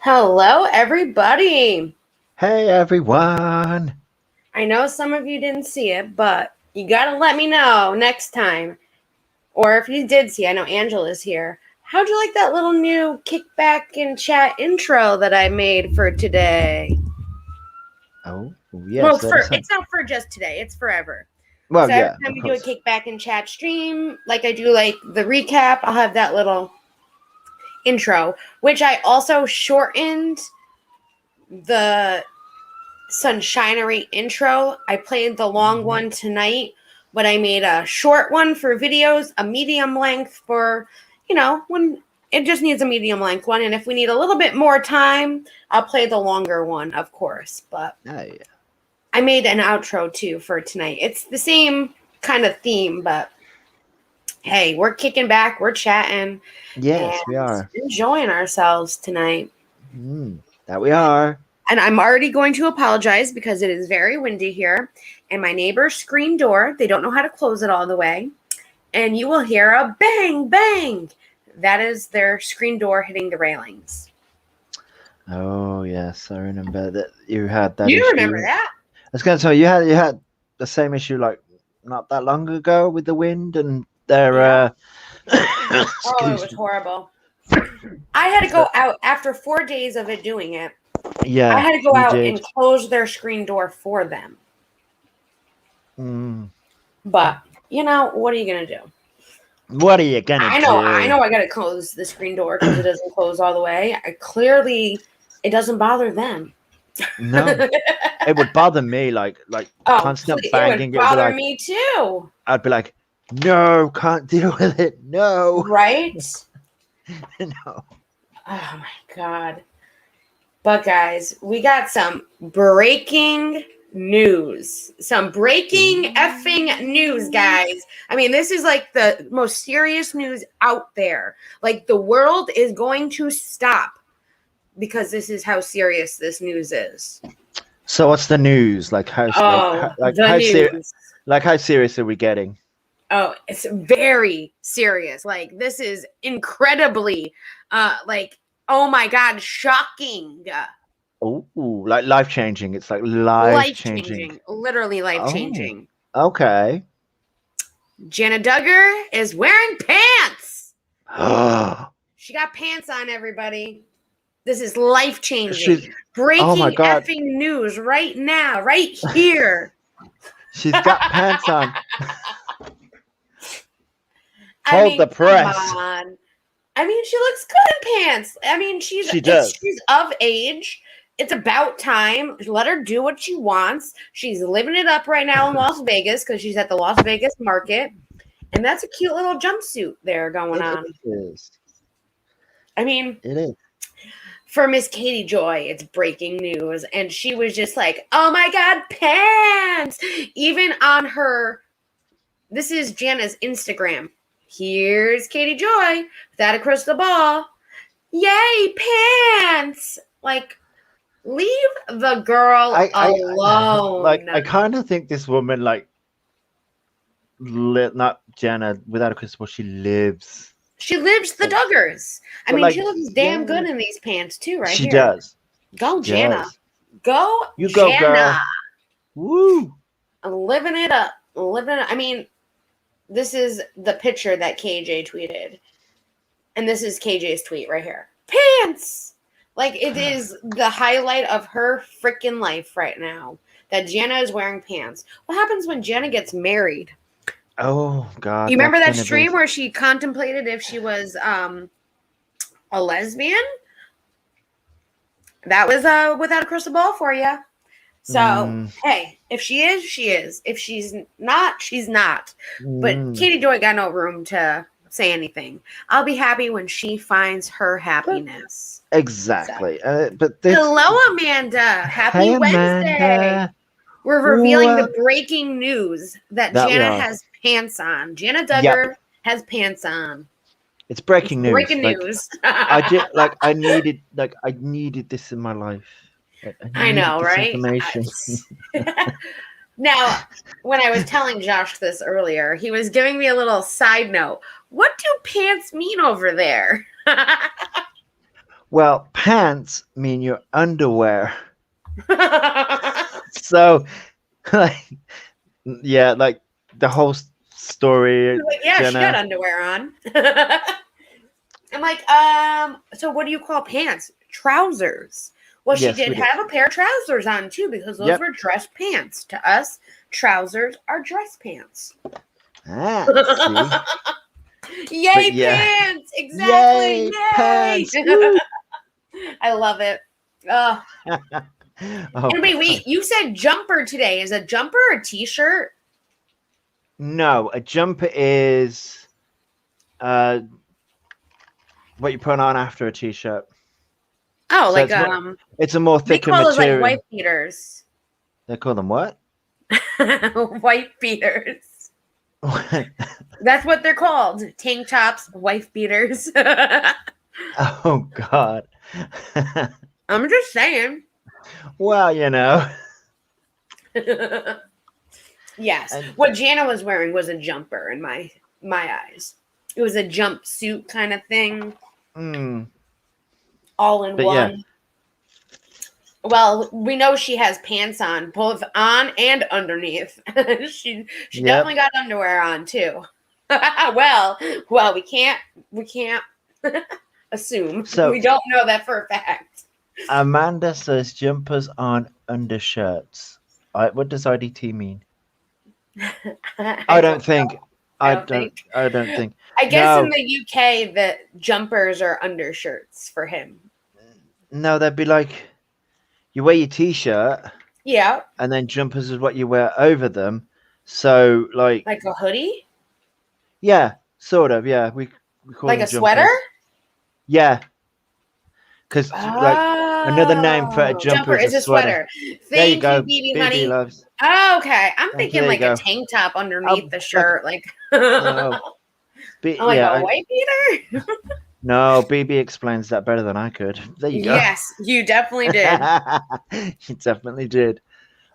Hello, everybody. Hey everyone! I know some of you didn't see it, but you gotta let me know next time. Or if you did see, I know Angela's here. How'd you like that little new Kickback and Chat intro that I made for today? Oh, yes. It's not for just today, it's forever. Well, So every yeah, time of we do a course. Kickback and Chat stream, like I do like the recap, I'll have that little intro, which I also shortened the sunshinery intro. I played the long one tonight, but I made a short one for videos, a medium length for, when it just needs a medium length one. And if we need a little bit more time, I'll play the longer one, of course. But Oh, yeah. I made an outro too for tonight. It's the same kind of theme, but hey, we're kicking back, we're chatting. Yes, and we are. enjoying ourselves tonight. That we are. And I'm already going to apologize because it is very windy here. And my neighbor's screen door, they don't know how to close it all the way. And you will hear a bang, bang. That is their screen door hitting the railings. Oh, yes. I remember that you had that You issue. remember that? I was going to say, you had the same issue like not that long ago with the wind and their... Yeah. Oh, it was horrible. I had to go out after 4 days of it doing it. Yeah, I had to go out and close their screen door for them. But, what are you going to do? What are you going to do? I know I got to close the screen door because it doesn't close all the way. It doesn't bother them. No. It would bother me, like constant banging. It would bother me too. I'd be like, no, can't deal with it. No. Right? No. Oh my God. But guys, we got some breaking news. Some breaking effing news, guys. I mean, this is like the most serious news out there. Like the world is going to stop because this is how serious this news is. So what's the news? Like how serious are we getting? Oh, it's very serious. Like this is incredibly oh my God, shocking. Oh, like life-changing. It's like life-changing. Literally life-changing. Oh, okay. Jana Duggar is wearing pants. She got pants on, everybody. This is life-changing. Breaking effing news right now, right here. She's got pants on. Hold the press. Come on. I mean, she looks good in pants. I mean, she's of age. It's about time. Let her do what she wants. She's living it up right now in Las Vegas because she's at the Las Vegas market. And that's a cute little jumpsuit there going on. It is. I mean, it is. For Miss Katie Joy, it's breaking news. And she was just like, oh my God, pants. Even on her, this is Jana's Instagram. Here's Katie Joy without a crystal ball. Yay, pants. Like, leave the girl alone. I kind of think this woman, not Jana, without a crystal ball, she lives. She lives the Duggars. I mean, she looks damn good in these pants, too, right here. She does. Go, Jana. Go, you go, Jana. Girl. Woo. I'm living it up. I mean, this is the picture that KJ tweeted. And this is KJ's tweet right here. Pants! Like, it is the highlight of her freaking life right now. That Jana is wearing pants. What happens when Jana gets married? Oh, God. You remember that stream where she contemplated if she was a lesbian? That was without a crystal ball for you. So, hey, if she is, she is. If she's not, she's not. But Katie Joy got no room to say anything. I'll be happy when she finds her happiness. Exactly. So. Hello, Amanda. Happy Wednesday. Amanda. We're revealing the breaking news that Jana has pants on. Jana Duggar has pants on. It's breaking news. Breaking news. I needed this in my life. I know, right? Now, when I was telling Josh this earlier, he was giving me a little side note. What do pants mean over there? Well, pants mean your underwear. So, like, yeah, like the whole story, Like, yeah, she got Jenna. underwear on. I'm like, so what do you call pants? Trousers. Well, she Yes, did we do. have a pair of trousers on too, because those Yep. were dress pants. To us, trousers are dress pants. Ah, see. But Yay, yeah, pants! Exactly. yay, Yay! pants. Woo! I love it. Uh, Oh and wait, God. you said jumper today. Is a jumper a t-shirt? No, a jumper is uh what you put on after a t-shirt. Oh, So like it's a more we thicker call those like material. wife beaters. They call them what? Wife beaters. That's what they're called. Tank tops, wife beaters. Oh God. I'm just saying. Well, Yes. and What Jana was wearing was a jumper in my eyes. It was a jumpsuit kind of thing, all in but yeah, one. Well, we know she has pants on, both on and underneath. she yep. definitely got underwear on too. well, we can't assume. So We don't know that for a fact. Amanda says jumpers on undershirts. What does IDT mean? I don't think. I don't think. I guess in No, the UK that jumpers are undershirts for him. no, they'd be like you wear your t-shirt, Yeah. and then jumpers is what you wear over them. So like Like a hoodie? yeah, sort of. Yeah, we call Like them a sweater? jumpers. Yeah, because like another name for a Oh, jumper is a is a sweater. sweater. There you Thank go, you, BB BB honey. loves. Oh, okay. I'm Thank you. thinking There you like a go. tank top underneath the Like shirt. Like, no, I'm like a white beater? no. BB explains that better than I could. There you go. Yes, you definitely did. You definitely did.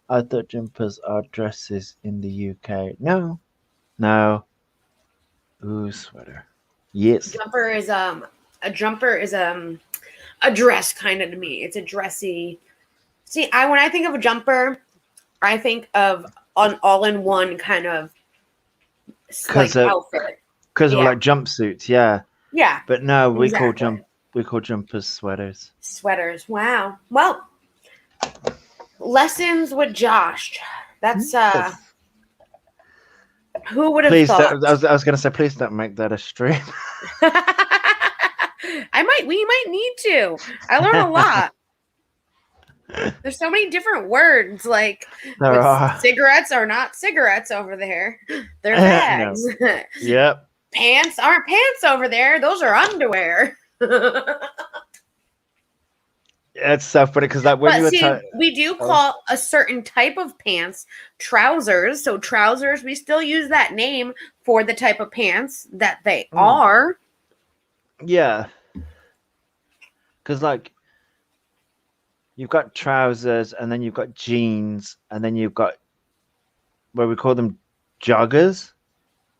I thought jumpers are dresses in the UK. No. Ooh, sweater. Yes. A jumper is a dress kind of to me. It's a dressy. See, when I think of a jumper, I think of an all-in-one kind of like outfit. Because of like jumpsuits, yeah. Yeah. But no, we Exactly. call jumpers sweaters. Sweaters. Wow. Well, lessons with Josh. That's who would have thought? I was gonna say, please don't make that a stream. We might need to. I learned a lot. There's so many different words, like cigarettes are not cigarettes over there. They're bags. No. Yep. Pants aren't pants over there. Those are underwear. It's so funny because like when we do call a certain type of pants trousers. So trousers, we still use that name for the type of pants that they are. Yeah. Because like you've got trousers, and then you've got jeans, and then you've got what we call them joggers.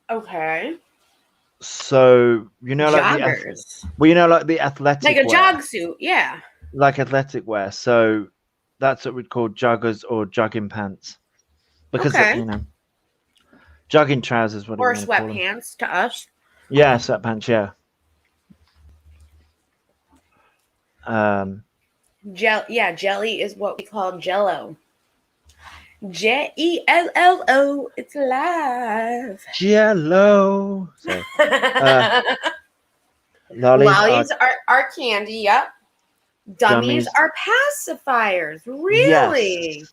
Okay. So joggers. Like the athletic, like a jog suit, yeah. Like athletic wear. So that's what we'd call joggers or jogging pants, because jogging trousers. Or sweatpants to us. Yeah, sweatpants. Yeah. Jelly is what we call Jello. Jello. It's alive. Jello. Lollies are candy. Yep. Dummies are pacifiers. Really?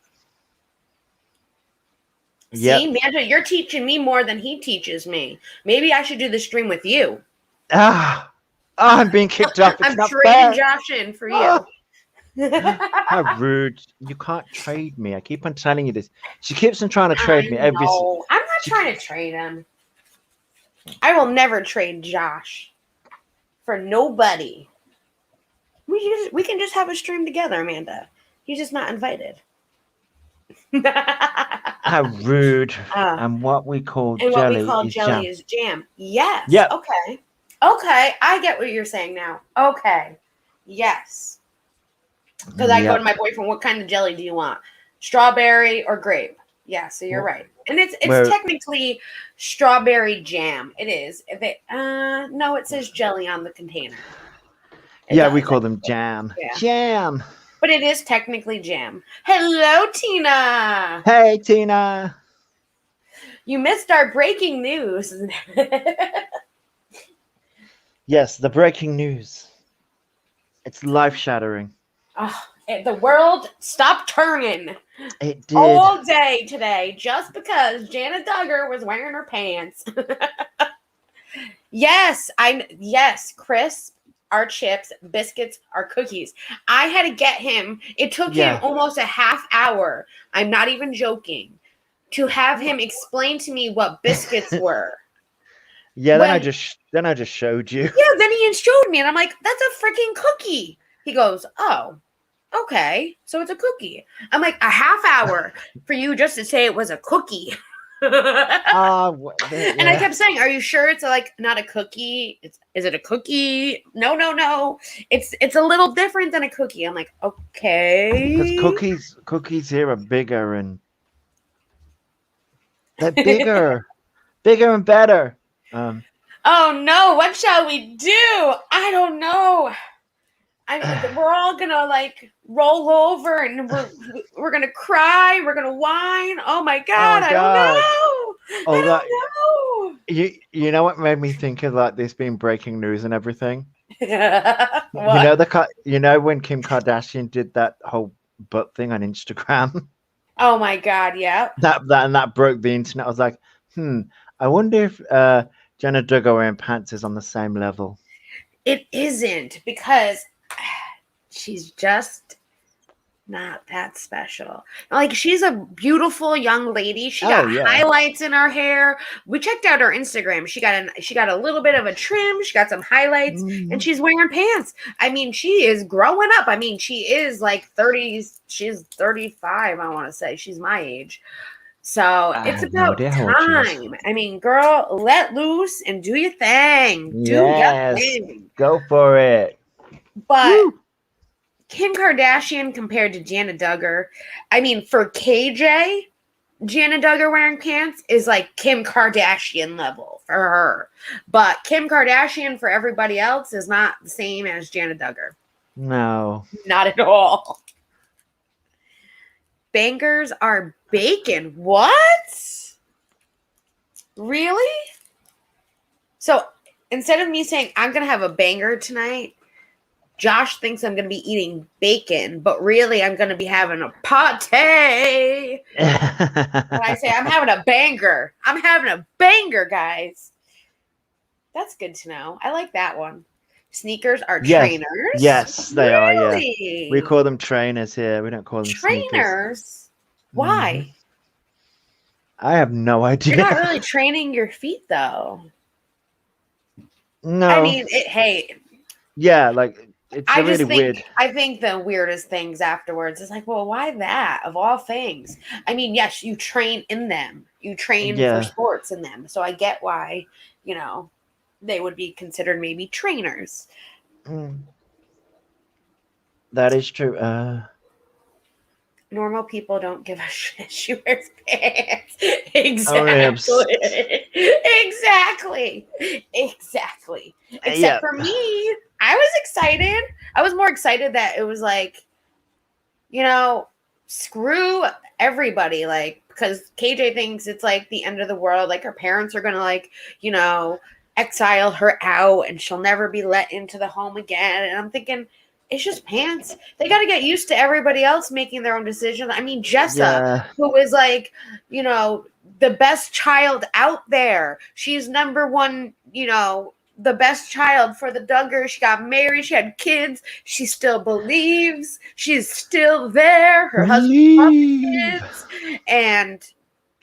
Yes. See, Manta, you're teaching me more than he teaches me. Maybe I should do the stream with you. I'm being kicked off. I'm trading Josh in for you. How rude. You can't trade me. I keep on telling you this. She keeps on trying to trade me. I'm not trying to trade him. I will never trade Josh for nobody. We can just have a stream together, Amanda. He's just not invited. How rude. And what we call jelly is jam. Yes. Yep. Okay. I get what you're saying now. Okay. Yes. Because I go Yep. to my boyfriend, what kind of jelly do you want? Strawberry or grape? Yeah, so you're right. And it's technically strawberry jam. It is. No, it says jelly on the container. Yeah, we call them jam. Yeah. Jam. But it is technically jam. Hello, Tina. Hey, Tina. You missed our breaking news. Yes, the breaking news. It's life-shattering. Oh, the world stopped turning. It did. All day today just because Jana Duggar was wearing her pants. Yes, crisp are chips, biscuits are cookies. I had to get him. It took him almost a half hour. I'm not even joking. To have him explain to me what biscuits were. Yeah, then I just showed you. Yeah, then he showed me, and I'm like, "That's a freaking cookie." He goes, "Oh, okay, so it's a cookie." I'm like, a half hour for you just to say it was a cookie. And I kept saying, "Are you sure it's like not a cookie? Is it a cookie? No. It's a little different than a cookie." I'm like, "Okay." Because cookies here are bigger and they're bigger and better. Oh no! What shall we do? I don't know. We're all gonna like roll over and we're gonna cry. We're gonna whine. Oh my god! I don't know. I don't know. You know what made me think of like this being breaking news and everything? What? You know when Kim Kardashian did that whole butt thing on Instagram? Oh my god! Yeah. That broke the internet. I was like, I wonder if Jana Duggar wearing pants is on the same level. It isn't, because she's just not that special. Like, she's a beautiful young lady. She got highlights in her hair. We checked out her Instagram. She got a little bit of a trim. She got some highlights, and she's wearing pants. I mean, she is growing up. I mean, she is like 30. She's 35. I want to say she's my age. So it's about time. I mean, girl, let loose and do your thing. Do your thing. Go for it. But woo! Kim Kardashian compared to Jana Duggar, I mean, for KJ, Jana Duggar wearing pants is like Kim Kardashian level for her. But Kim Kardashian for everybody else is not the same as Jana Duggar. No. Not at all. Bangers are bacon. What? Really? So instead of me saying I'm going to have a banger tonight, Josh thinks I'm going to be eating bacon, but really I'm going to be having a pate. When I say I'm having a banger, I'm having a banger, guys. That's good to know. I like that one. Sneakers are trainers. Yes, they are. Yeah, we call them trainers here. We don't call them trainers. Sneakers. Why? I have no idea. You're not really training your feet, though. No. I mean, hey. Yeah, like it's really weird. I think the weirdest things afterwards is like, well, why that of all things? I mean, yes, you train in them. You train for sports in them. So I get why, they would be considered maybe trainers. That is true. Normal people don't give a shit. She wears pants. Exactly. Exactly. Except for me, I was excited. I was more excited that it was like, screw everybody. Like, because KJ thinks it's like the end of the world. Like, her parents are going to exile her out and she'll never be let into the home again. And I'm thinking, it's just pants. They got to get used to everybody else making their own decisions. I mean, Jessa, who is like, the best child out there. She's number one, the best child for the Duggars. She got married. She had kids. She still believes. She's still there. Her husband loves kids. And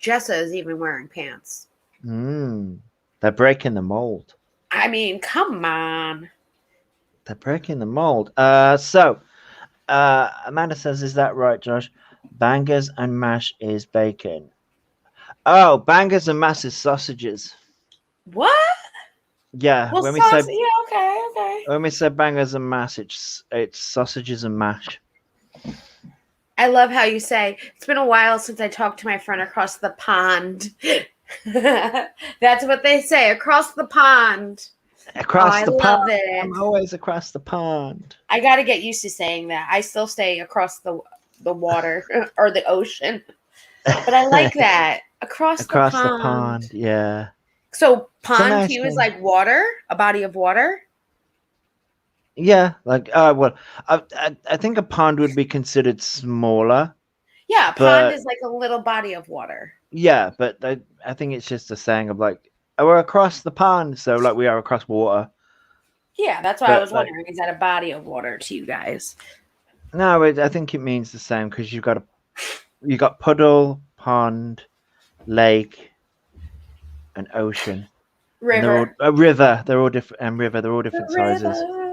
Jessa is even wearing pants. They're breaking the mold. I mean, come on. They're breaking the mold. So Amanda says, is that right, Josh? Bangers and mash is bacon. Oh, bangers and mash is sausages. What? Yeah, Well, when we say sauce. Yeah. Okay. bangers and mash, it's sausages and mash. I love how you say it's been a while since I talked to my friend across the pond. That's what they say, across the pond. Oh, Across I the pond. love it. I'm always across the pond. I got to get used to saying that. I still stay across the water or the ocean, but I like that, across the Across the pond. pond, yeah. So It's a pond to nice you is thing. like water, a body of water. Yeah, like well, I think a pond would be considered smaller, Yeah, a pond but is like a little body of water. yeah, but I think it's just a saying of like, oh, we're across the pond, so like we are across water. Yeah, that's why I But was like, wondering, is that a body of water to you guys? no, I think it means the same because you got puddle, pond, lake, and ocean, and they're all River. a river. They're all different, and river. They're all different sizes. River.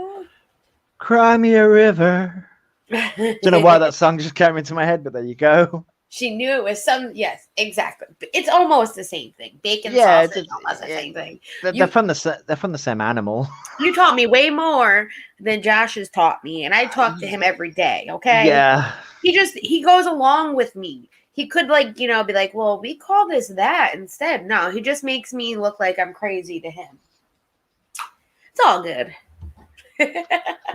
Cry me a river. Don't know why that song just came into my head, but there you go. She knew it was some. Yes, exactly. It's almost the same thing. Bacon Yeah, sausage, almost the same thing. they're You from the same animal. you taught me way more than Josh has taught me, and I talk to him every day. Okay, Yeah, he goes along with me. He could be like, well, we call this that instead. No, he just makes me look like I'm crazy to him. It's all good.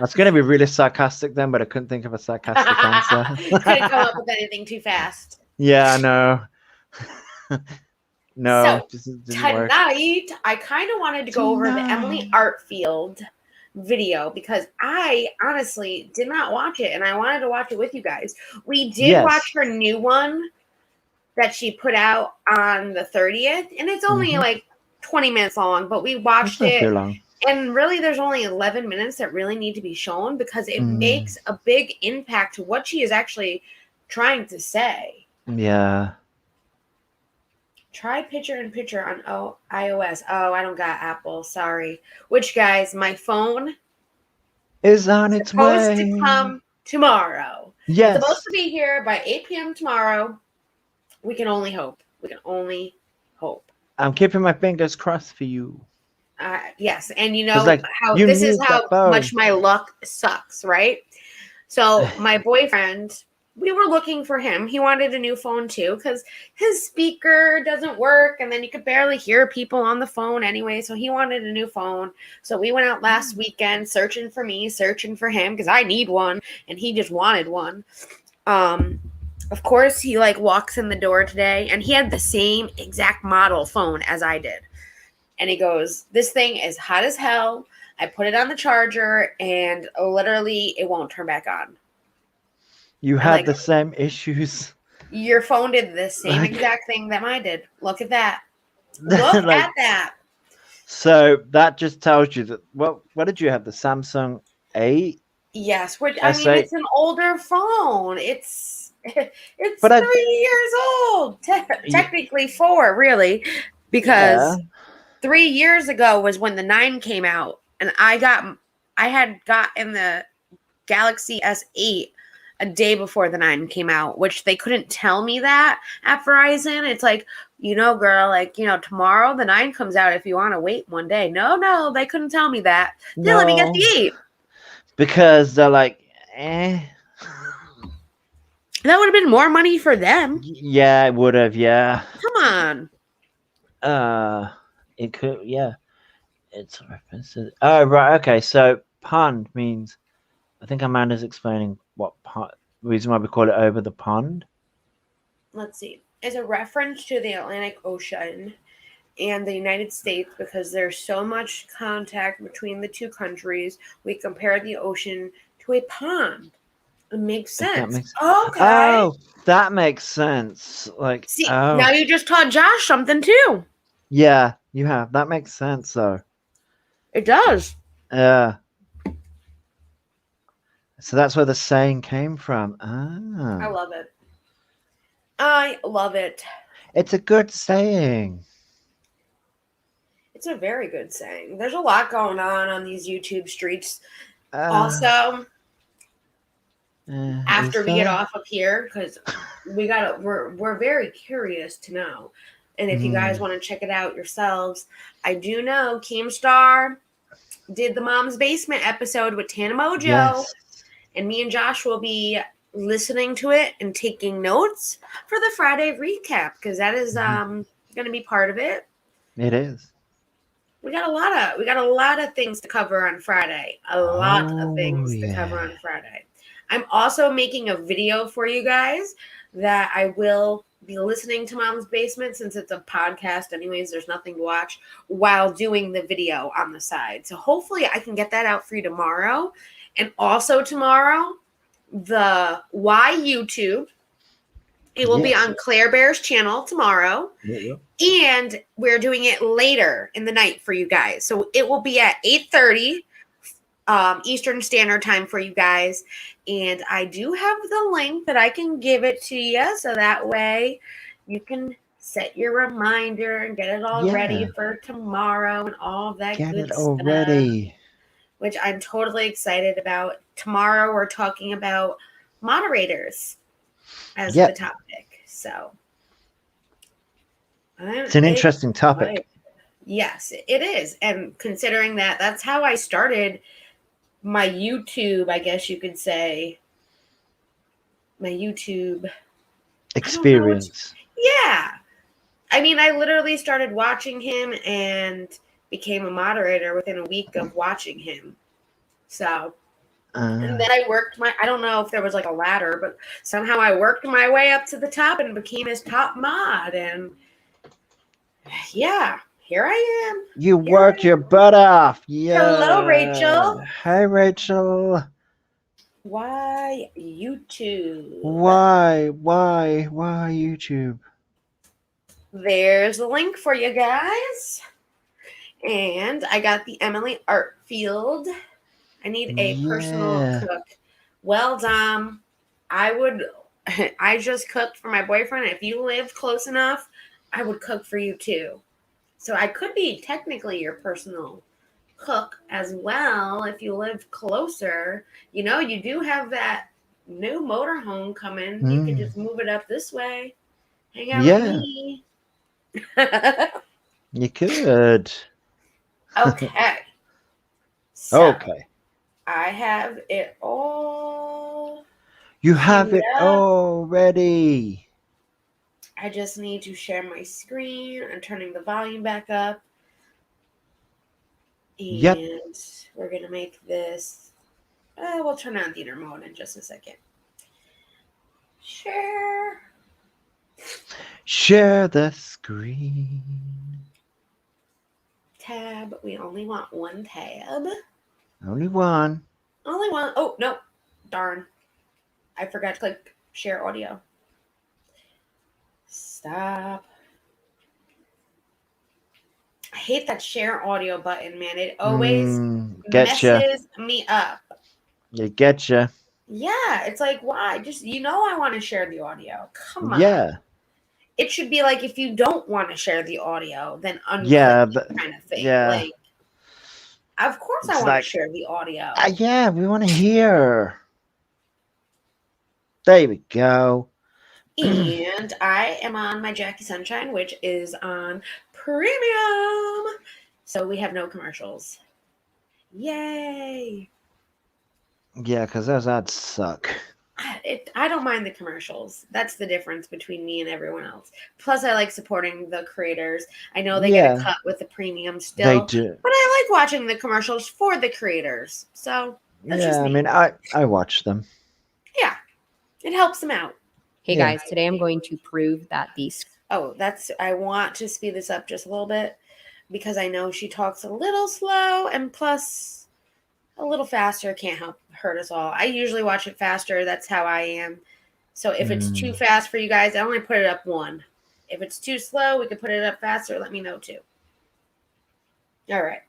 that's going to be really sarcastic then, but I couldn't think of a sarcastic answer. Couldn't come up with anything too fast. Yeah, I know. No, So it just didn't work. tonight, I kind of wanted to go over the Emily Artfield video because I honestly did not watch it and I wanted to watch it with you guys. We did watch Yes. her new one that she put out on the 30th, and it's only like 20 minutes long, but we watched It's not too it. long. And really, there's only 11 minutes that really need to be shown because it Mm. makes a big impact to what she is actually trying to say. Yeah. Try picture-in-picture on iOS. Oh, I don't got Apple. Sorry. Which, guys, my phone Is on is its supposed way. to come tomorrow. It's Yes. supposed to be here by 8 p.m. tomorrow. We can only hope. We can only hope. I'm keeping my fingers crossed for you. Yes, and you know like, how you this is need how that phone. much my luck sucks, right? So my boyfriend, we were looking for him. He wanted a new phone too because his speaker doesn't work, and then you could barely hear people on the phone anyway. So he wanted a new phone. So we went out last weekend searching for me, searching for him because I need one, and he just wanted one. Of course, he walks in the door today, and he had the same exact model phone as I did. And he goes, this thing is hot as hell. I put it on the charger, and literally it won't turn back on. You had the same issues. Your phone did the same exact thing that mine did. Look at that. Look at that. So that just tells you that, what did you have? The Samsung 8? Yes. It's an older phone. It's 3 years old. Technically 4, really. Because 3 years ago was when the 9 came out, and I had gotten the Galaxy S8 a day before the 9 came out, which they couldn't tell me that at Verizon. It's like, girl, tomorrow the 9 comes out if you want to wait one day. No, they couldn't tell me that. They let me get the 8. Because they're like, eh. That would have been more money for them. Yeah, it would have, yeah. Come on. It could, yeah. It's references. Oh, right, okay. So pond means, I think Amanda's explaining what reason why we call it over the pond. Let's see. It's a reference to the Atlantic Ocean and the United States because there's so much contact between the two countries. We compare the ocean to a pond. It makes sense. Okay. Oh, that makes sense. Now you just taught Josh something too. Yeah, you have. That makes sense, though. It does. Yeah. So that's where the saying came from. Ah. I love it. I love it. It's a good saying. It's a very good saying. There's a lot going on these YouTube streets. Also, after we get off of here, because we're very curious to know. And if you guys want to check it out yourselves, I do know Keemstar did the Mom's Basement episode with Tana Mojo. Yes. And me and Josh will be listening to it and taking notes for the Friday recap, because that is going to be part of it. It is. We got a lot of things to cover on Friday. A lot of things to cover on Friday. I'm also making a video for you guys that I will be listening to Mom's Basement, since it's a podcast anyways, there's nothing to watch, while doing the video on the side. So hopefully I can get that out for you tomorrow. And also tomorrow, the Why YouTube. It will be on Claire Bear's channel tomorrow. And we're doing it later in the night for you guys. So it will be at 8:30 Eastern Standard Time for you guys. And I do have the link that I can give it to you, so that way you can set your reminder and get it all ready for tomorrow and all that good stuff. Ready. Which I'm totally excited about. Tomorrow we're talking about moderators as the topic. So it's an interesting topic. Yes, it is. And considering that that's how I started my YouTube, I guess you could say, my YouTube experience. Yeah. I mean, I literally started watching him and became a moderator within a week of watching him. So, and then I worked I don't know if there was like a ladder, but somehow I worked my way up to the top and became his top mod. And yeah, here I am. You worked your butt off. Yeah. Hello, Rachel. Hi, Rachel. Why YouTube? Why YouTube? There's a link for you guys. And I got the Emily Artful. I need a personal cook. Well, Dom, I just cooked for my boyfriend. If you live close enough, I would cook for you too. So I could be technically your personal cook as well if you live closer. You know, you do have that new motorhome coming. You can just move it up this way. Hang out with me. You could. Okay. So okay. I have it all. You have it already. I just need to share my screen. I'm turning the volume back up. And we're going to make this. We'll turn on theater mode in just a second. Share. Share the screen. Tab. We only want one tab. Only one. Only one. Oh, no. Darn. I forgot to click share audio. Stop. I hate that share audio button, man. It always messes me up. You getcha. Yeah, it's like, why? Just, I want to share the audio. Come on. Yeah. It should be like, if you don't want to share the audio, then unclick it kind of thing. Yeah. Like, of course I want to share the audio. Yeah, we want to hear. There we go. And I am on my Jackie Sunshine, which is on premium. So we have no commercials. Yay. Yeah, because those ads suck. I don't mind the commercials. That's the difference between me and everyone else. Plus, I like supporting the creators. I know they get a cut with the premium still. They do. But I like watching the commercials for the creators. So, that's just me. I mean, I watch them. Yeah. It helps them out. Hey guys, today I'm going to prove that these. Oh, I want to speed this up just a little bit because I know she talks a little slow, and plus a little faster can't hurt us all. I usually watch it faster. That's how I am. So if it's too fast for you guys, I only put it up one. If it's too slow, we can put it up faster. Let me know too. All right.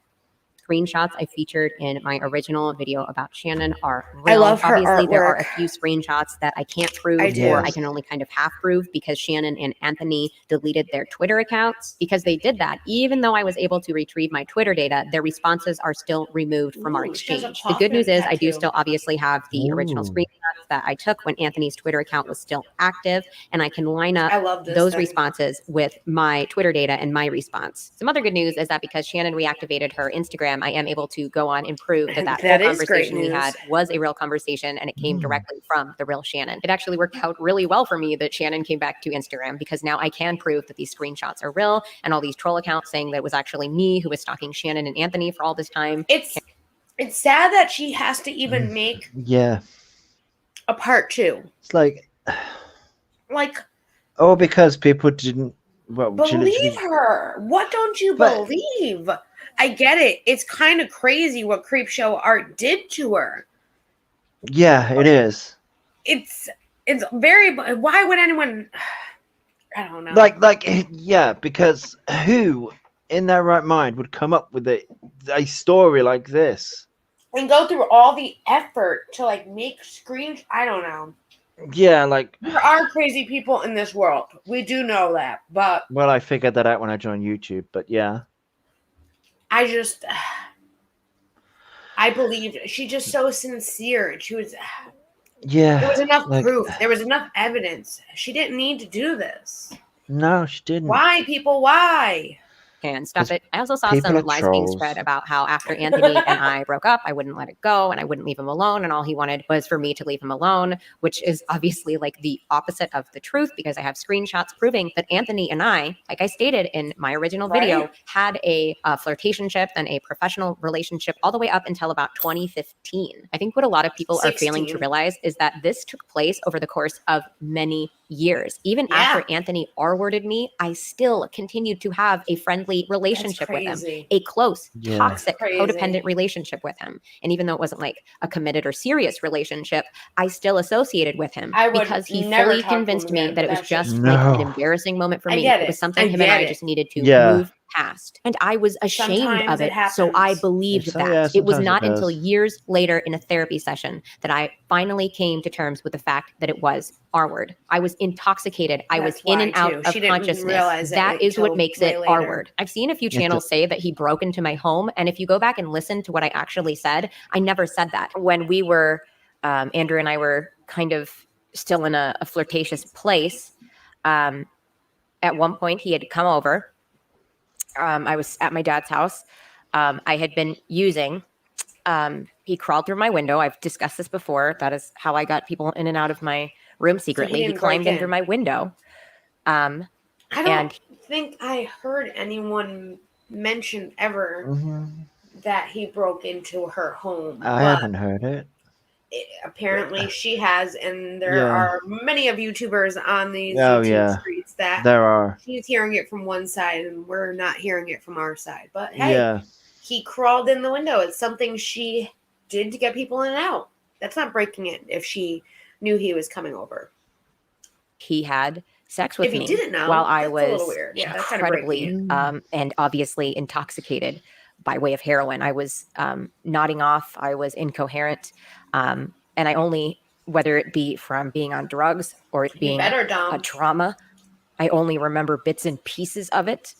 screenshots I featured in my original video about Shannon are real. I love her Obviously, there are a artwork. few screenshots that I can't prove I do. or I can only kind of half prove because Shannon and Anthony deleted their Twitter accounts. Because they did that, even though I was able to retrieve my Twitter data, their responses are still removed from our Ooh, she has a exchange. The good news is I do tattoo. still obviously have the original Ooh. screenshots that I took when Anthony's Twitter account was still active, and I can line up I love this those thing. responses with my Twitter data and my response. Some other good news is that because Shannon reactivated her Instagram, I am able to go on and prove that That whole is great conversation we news. had was a real conversation and it came directly from the real Shannon. It actually worked out really well for me that Shannon came back to Instagram because now I can prove that these screenshots are real, and all these troll accounts saying that it was actually me who was stalking Shannon and Anthony for all this time. It's sad that she has to even make Yeah. a part 2. It's like, Like, because people didn't. Well, she believe literally. her. What don't you But- believe? I get it. It's kind of crazy what Creepshow Art did to her. Yeah, it is. It's very. Why would anyone? I don't know. Yeah, because who in their right mind would come up with a story like this? And go through all the effort to like make screens. I don't know. Yeah, like. There are crazy people in this world. We do know that, but Well, I figured that out when I joined YouTube, but yeah. I just, I believed she's just so sincere, and she was. Yeah. There was enough like, proof. There was enough evidence. She didn't need to do this. No, she didn't. Why, people? Why? And stop it. I also saw people some are lies being trolls. spread about how after Anthony and I broke up, I wouldn't let it go and I wouldn't leave him alone. And all he wanted was for me to leave him alone, which is obviously like the opposite of the truth because I have screenshots proving that Anthony and I, like I stated in my original video, Right. had a flirtationship and a professional relationship all the way up until about 2015. I think what a lot of people are failing to 16. realize is that this took place over the course of many years. Even Yeah. after Anthony R-worded me, I still continued to have a friendly relationship with him, crazy. a close, Yeah. toxic, Crazy. codependent relationship with him. And even though it wasn't like a committed or serious relationship, I still associated with him I would because he never fully talk to him convinced me again. that it was That's just- just like an No. embarrassing moment for I me. get It was it. something I him and get I it. just needed to Yeah. move past. And I was ashamed Sometimes of it it. So I happens. believed Yeah, that. It was sometimes it not until does. years later in a therapy session that I finally came to terms with the fact that it was R-word. I was intoxicated. I was That's in why, and out too. of She didn't consciousness. realize it That is what until makes way it later. R-word. I've seen a few have to- channels say that he broke into my home. And if you go back and listen to what I actually said, I never said that. When we were, Andrew and I were kind of still in a flirtatious place, at one point he had come over. I was at my dad's house. I had been using, he crawled through my window. I've discussed this before. That is how I got people in and out of my room secretly. He didn't climbed break in through in. my window. I don't And- think I heard anyone mention ever Mhm. that he broke into her home. I but haven't heard it. apparently she has, and there Yeah. are many of YouTubers on these Oh, YouTube yeah. streets that There are. she's hearing it from one side and we're not hearing it from our side. But hey, Yeah. he crawled in the window. It's something she did to get people in and out. That's not breaking in if she knew he was coming over. He had sex with If he me didn't know, while I that's a little was weird. Yeah, that's kinda breaking incredibly and obviously intoxicated by way of heroin. I was nodding off. I was incoherent. And I only, whether it be from being on drugs or it You being better, a Dom. trauma, I only remember bits and pieces of it.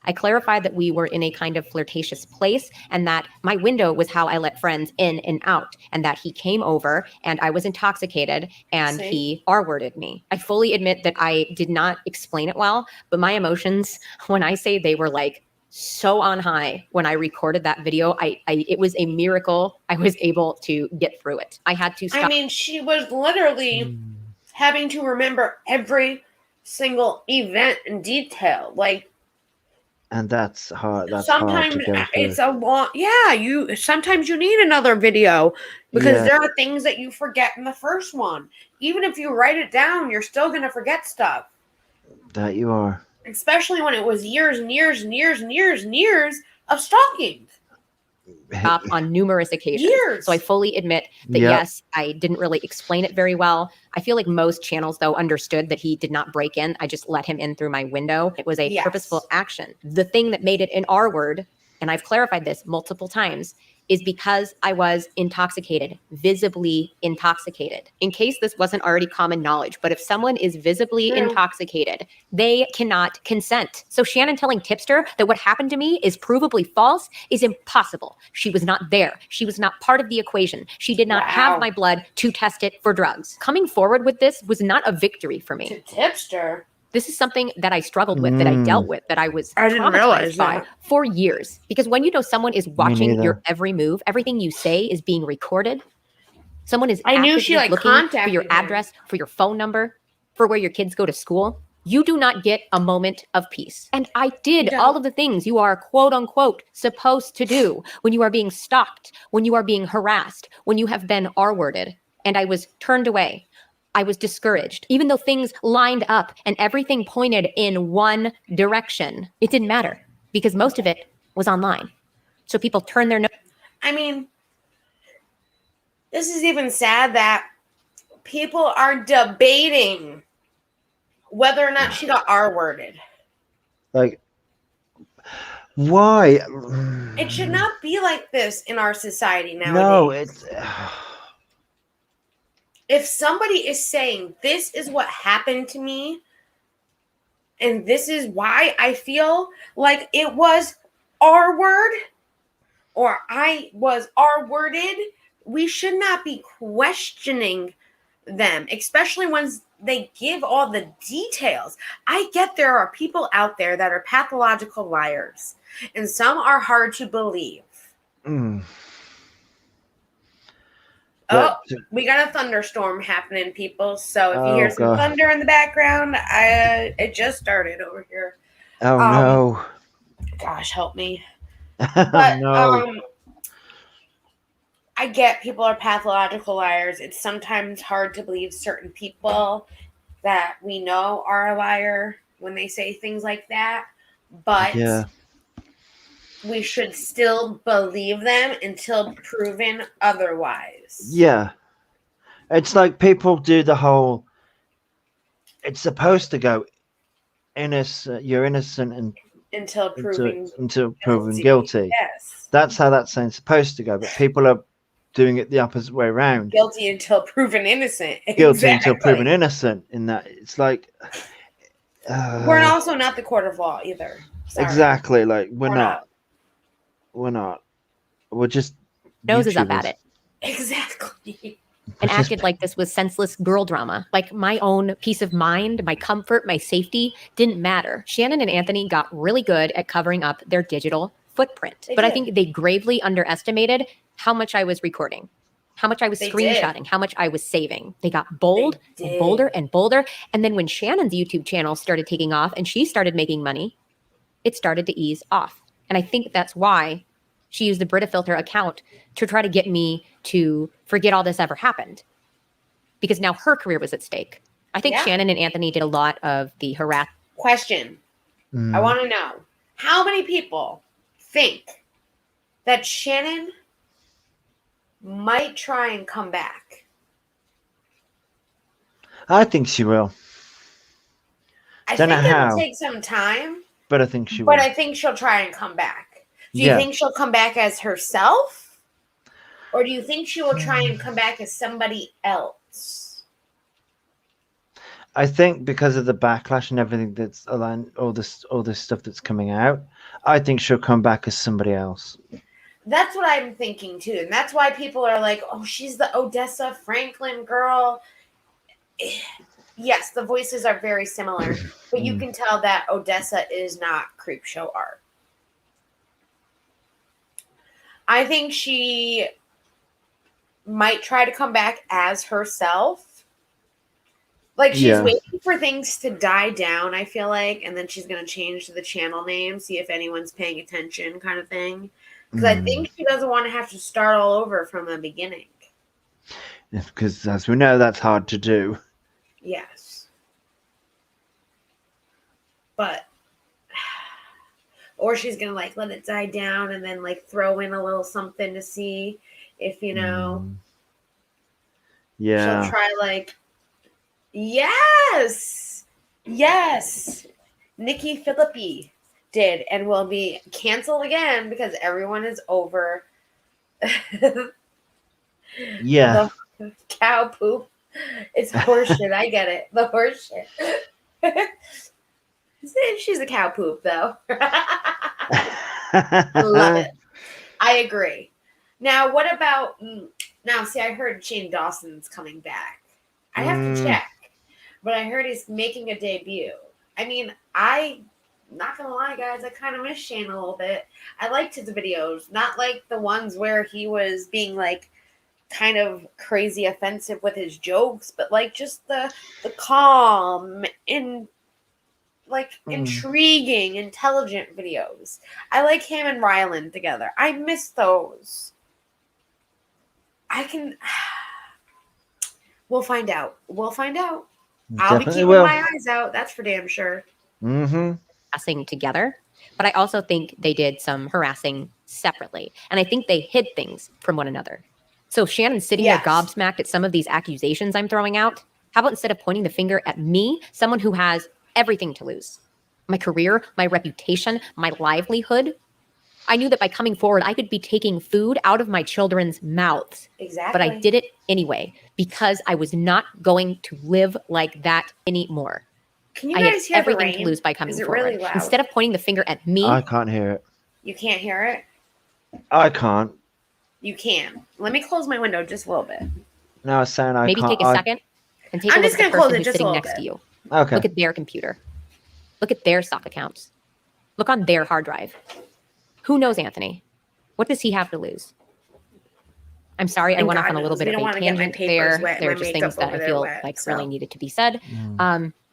I clarified that we were in a kind of flirtatious place and that my window was how I let friends in and out, and that he came over and I was intoxicated and See? he R-worded me. I fully admit that I did not explain it well, but my emotions, when I say they were like so on high when I recorded that video, it was a miracle I was able to get through it. I had to stop. I mean, she was literally having to remember every single event in detail. Like, And that's hard. That's hard sometimes to go through. it's a long. Yeah, sometimes you need another video because Yeah. there are things that you forget in the first one. Even if you write it down, you're still gonna forget stuff. That you are. Especially when it was years and years and years and years and years of stalking. Stop on numerous occasions. Years. So I fully admit that Yep. yes, I didn't really explain it very well. I feel like most channels though understood that he did not break in. I just let him in through my window. It was a Yes. purposeful action. The thing that made it an R word and I've clarified this multiple times, is because I was intoxicated, visibly intoxicated. In case this wasn't already common knowledge, but if someone is visibly intoxicated, they cannot consent. So Shannon telling Tipster that what happened to me is provably false is impossible. She was not there. She was not part of the equation. She did not have my blood to test it for drugs. Coming forward with this was not a victory for me. To Tipster? This is something that I struggled with, that I dealt with, that I was traumatized by for years. Because when you know someone is watching your every move, everything you say is being recorded. Someone is actively looking for your address, for your phone number, for where your kids go to school. You do not get a moment of peace. And I did all of the things you are, quote unquote, supposed to do when you are being stalked, when you are being harassed, when you have been R-worded. And I was turned away. I was discouraged. Even though things lined up and everything pointed in one direction, it didn't matter because most of it was online. So people turned their nose. I mean, this is even sad that people are debating whether or not she got R-worded. Like, why? It should not be like this in our society nowadays. No, it's... If somebody is saying, this is what happened to me, and this is why I feel like it was R-word, or I was R-worded, we should not be questioning them, especially when they give all the details. I get there are people out there that are pathological liars, and some are hard to believe. Oh, we got a thunderstorm happening, people. So if you hear some thunder in the background, it just started over here. Oh, no. Gosh, help me. But, I get people are pathological liars. It's sometimes hard to believe certain people that we know are a liar when they say things like that. But we should still believe them until proven otherwise. Yeah. It's like people do the whole, it's supposed to go innocent, you're innocent until proven guilty. Yes. That's how that saying's supposed to go, but people are doing it the opposite way around. Guilty until proven innocent. Guilty until proven innocent in that. It's like... we're also not the court of law either. Sorry. Exactly. Like, we're not. We're not. We're just noses up at it. Exactly. And acted like this was senseless girl drama. Like my own peace of mind, my comfort, my safety didn't matter. Shannon and Anthony got really good at covering up their digital footprint. But I think they gravely underestimated how much I was recording, how much I was screenshotting, how much I was saving. They got bold and bolder and bolder. And then when Shannon's YouTube channel started taking off and she started making money, it started to ease off. And I think that's why she used the Brita Filter account to try to get me to forget all this ever happened. Because now her career was at stake. I think Shannon and Anthony did a lot of the harassment. Question. I want to know, how many people think that Shannon might try and come back? I think she will. I think it'll take some time. But I think she will. But I think she'll try and come back. Do you think she'll come back as herself? Or do you think she will try and come back as somebody else? I think because of the backlash and everything that's aligned, all this stuff that's coming out, I think she'll come back as somebody else. That's what I'm thinking too. And that's why people are like, oh, she's the Odessa Franklin girl. Yes, the voices are very similar, but you can tell that Odessa is not Creepshow Art. I think she might try to come back as herself. Like, she's waiting for things to die down, I feel like, and then she's going to change the channel name, see if anyone's paying attention kind of thing. Because I think she doesn't want to have to start all over from the beginning. Because, as we know, that's hard to do. Yes. But... Or she's going to, like, let it die down and then, like, throw in a little something to see if, you know. Yeah. She'll try, like, yes! Yes! Nikki Philippi. did and will be canceled again because everyone is over Yeah. the cow poop. It's horseshit. I get it. The horseshit. She's a cow poop, though. I love it. I agree. Now, what about... Now, see, I heard Shane Dawson's coming back. I have to check. But I heard he's making a debut. I mean, not gonna lie, guys, I kind of miss Shane a little bit. I liked his videos. Not like the ones where he was being, like, kind of crazy offensive with his jokes, but, like, just the calm and... like intriguing, intelligent videos. I like him and Ryland together. I miss those. We'll find out. I'll be Definitely keeping will. my eyes out. That's for damn sure. Harassing together, but I also think they did some harassing separately, and I think they hid things from one another. So if Shannon's sitting there gobsmacked at some of these accusations I'm throwing out, how about instead of pointing the finger at me, someone who has everything to lose? My career, my reputation, my livelihood. I knew that by coming forward, I could be taking food out of my children's mouths. Exactly. But I did it anyway because I was not going to live like that anymore. Can you guys hear the rain? I had everything to lose by coming forward. Really loud? Instead of pointing the finger at me. I can't hear it. You can't hear it? I can't. You can. Let me close my window just a little bit. No, I was saying I Maybe can't. take a second and take a look at the person who's sitting next to you. Okay. Look at their computer. Look at their stock accounts. Look on their hard drive. Who knows Anthony? What does he have to lose? I'm sorry, I went off on a little bit of a tangent there. There are just things that I feel like really needed to be said.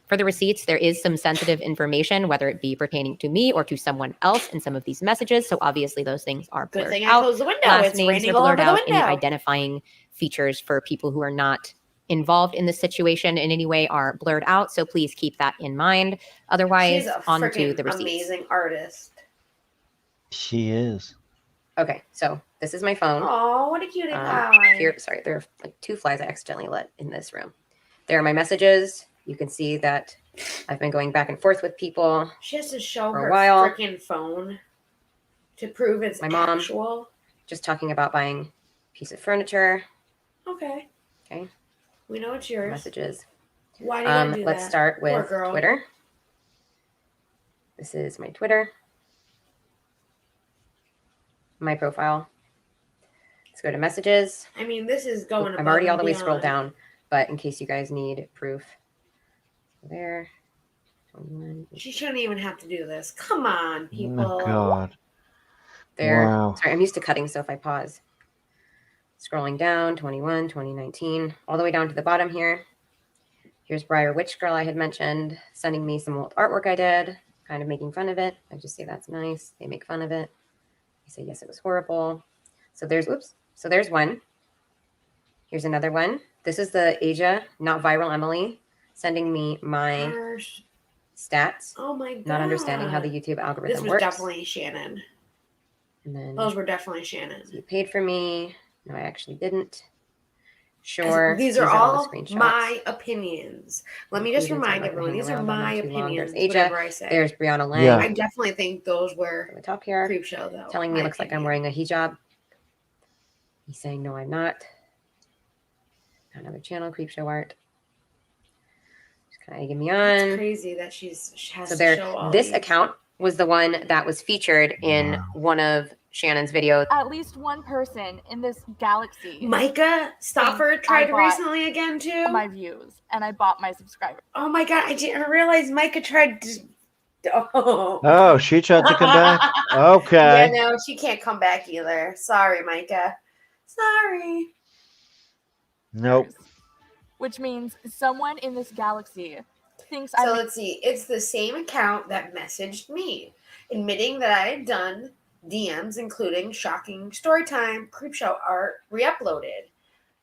For the receipts, there is some sensitive information, whether it be pertaining to me or to someone else in some of these messages. So obviously those things are blurred out. Good thing I closed the window. Last names are blurred out. Any identifying features for people who are not involved in this situation in any way are blurred out. So please keep that in mind. Otherwise, on to the receipts. Amazing artist. She is. Okay, so this is my phone. Oh, what a cutie pie. Here, sorry, there are like 2 flies I accidentally let in this room. There are my messages. You can see that I've been going back and forth with people. She has to show her freaking phone to prove it's my mom actual. Just talking about buying a piece of furniture. Okay. Okay. We know it's yours. Messages. Why do you do that? Let's start with Twitter. This is my Twitter. My profile. Let's go to messages. I mean, this is going. I'm already all the way scrolled down, but in case you guys need proof, there. 21. She shouldn't even have to do this. Come on, people. Oh my God. There. Wow. Sorry, I'm used to cutting, so if I pause. Scrolling down, 21, 2019, all the way down to the bottom here. Here's Briar Witch Girl I had mentioned, sending me some old artwork I did, kind of making fun of it. I just say that's nice. They make fun of it. I say, yes, it was horrible. So there's, so there's one. Here's another one. This is the Asia, not viral Emily, sending me my stats. Oh my God. Not understanding how the YouTube algorithm works. This was definitely Shannon. And then those were definitely Shannon. You paid for me. No, I actually didn't. Sure. These are all my opinions. Let me just remind everyone, these are my opinions. Whatever I say. There's Brianna Lang. Yeah. I definitely think those were the top here. Creepshow, though. Telling me it looks like I'm wearing a hijab. He's saying, no, I'm not. Another channel, Creepshow Art. Just kind of egging me on. It's crazy that she has so to there, show all this these. Account was the one that was featured in one of Shannon's videos. At least one person in this galaxy. Micah Stoffer tried recently again too. My views, and I bought my subscribers. Oh my God! I didn't realize Micah tried to. Oh, she tried to come back. Okay. Yeah, no, she can't come back either. Sorry, Micah. Sorry. Nope. Which means someone in this galaxy thinks So let's see. It's the same account that messaged me, admitting that I had done DMs, including shocking storytime, Creepshow Art, re-uploaded.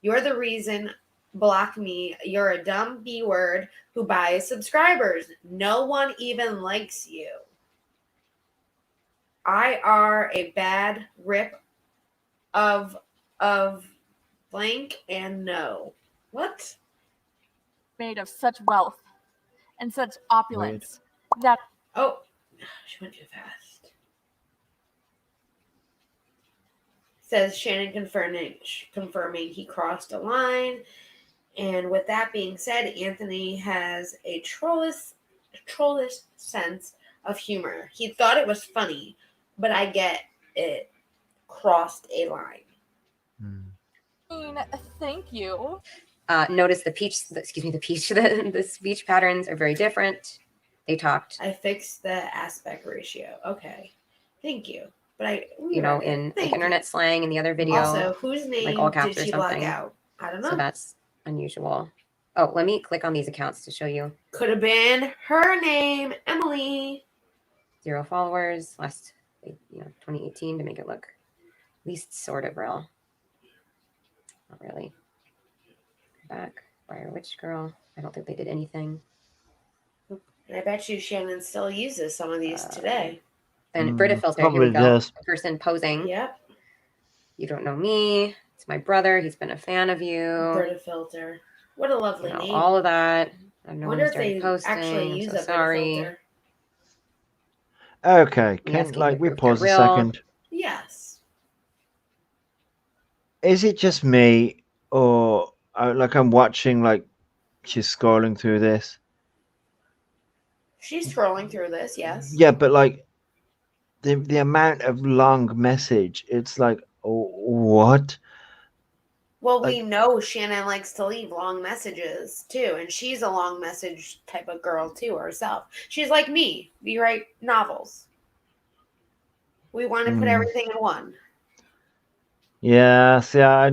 You're the reason. Block me. You're a dumb B-word who buys subscribers. No one even likes you. I are a bad rip of blank and no. What? Made of such wealth and such opulence that She went too fast. Says Shannon confirming he crossed a line. And with that being said, Anthony has a trollish sense of humor. He thought it was funny, but I get it crossed a line. I mean, thank you. Notice the speech patterns are very different. They talked. I fixed the aspect ratio. Okay. Thank you. But in like internet slang in the other video. Also, whose name like all caps did she or something. block out? I don't know. So that's unusual. Oh, let me click on these accounts to show you. Could have been her name, Emily. 0 followers, last 2018 to make it look at least sort of real. Not really. Back, Briar Witch Girl. I don't think they did anything. And I bet you Shannon still uses some of these today. And Brita filter, here we go. Does. Person posing. Yep. You don't know me. It's my brother. He's been a fan of you. Brita filter. What a lovely name. All of that. I wonder if they actually use a sorry. filter. Okay, can we pause a second? Yes. Is it just me, or I'm watching she's scrolling through this? She's scrolling through this, yes. Yeah, but the amount of long message, it's what? Well, we know Shannon likes to leave long messages too, and she's a long message type of girl too herself. She's like me. We write novels. We want to put everything in one. Yeah, see, I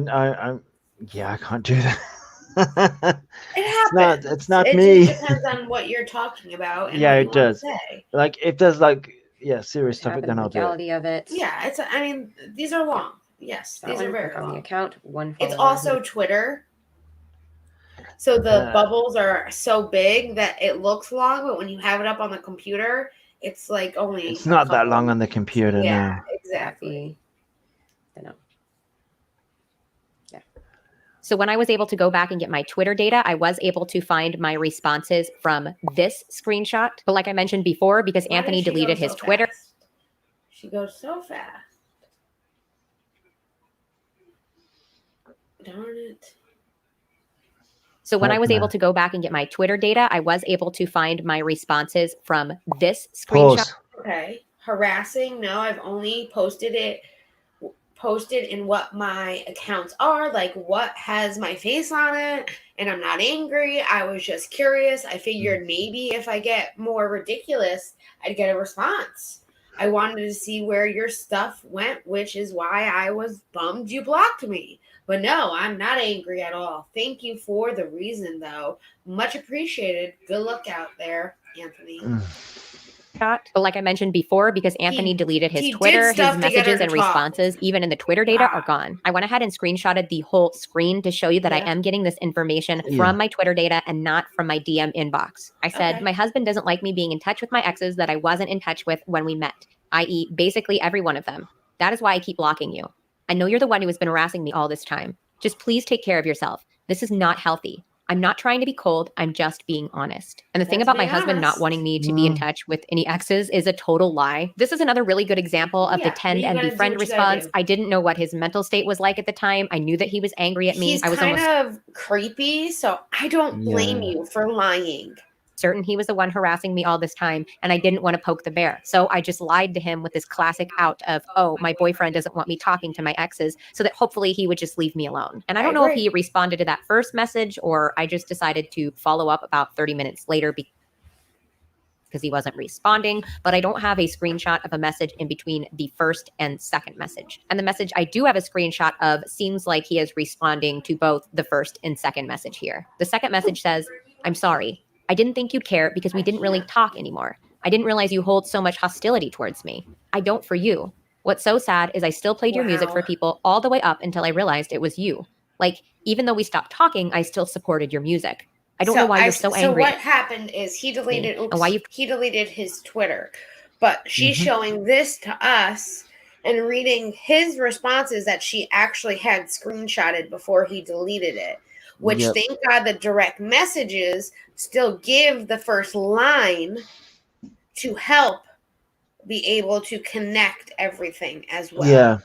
can't do that. It happens. It's not me. It just depends on what you're talking about. And yeah, what it you does. want to say. If there's serious topic, then I'll do it. Of it. Yeah, these are long. Yes, these are very long. On the account, one it's also Twitter. So the bubbles are so big that it looks long, but when you have it up on the computer, it's only. It's not that long on the computer. Yeah, no. exactly. I know. Yeah. So when I was able to go back and get my Twitter data, I was able to find my responses from this screenshot. But like I mentioned before, because Anthony deleted his Twitter. Fast? She goes so fast. Darn it. So when I was able to go back and get my Twitter data, I was able to find my responses from this screenshot. Pause. Okay. Harassing? No, I've only posted in what my accounts are, what has my face on it, and I'm not angry. I was just curious. I figured maybe if I get more ridiculous, I'd get a response. I wanted to see where your stuff went, which is why I was bummed you blocked me. But no, I'm not angry at all. Thank you for the reason, though. Much appreciated. Good luck out there, Anthony. But like I mentioned before, because Anthony deleted his Twitter, his messages and responses, even in the Twitter data, are gone. I went ahead and screenshotted the whole screen to show you that I am getting this information from my Twitter data and not from my DM inbox. I said, my husband doesn't like me being in touch with my exes that I wasn't in touch with when we met, i.e. basically every one of them. That is why I keep blocking you. I know you're the one who has been harassing me all this time. Just please take care of yourself. This is not healthy. I'm not trying to be cold. I'm just being honest. And the thing about my husband not wanting me to be in touch with any exes is a total lie. This is another really good example of the tend and befriend response. I didn't know what his mental state was like at the time. I knew that he was angry at me. He's kind of creepy, so I don't blame you for lying. Certain he was the one harassing me all this time, and I didn't want to poke the bear. So I just lied to him with this classic out of, oh, my boyfriend doesn't want me talking to my exes, so that hopefully he would just leave me alone. And I don't know if he responded to that first message, or I just decided to follow up about 30 minutes later because he wasn't responding, but I don't have a screenshot of a message in between the first and second message. And the message I do have a screenshot of seems like he is responding to both the first and second message here. The second message says, I'm sorry. I didn't think you'd care because we didn't really talk anymore. I didn't realize you hold so much hostility towards me. I don't for you. What's so sad is I still played your music for people all the way up until I realized it was you. Even though we stopped talking, I still supported your music. I don't know why you're so angry. So what happened is he deleted he deleted his Twitter. But she's showing this to us and reading his responses that she actually had screenshotted before he deleted it. Which, thank God, the direct messages still give the first line to help be able to connect everything as well. Yeah.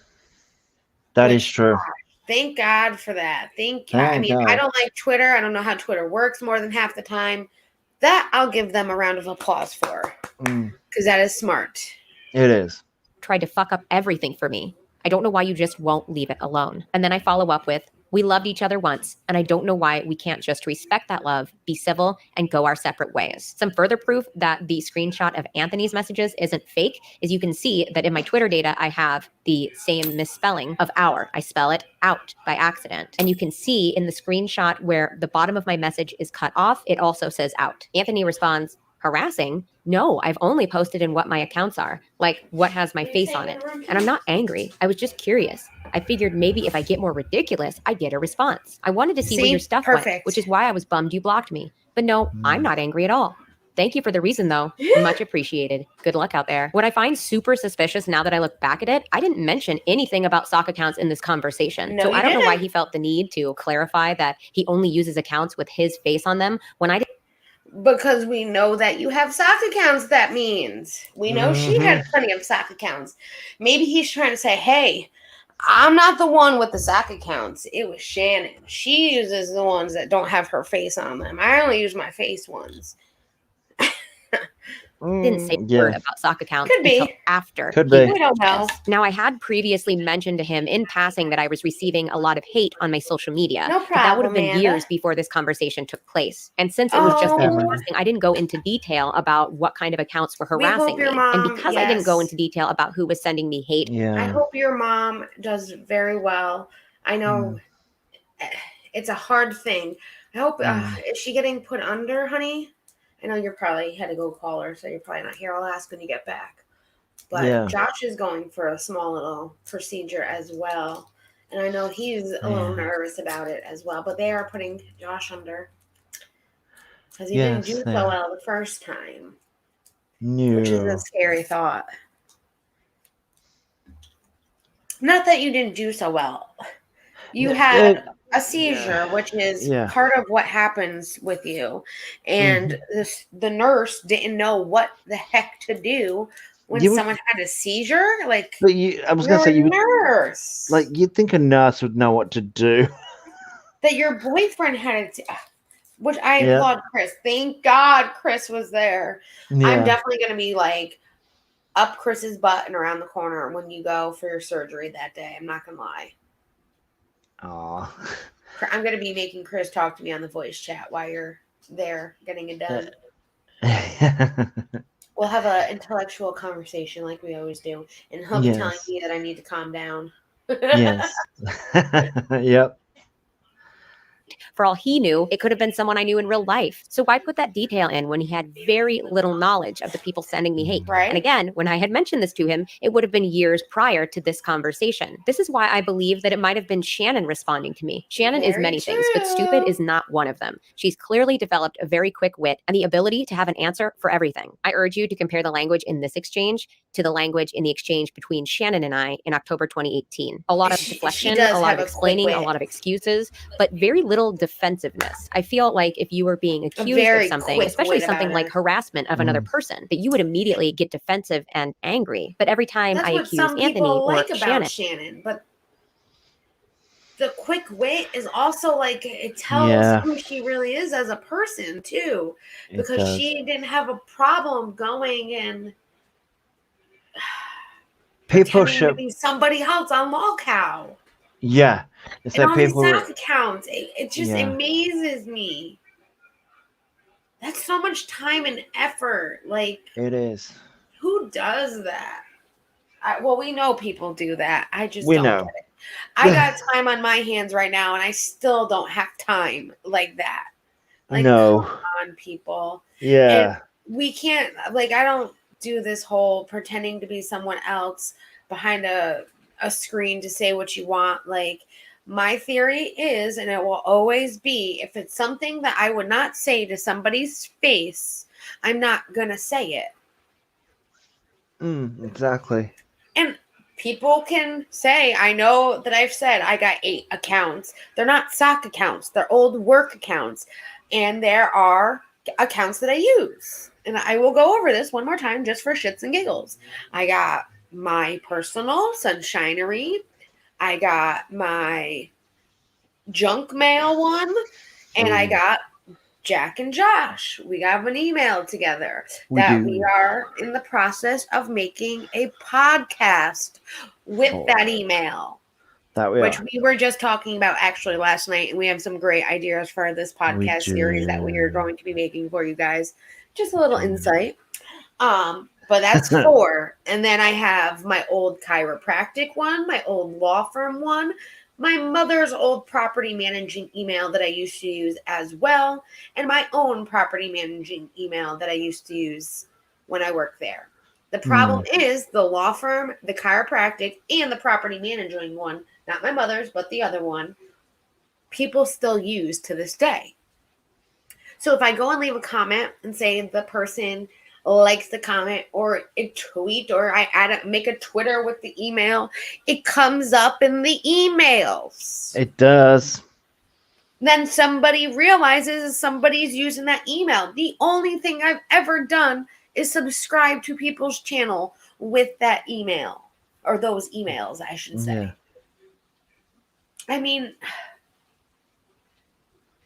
That is Which, true. thank God for that. I mean, God. I don't like Twitter. I don't know how Twitter works more than half the time. That I'll give them a round of applause for, because that is smart. It is. Tried to fuck up everything for me. I don't know why you just won't leave it alone. And then I follow up with, we loved each other once, and I don't know why we can't just respect that love, be civil, and go our separate ways. Some further proof that the screenshot of Anthony's messages isn't fake is you can see that in my Twitter data, I have the same misspelling of our. I spell it out by accident. And you can see in the screenshot where the bottom of my message is cut off, it also says out. Anthony responds, harassing? No, I've only posted in what my accounts are, like what has my face on it. And I'm not angry. I was just curious. I figured maybe if I get more ridiculous, I'd get a response. I wanted to see where your stuff went, which is why I was bummed you blocked me. But no, I'm not angry at all. Thank you for the reason, though. Much appreciated. Good luck out there. What I find super suspicious now that I look back at it, I didn't mention anything about sock accounts in this conversation. No, so you I don't know why didn't. he felt the need to clarify that he only uses accounts with his face on them when I didn't. Because we know that you have sock accounts, that means. We know she had plenty of sock accounts. Maybe he's trying to say, hey, I'm not the one with the sock accounts. It was Shannon. She uses the ones that don't have her face on them. I only use my face ones. Didn't say a word about sock accounts until after. Could be. We don't know. Now, I had previously mentioned to him in passing that I was receiving a lot of hate on my social media. No problem, but that would have been Amanda. years before this conversation took place. And since it was just in passing, I didn't go into detail about what kind of accounts were harassing me. And because I didn't go into detail about who was sending me hate. I hope your mom does very well. I know it's a hard thing. I hope, is she getting put under, honey? I know you're probably had to go call her, so you're probably not here. I'll ask when you get back. But Josh is going for a small little procedure as well. And I know he's a little nervous about it as well. But they are putting Josh under. Because he didn't do so well the first time. Which is a scary thought. Not that you didn't do so well. You had a seizure, which is part of what happens with you. And the nurse didn't know what the heck to do when someone had a seizure. Like, but I was going to say, nurse. Like, you'd think a nurse would know what to do. That your boyfriend had which I applaud Chris. Thank God Chris was there. Yeah. I'm definitely going to be like up Chris's butt and around the corner when you go for your surgery that day. I'm not going to lie. Aw. I'm going to be making Chris talk to me on the voice chat while you're there getting it done. We'll have an intellectual conversation like we always do. And he'll be telling me that I need to calm down. Yes. Yep. For all he knew, it could have been someone I knew in real life. So why put that detail in when he had very little knowledge of the people sending me hate? Right. And again, when I had mentioned this to him, it would have been years prior to this conversation. This is why I believe that it might have been Shannon responding to me. Shannon is many things, but stupid is not one of them. She's clearly developed a very quick wit and the ability to have an answer for everything. I urge you to compare the language in this exchange to the language in the exchange between Shannon and I in October 2018. A lot of deflection, a lot of explaining, a lot of excuses, but very little defensiveness. I feel like if you were being accused of something, especially something like harassment of another person, that you would immediately get defensive and angry. But every time I accuse Anthony or Shannon, but the quick wit is also like it tells who she really is as a person too, because she didn't have a problem going and people should be somebody else on LolCow. Yeah. It's and all these sock accounts. It just amazes me. That's so much time and effort. Like, it is. Who does that? Well, we know people do that. I just don't get it. I got time on my hands right now, and I still don't have time like that. Like, come on, people. Yeah. And we can't, like, I don't do this whole pretending to be someone else behind a screen to say what you want. Like, my theory is, and it will always be, if it's something that I would not say to somebody's face, I'm not going to say it. Exactly. And people can say, I know that I've said I got 8 accounts. They're not sock accounts. They're old work accounts. And there are accounts that I use. and I will go over this one more time just for shits and giggles. I got my personal sunshinery. I got my junk mail one, and I got Jack and Josh. We have an email together we are in the process of making a podcast with that email. Which we were just talking about actually last night, and we have some great ideas for this podcast series that we are going to be making for you guys. Just a little insight. But that's 4. And then I have my old chiropractic one, my old law firm one, my mother's old property managing email that I used to use as well, and my own property managing email that I used to use when I worked there. The problem is the law firm, the chiropractic, and the property managing one, not my mother's, but the other one, people still use to this day. So if I go and leave a comment and say the person likes the comment or a tweet, or I make a Twitter with the email, it comes up in the emails. It does. Then somebody realizes somebody's using that email. The only thing I've ever done is subscribe to people's channel with that email, or those emails, I should say. Yeah. I mean,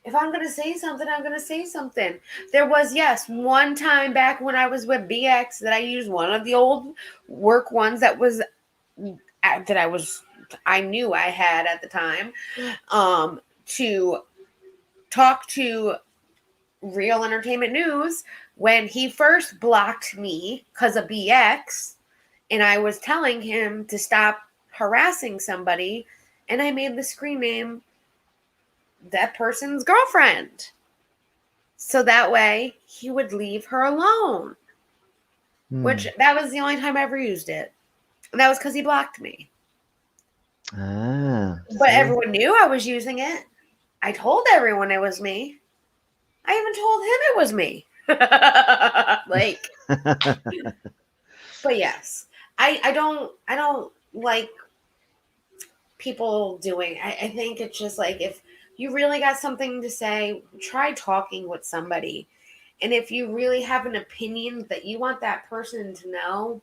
if I'm going to say something, I'm going to say something. There was, yes, one time back when I was with BX that I used one of the old work ones that I knew I had at the time, to talk to Real Entertainment News when he first blocked me because of BX, and I was telling him to stop harassing somebody, and I made the screen name that person's girlfriend. So that way he would leave her alone. Which, that was the only time I ever used it. And that was because he blocked me. But everyone knew I was using it. I told everyone it was me. I even told him it was me. But yes, I don't like people doing. I think it's just like, if you really got something to say, try talking with somebody. And if you really have an opinion that you want that person to know,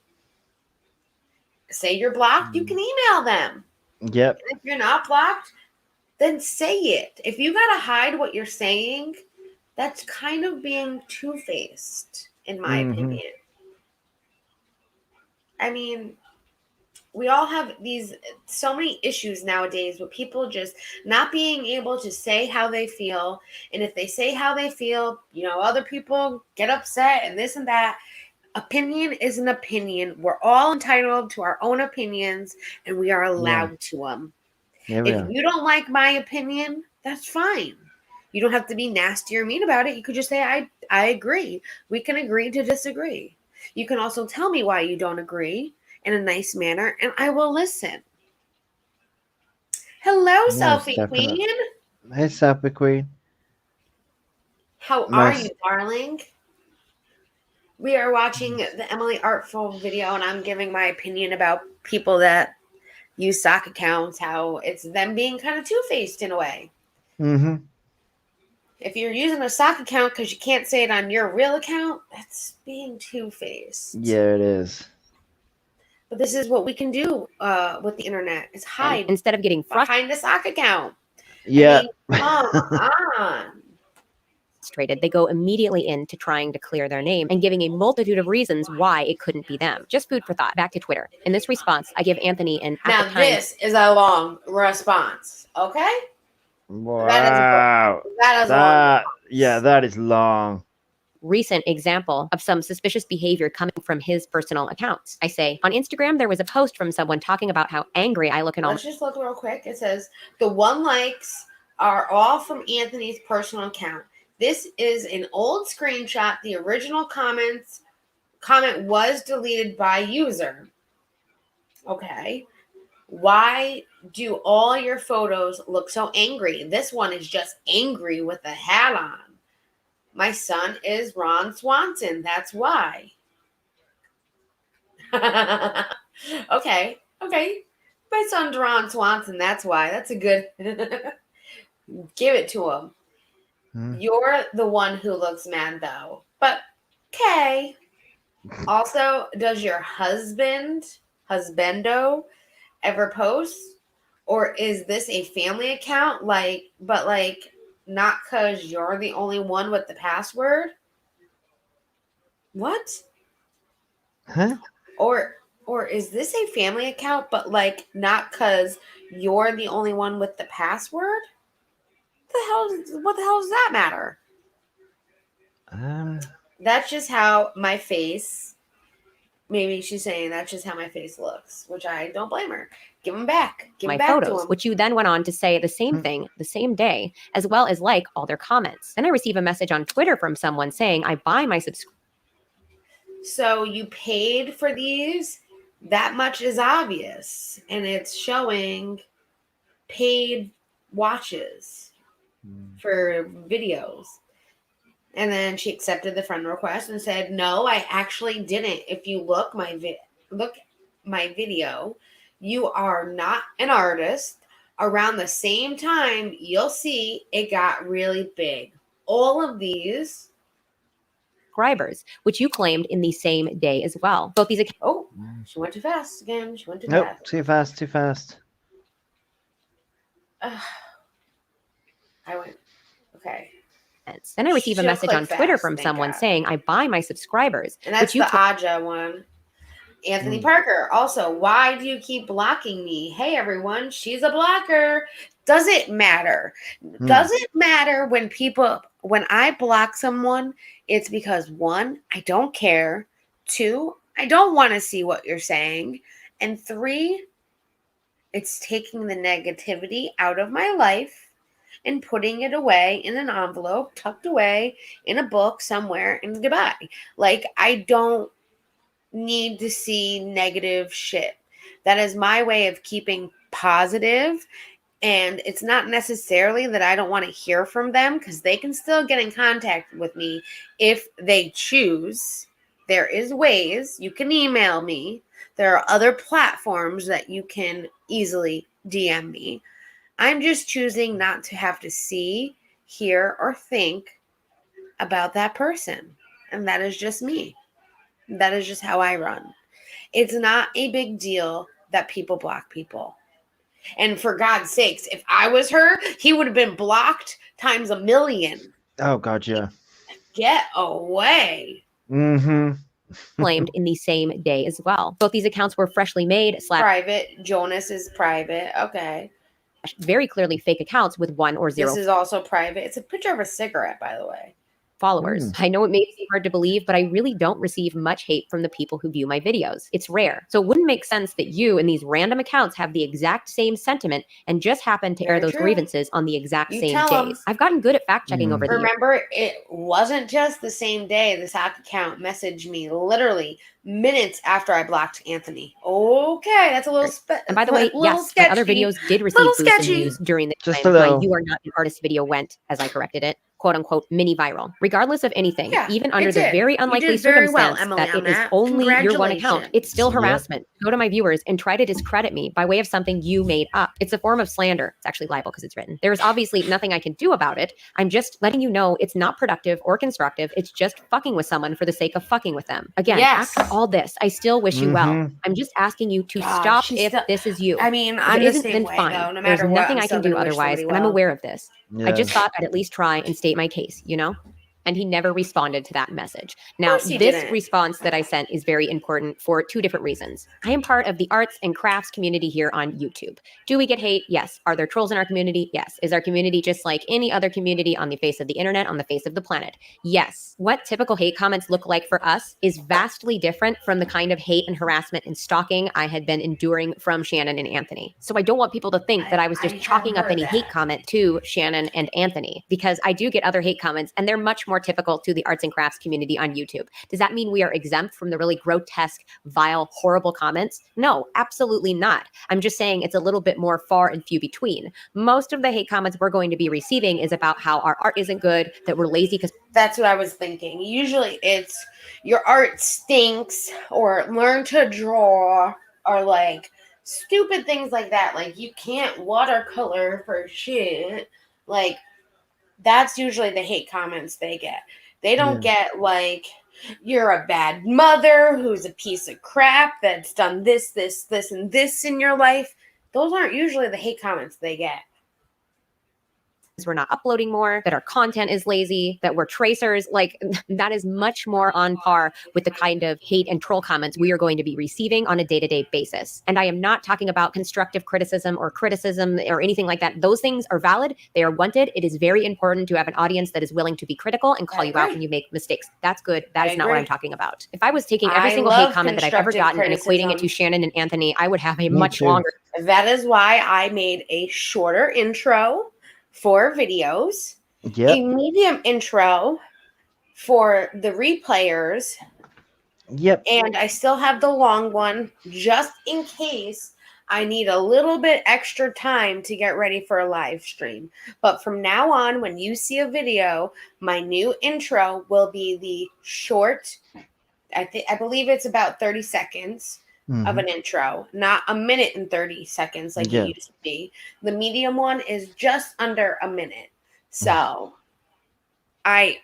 say you're blocked, you can email them. Yep. And if you're not blocked, then say it. If you got to hide what you're saying, that's kind of being two-faced, in my opinion. I mean, we all have so many issues nowadays with people just not being able to say how they feel. And if they say how they feel, other people get upset and this and that. Opinion is an opinion. We're all entitled to our own opinions, and we are allowed to them. If you don't like my opinion, that's fine. You don't have to be nasty or mean about it. You could just say, I agree. We can agree to disagree. You can also tell me why you don't agree in a nice manner, and I will listen. Hello, Selfie Queen. Hey, Selfie Queen. How are you, darling? We are watching the Emily Artful video, and I'm giving my opinion about people that use sock accounts, how it's them being kind of two-faced in a way. If you're using a sock account because you can't say it on your real account, that's being two-faced. Yeah, it is. But this is what we can do with the internet, is hide instead of getting behind a sock account. Yeah. Come on. Frustrated, they go immediately into trying to clear their name and giving a multitude of reasons why it couldn't be them. Just food for thought. Back to Twitter. In this response, I give Anthony an Now this is a long response, okay? Wow. That is long. Yeah, that is long. Recent example of some suspicious behavior coming from his personal accounts. I say, on Instagram, there was a post from someone talking about how angry I look in all. Let's just look real quick. It says, the 1 likes are all from Anthony's personal account. This is an old screenshot. The original comment was deleted by user. Okay. Why do all your photos look so angry? This one is just angry with a hat on. My son is Ron Swanson. That's why. Okay. My son's Ron Swanson. That's why. That's a good... Give it to him. You're the one who looks mad, though. But Okay. Also, does your husbando, ever post? Or is this a family account? But not because you're the only one with the password? What? Huh? Or is this a family account, but not because you're the only one with the password? What the hell does that matter? That's just how my face. Maybe she's saying that's just how my face looks, which I don't blame her. Give them back. Give my them back to photos, them. which you then went on to say the same thing the same day, as well as like all their comments. Then I receive a message on Twitter from someone saying, I buy my subscription. So you paid for these? That much is obvious. And it's showing paid watches for videos. And then she accepted the friend request and said, "No, I actually didn't. If you look my video, you are not an artist. Around the same time, you'll see it got really big. All of these subscribers, which you claimed in the same day as well. Both these accounts. Oh, she went too fast again. She went too Nope, fast. too fast, too fast. I went. Okay. Then I receive a She'll message click on Twitter fast, from thank someone God. saying, I buy my subscribers. And that's which you the Aja one. Anthony Parker. Also, why do you keep blocking me? Hey, everyone, she's a blocker. Does it matter? Does it matter when I block someone? It's because 1, I don't care. 2, I don't want to see what you're saying. And 3, it's taking the negativity out of my life and putting it away in an envelope, tucked away in a book somewhere in Dubai. I don't need to see negative shit. That is my way of keeping positive. And it's not necessarily that I don't want to hear from them, because they can still get in contact with me if they choose. There is ways. You can email me. There are other platforms that you can easily DM me. I'm just choosing not to have to see, hear, or think about that person. And that is just me. That is just how I run. It's not a big deal that people block people. And for God's sakes, if I was her, he would have been blocked times a million. Oh, God, yeah. Get away. claimed in the same day as well. Both these accounts were freshly made / Private. Jonas is private. Okay. very clearly fake accounts with 1 or 0 This is also private. It's a picture of a cigarette, by the way. followers. I know it may seem hard to believe, but I really don't receive much hate from the people who view my videos. It's rare. So it wouldn't make sense that you and these random accounts have the exact same sentiment and just happen to air Very those true. grievances on the exact You same tell 'em. days. I've gotten good at fact checking over the years. Remember, it wasn't just the same day. This hack account messaged me literally minutes after I blocked Anthony. Okay, that's a little And by the way, yes, my other videos did receive Little boosts in sketchy. views during the Just time a my little. You Are Not an Artist video went, as I corrected it, quote unquote, mini viral. Regardless of anything, Yeah, even it under the did. very You unlikely did very well, circumstance Emily, that on it is that. only your one account, Congratulations. it's still Yep. harassment. Go to my viewers and try to discredit me by way of something you made up. It's a form of slander. It's actually libel because it's written. There is obviously nothing I can do about it. I'm just letting you know it's not productive or constructive. It's just fucking with someone for the sake of fucking with them. Again, Yes. after all this, I still wish you well. Mhm. I'm just asking you to God, stop she's if still- this is you. I mean, If I'm it the isn't, same then way, fine. though. No There's matter what, nothing I'm I still can do gonna wish otherwise, somebody and I'm well. aware of this. I just Yeah. thought I'd at least try and state my case, you know? And he never responded to that message. Now, course he this didn't. response that I sent is very important for 2 different reasons. I am part of the arts and crafts community here on YouTube. Do we get hate? Yes. Are there trolls in our community? Yes. Is our community just like any other community on the face of the internet, on the face of the planet? Yes. What typical hate comments look like for us is vastly different from the kind of hate and harassment and stalking I had been enduring from Shannon and Anthony. So I don't want people to think that I was just I chalking have up any heard hate that. comment to Shannon and Anthony, because I do get other hate comments and they're much more typical to the arts and crafts community on YouTube. Does that mean we are exempt from the really grotesque, vile, horrible comments? No, absolutely not. I'm just saying it's a little bit more far and few between. Most of the hate comments we're going to be receiving is about how our art isn't good, that we're lazy because That's what I was thinking. Usually it's your art stinks, or learn to draw, or stupid things like that. Like, you can't watercolor for shit. Like, that's usually the hate comments they get. They don't get You're a bad mother who's a piece of crap that's done this, and this in your life. Those aren't usually the hate comments they get. We're not uploading more, that our content is lazy, that we're tracers. Like, that is much more on par with the kind of hate and troll comments we are going to be receiving on a day-to-day basis. And I am not talking about constructive criticism or anything like that. Those things are valid. They are wanted. It is very important to have an audience that is willing to be critical and call you out when you make mistakes. That's good. That is not what I'm talking about. If I was taking every single hate comment that I've ever gotten and equating it to Shannon and Anthony, I would have a much longer. That is why I made a shorter intro for videos, Yep. a medium intro for the replayers. Yep. And I still have the long one just in case I need a little bit extra time to get ready for a live stream. But from now on, when you see a video, my new intro will be the short, I believe it's about 30 seconds of an intro, not a minute and 30 seconds like it used to be. The medium one is just under a minute. So I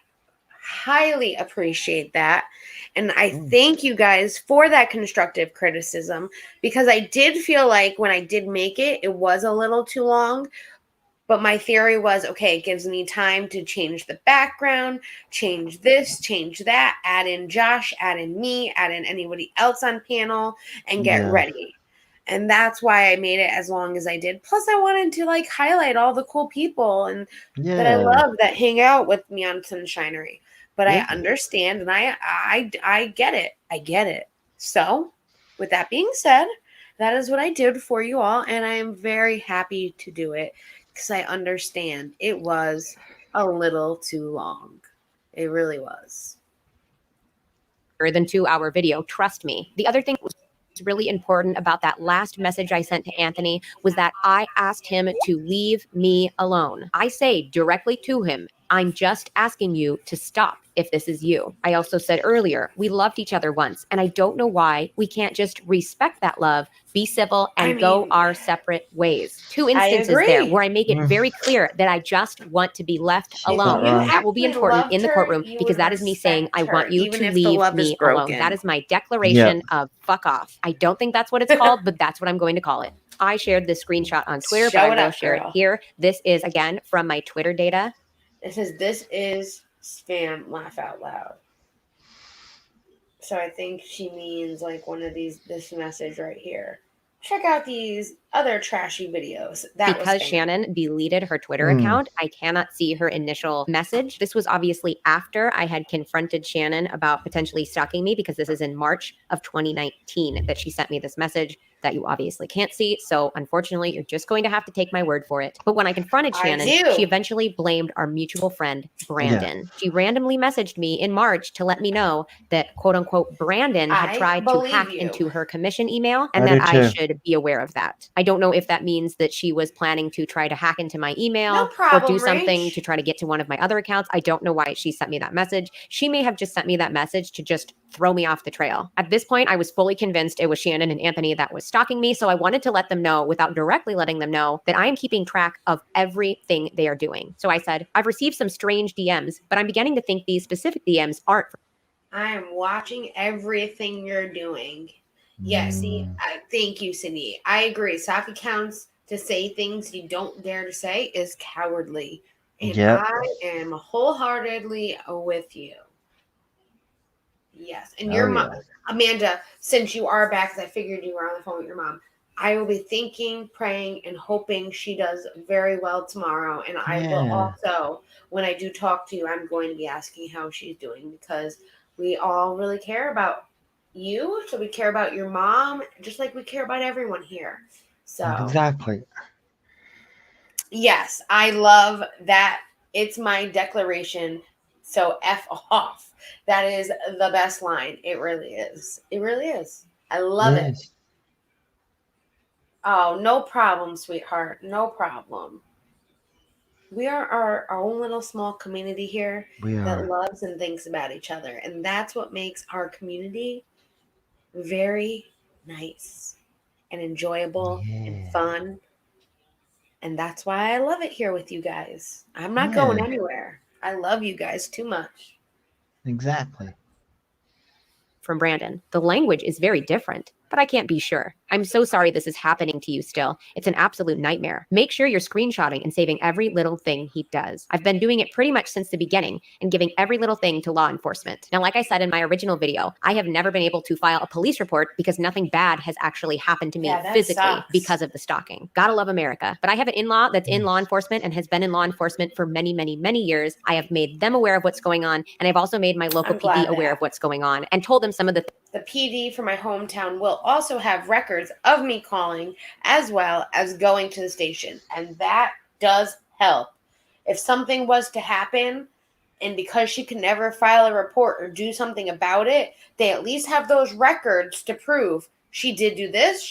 highly appreciate that. And I thank you guys for that constructive criticism, because I did feel like when I did make it, it was a little too long. But my theory was, okay, it gives me time to change the background, change this, change that, add in Josh, add in me, add in anybody else on panel, and get ready. And that's why I made it as long as I did. Plus, I wanted to like highlight all the cool people and that I love that hang out with me on Sunshinery. But I understand, and I get it. I get it. So, with that being said, that is what I did for you all, and I am very happy to do it because I understand it was a little too long. It really was. Than 2-hour video. Trust me. The other thing was really important about that last message I sent to Anthony was that I asked him to leave me alone. I say directly to him, I'm just asking you to stop if this is you. I also said earlier, we loved each other once, and I don't know why we can't just respect that love, be civil, and go our separate ways. 2 instances there where I make it very clear that I just want to be left alone. That will be important in the courtroom because that is me saying, I want you to leave me alone. That is my declaration of fuck off. I don't think that's what it's called, but that's what I'm going to call it. I shared this screenshot on Twitter, but I will share it here. This is, again, from my Twitter data. It says, this is spam, laugh out loud. So I think she means like one of these, this message right here. Check out these other trashy videos. Because Shannon deleted her Twitter account, I cannot see her initial message. This was obviously after I had confronted Shannon about potentially stalking me, because this is in March of 2019 that she sent me this message that you obviously can't see. So unfortunately, you're just going to have to take my word for it. But when I confronted Shannon, she eventually blamed our mutual friend, Brandon. She randomly messaged me in March to let me know that, quote unquote, Brandon had tried to hack into her commission email and that I should be aware of that. I don't know if that means that she was planning to try to hack into my email or do something to try to get to one of my other accounts. I don't know why she sent me that message. She may have just sent me that message to just throw me off the trail. At this point, I was fully convinced it was Shannon and Anthony that was stalking me. So I wanted to let them know, without directly letting them know, that I am keeping track of everything they are doing. So I said, I've received some strange DMs, but I'm beginning to think these specific DMs aren't. I am watching everything you're doing. Yes, see, thank you, Cindy. I agree. Sock accounts to say things you don't dare to say is cowardly. And I am wholeheartedly with you. Yes. And your mom, Amanda, since you are back, because I figured you were on the phone with your mom, I will be thinking, praying, and hoping she does very well tomorrow. And I will also, when I do talk to you, I'm going to be asking how she's doing, because we all really care about you. So we care about your mom, just like we care about everyone here. So exactly. Yes, I love that. It's my declaration. So F off. That is the best line. It really is. It really is. I love it. Oh, no problem, sweetheart. No problem. We are our own little small community here that loves and thinks about each other. And that's what makes our community very nice and enjoyable and fun. And that's why I love it here with you guys. I'm not going anywhere. I love you guys too much. Exactly. from Brandon. The language is very different, but I can't be sure. I'm so sorry this is happening to you still. It's an absolute nightmare. Make sure you're screenshotting and saving every little thing he does. I've been doing it pretty much since the beginning and giving every little thing to law enforcement. Now, like I said in my original video, I have never been able to file a police report because nothing bad has actually happened to me Yeah, that physically sucks. because of the stalking. Gotta love America. But I have an in-law that's in law enforcement and has been in law enforcement for many, many, many years. I have made them aware of what's going on, and I've also made my local I'm glad PD that aware of what's going on and told them some of the The PD for my hometown will also have records of me calling as well as going to the station. And that does help. If something was to happen, and because she could never file a report or do something about it, they at least have those records to prove she did do this,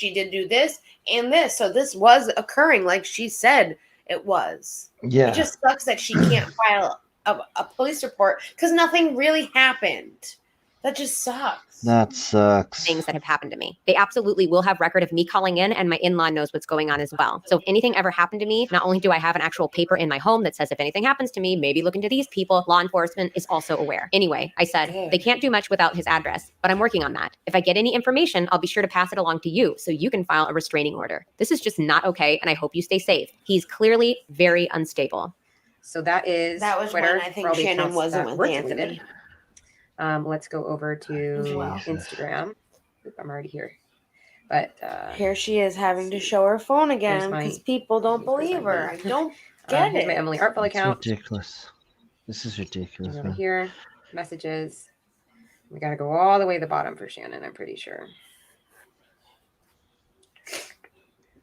and this. So this was occurring like she said it was. Yeah. It just sucks that she can't file a police report because nothing really happened. That just sucks. That sucks. things that have happened to me. They absolutely will have record of me calling in, and my in-law knows what's going on as well. So if anything ever happened to me, not only do I have an actual paper in my home that says if anything happens to me, maybe look into these people, law enforcement is also aware. Anyway, I said, Good. they can't do much without his address, but I'm working on that. If I get any information, I'll be sure to pass it along to you so you can file a restraining order. This is just not okay, and I hope you stay safe. He's clearly very unstable. So that is That was Twitter when I for think all the Shannon accounts wasn't that with were Anthony. deleted. Let's go over to Well. Instagram. Oop, I'm already here. But Here she is having to show her phone again my- because people don't where's believe my her. I link? don't get here's it. my Emily Artful It's account. ridiculous. This is ridiculous. Over Man. here, messages. We got to go all the way to the bottom for Shannon, I'm pretty sure.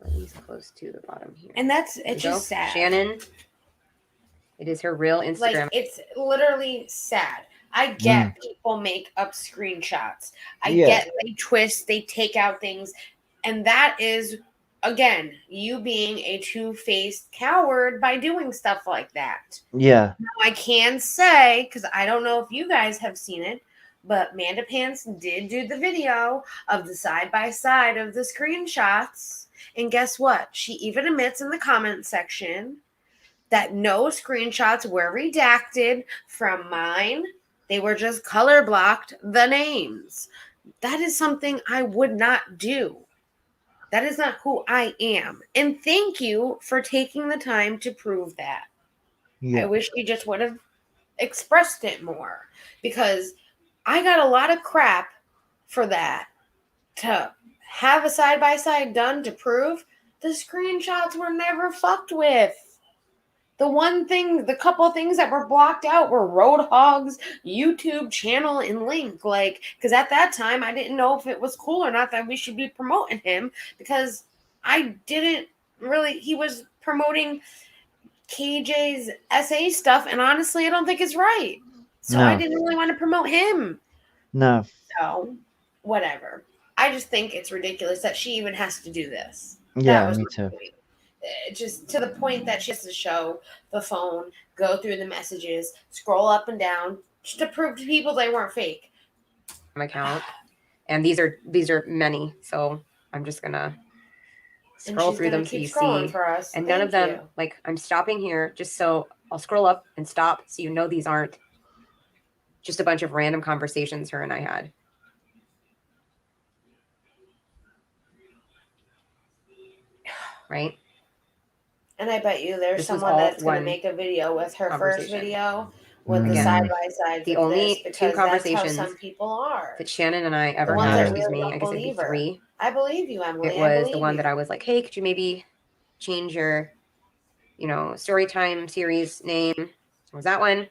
At least close to the bottom here. And it's There we just go. sad. Shannon. It is her real Instagram. Like, it's literally sad. I get people make up screenshots. I get they twist, they take out things. And that is, again, you being a two-faced coward by doing stuff like that. Yeah. Now, I can say, because I don't know if you guys have seen it, but Manda Pants did do the video of the side-by-side of the screenshots. And guess what? She even admits in the comment section that no screenshots were redacted from mine. They were just color blocked the names. That is something I would not do. That is not who I am. And thank you for taking the time to prove that. Yeah. I wish you just would have expressed it more, because I got a lot of crap for that. To have a side-by-side done to prove the screenshots were never fucked with. The couple things that were blocked out were Roadhog's YouTube channel and link. Like, because at that time, I didn't know if it was cool or not that we should be promoting him, because I didn't really, he was promoting KJ's SA stuff, and honestly, I don't think it's right. So I didn't really want to promote him. No. So, whatever. I just think it's ridiculous that she even has to do this. Yeah, me too. Just to the point that she has to show the phone, go through the messages, scroll up and down, just to prove to people they weren't fake. My account. And these are many, so I'm just gonna scroll through them so you see. For us. And none of them, like, I'm stopping here just so I'll scroll up and stop so you know these aren't just a bunch of random conversations her and I had. Right? And I bet you there's This was someone all that's going to one make a video with her first conversation. video with the Again, side-by-sides. the of only this, two because conversations that's how some people are. that Shannon and I ever The ones had, that excuse really me, don't I guess it'd be believe her. 3. I believe you, Emily. It was the one that I was like, hey, could you maybe change your, story time series name? It was that one.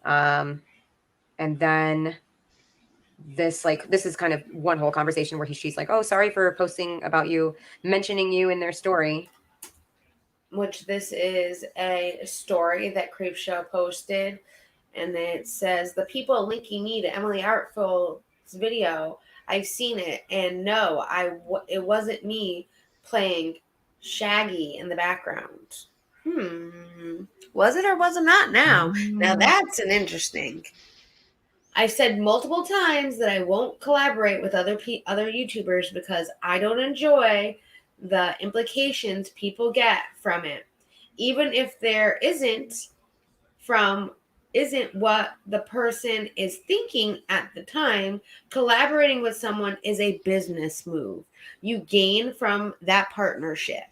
And then this is kind of one whole conversation where she's like, oh, sorry for posting about you, mentioning you in their story. Which this is a story that Creepshow posted. And it says, the people linking me to Emily Artful's video, I've seen it. And no, it wasn't me playing Shaggy in the background. Was it or was it not now? Now that's an interesting. I've said multiple times that I won't collaborate with other YouTubers because I don't enjoy the implications people get from it. Even if there isn't from isn't what the person is thinking at the time. Collaborating with someone is a business move. You gain from that partnership.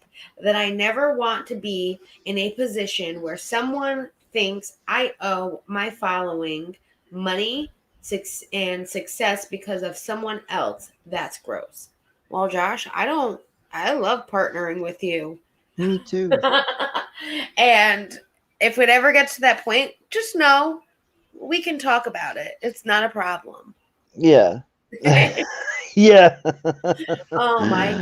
That I never want to be in a position where someone thinks I owe my following money and success because of someone else. That's gross. Well, Josh, I love partnering with you. Me too. And if it ever gets to that point, just know we can talk about it. It's not a problem. Yeah. Yeah. Oh my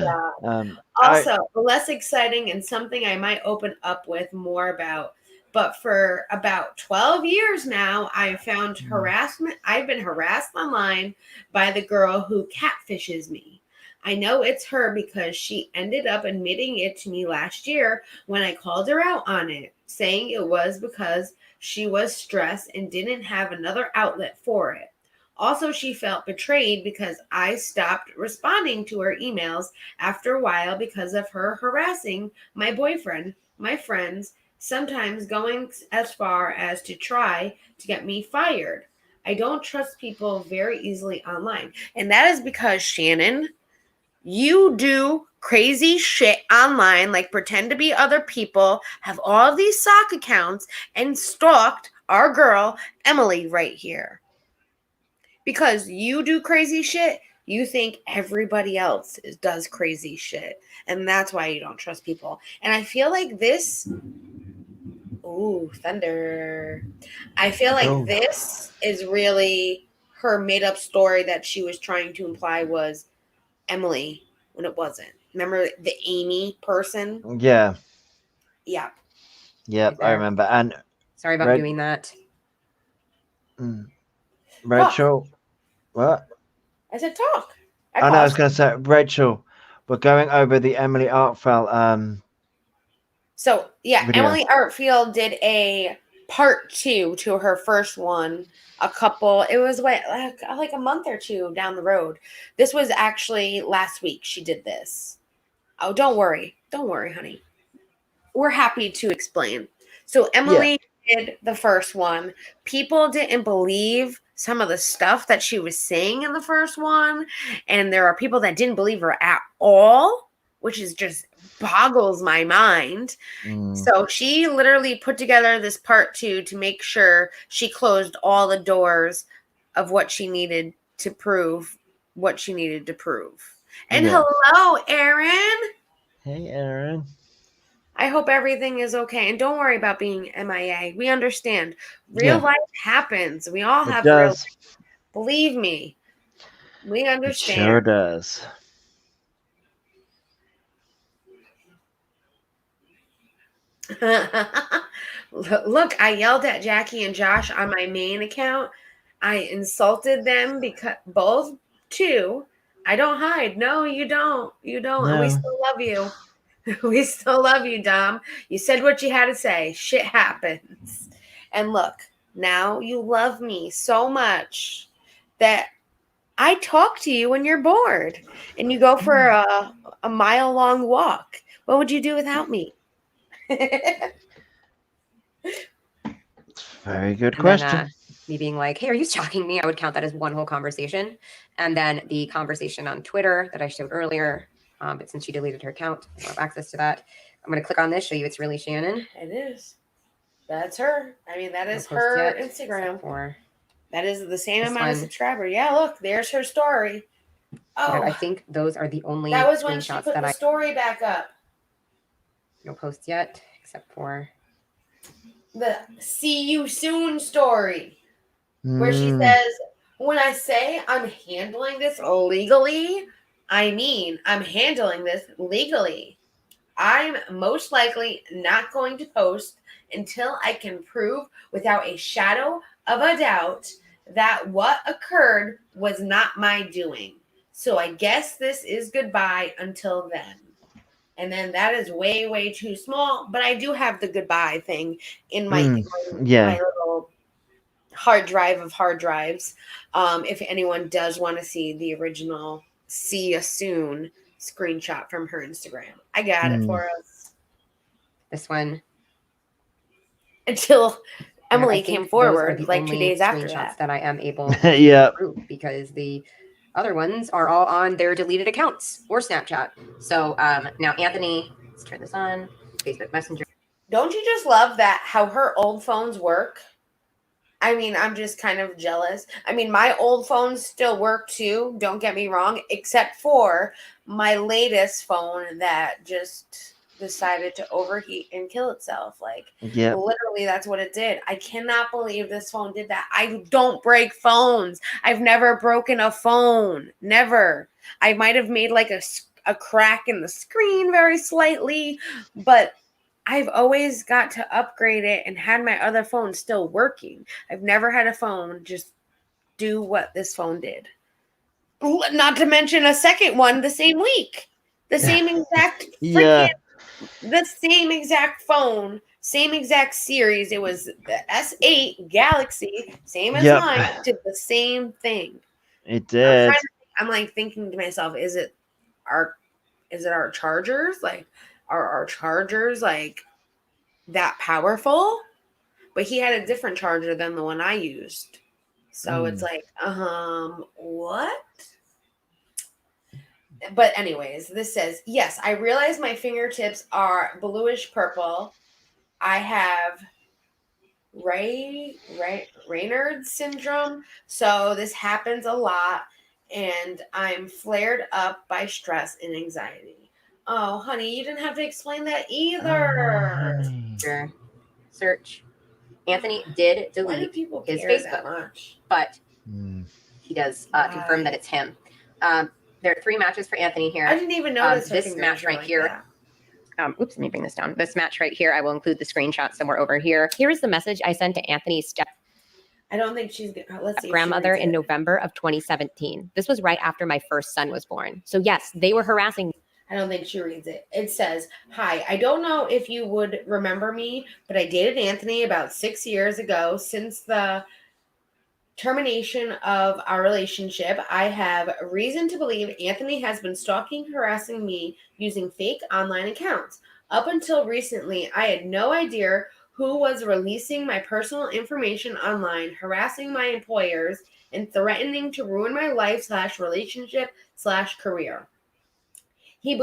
God. Also, less exciting and something I might open up with more about. But for about 12 years now, I've found harassment. I've been harassed online by the girl who catfishes me. I know it's her because she ended up admitting it to me last year when I called her out on it, saying it was because she was stressed and didn't have another outlet for it. Also, she felt betrayed because I stopped responding to her emails after a while because of her harassing my boyfriend, my friends, sometimes going as far as to try to get me fired. I don't trust people very easily online. And that is because, Shannon, you do crazy shit online, like pretend to be other people, have all these sock accounts, and stalked our girl, Emily, right here. Because you do crazy shit, you think everybody else does crazy shit. And that's why you don't trust people. And I feel like this. Ooh, thunder. I feel like this is really her made up story that she was trying to imply was Emily when it wasn't. Remember the Amy person? Yeah. Yeah. Yep, I remember. And sorry about doing that. Rachel, what? I said talk. I know. I was going to say, Rachel, we're going over the Emily Artful. So yeah, video. Emily Artful did a part 2 to her first one. It was like a month or two down the road. This was actually last week. She did this. Oh, don't worry, honey. We're happy to explain. So Emily did the first one. People didn't believe some of the stuff that she was saying in the first one, and there are people that didn't believe her at all, which is just boggles my mind. So she literally put together this part 2 to make sure she closed all the doors of what she needed to prove what she needed to prove. And hello, Erin. Hey, Erin. I hope everything is okay. And don't worry about being MIA. We understand. Real life happens. We all have real life. Believe me. We understand. It sure does. Look, I yelled at Jackie and Josh on my main account. I insulted them because both two. I don't hide. No, you don't. You don't. No. And we still love you. We still love you, Dom. You said what you had to say. Shit happens. And look, now you love me so much that I talk to you when you're bored and you go for a mile-long walk. What would you do without me? Very good question. Then, me being like, hey, are you stalking me? I would count that as one whole conversation. And then the conversation on Twitter that I showed earlier, but since she deleted her account, I don't have access to that. I'm going to click on this, show you it's really Shannon. It is. That's her. I mean, that is her Instagram. That is the same amount of subscribers. Yeah, look, there's her story. Oh, I think those are the only that was when she put the story back up. No posts yet, except for the see you soon story, where she says, when I say I'm handling this legally, I mean I'm handling this legally. I'm most likely not going to post until I can prove without a shadow of a doubt that what occurred was not my doing. So I guess this is goodbye until then. And then that is way, way too small. But I do have the goodbye thing in my little hard drive of hard drives. If anyone does want to see the original see you soon screenshot from her Instagram. I got it for us. This one. Until And Emily I think came those are forward the like 2 only days after screenshots that. I am able to Yeah. prove, because the other ones are all on their deleted accounts or Snapchat. So now Anthony, let's turn this on, Facebook Messenger. Don't you just love that how her old phones work? I mean, I'm just kind of jealous. I mean, my old phones still work too, don't get me wrong, except for my latest phone that just decided to overheat and kill itself. Like, Yep. literally, that's what it did. I cannot believe this phone did that. I don't break phones. I've never broken a phone. Never. I might have made like a crack in the screen very slightly, but I've always got to upgrade it and had my other phone still working. I've never had a phone just do what this phone did. Not to mention a second one the same week. The same exact Yeah. the same exact phone, same exact series. It was the S8 Galaxy, same as Yep. mine, did the same thing. It did. I'm like thinking to myself, is it our chargers? Like, are our chargers like that powerful? But he had a different charger than the one I used. So it's like, what? But anyways, this says, yes, I realize my fingertips are bluish purple. I have Raynaud's syndrome. So this happens a lot. And I'm flared up by stress and anxiety. Oh, honey, you didn't have to explain that either. honey. Search. Anthony did Why do delete people his care that Facebook, much? but Hmm. he does confirm that it's him. There are 3 matches for Anthony here. I didn't even notice her this fingers match were right like here. that. Oops, let me bring this down. This match right here, I will include the screenshot somewhere over here. Here is the message I sent to Anthony's I don't think she's good. Let's see. grandmother in November of 2017. This was right after my first son was born. So yes, they were harassing. I don't think she reads it. It says, "Hi, I don't know if you would remember me, but I dated Anthony about 6 years ago. Since the termination of our relationship, I have reason to believe Anthony has been stalking, harassing me using fake online accounts. Up until recently, I had no idea who was releasing my personal information online, harassing my employers, and threatening to ruin my life/relationship/career. He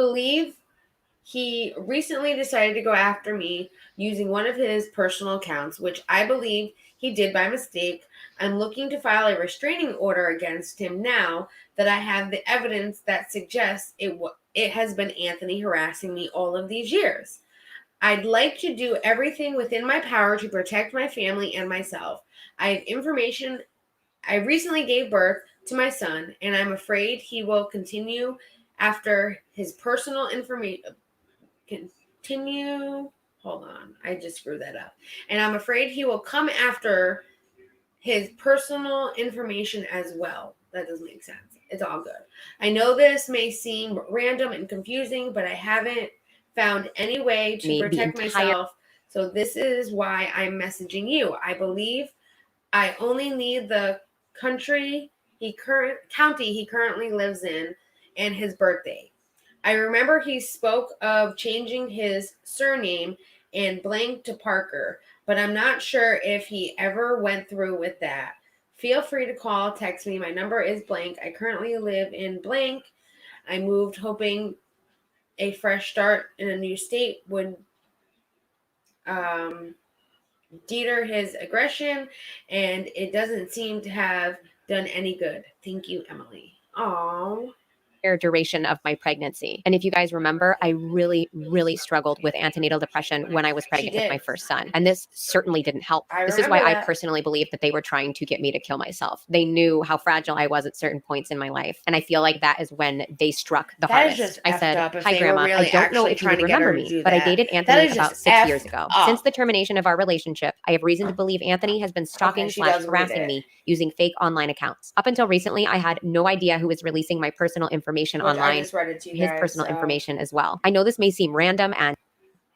recently decided to go after me using one of his personal accounts, which I believe he did by mistake. I'm looking to file a restraining order against him now that I have the evidence that suggests it has been Anthony harassing me all of these years. I'd like to do everything within my power to protect my family and myself. I have information. I recently gave birth to my son, and I'm afraid he will continue after his personal information. Hold on, I just screwed that up. And I'm afraid he will come after his personal information as well. That doesn't make sense. It's all good. I know this may seem random and confusing, but I haven't found any way to protect myself. So this is why I'm messaging you. I believe I only need the county he currently lives in and his birthday. I remember he spoke of changing his surname and blank to Parker, but I'm not sure if he ever went through with that. Feel free to call, text me. My number is blank. I currently live in blank. I moved hoping a fresh start in a new state would deter his aggression, and it doesn't seem to have done any good. Thank you, Emily. Aww. Duration of my pregnancy. And if you guys remember, I really, really struggled with antenatal depression when I was pregnant with my first son. And this certainly didn't help. This is why I personally believe that they were trying to get me to kill myself. They knew how fragile I was at certain points in my life. And I feel like that is when they struck the hardest. I said, hi, Grandma, I don't know if you would remember me, but I dated Anthony about 6 years ago. Since the termination of our relationship, I have reason to believe Anthony has been stalking/harassing me using fake online accounts. Up until recently, I had no idea who was releasing my personal information online, his personal information as well. I know this may seem random, and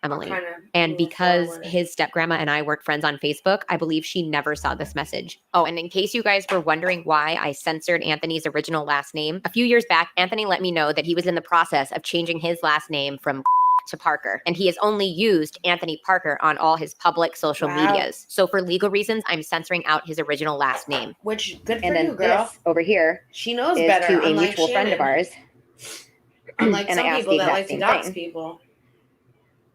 Emily, and because his step grandma and I work friends on Facebook, I believe she never saw this message. Oh, and in case you guys were wondering why I censored Anthony's original last name, a few years back, Anthony let me know that he was in the process of changing his last name from to Parker, and he has only used Anthony Parker on all his public social Wow. medias. So for legal reasons, I'm censoring out his original last name. Which, good for And then you, girl. this over here She knows is better, to a unlike mutual friend of Shannon. ours. Unlike And some I asked people the that exact like to same dox thing. people.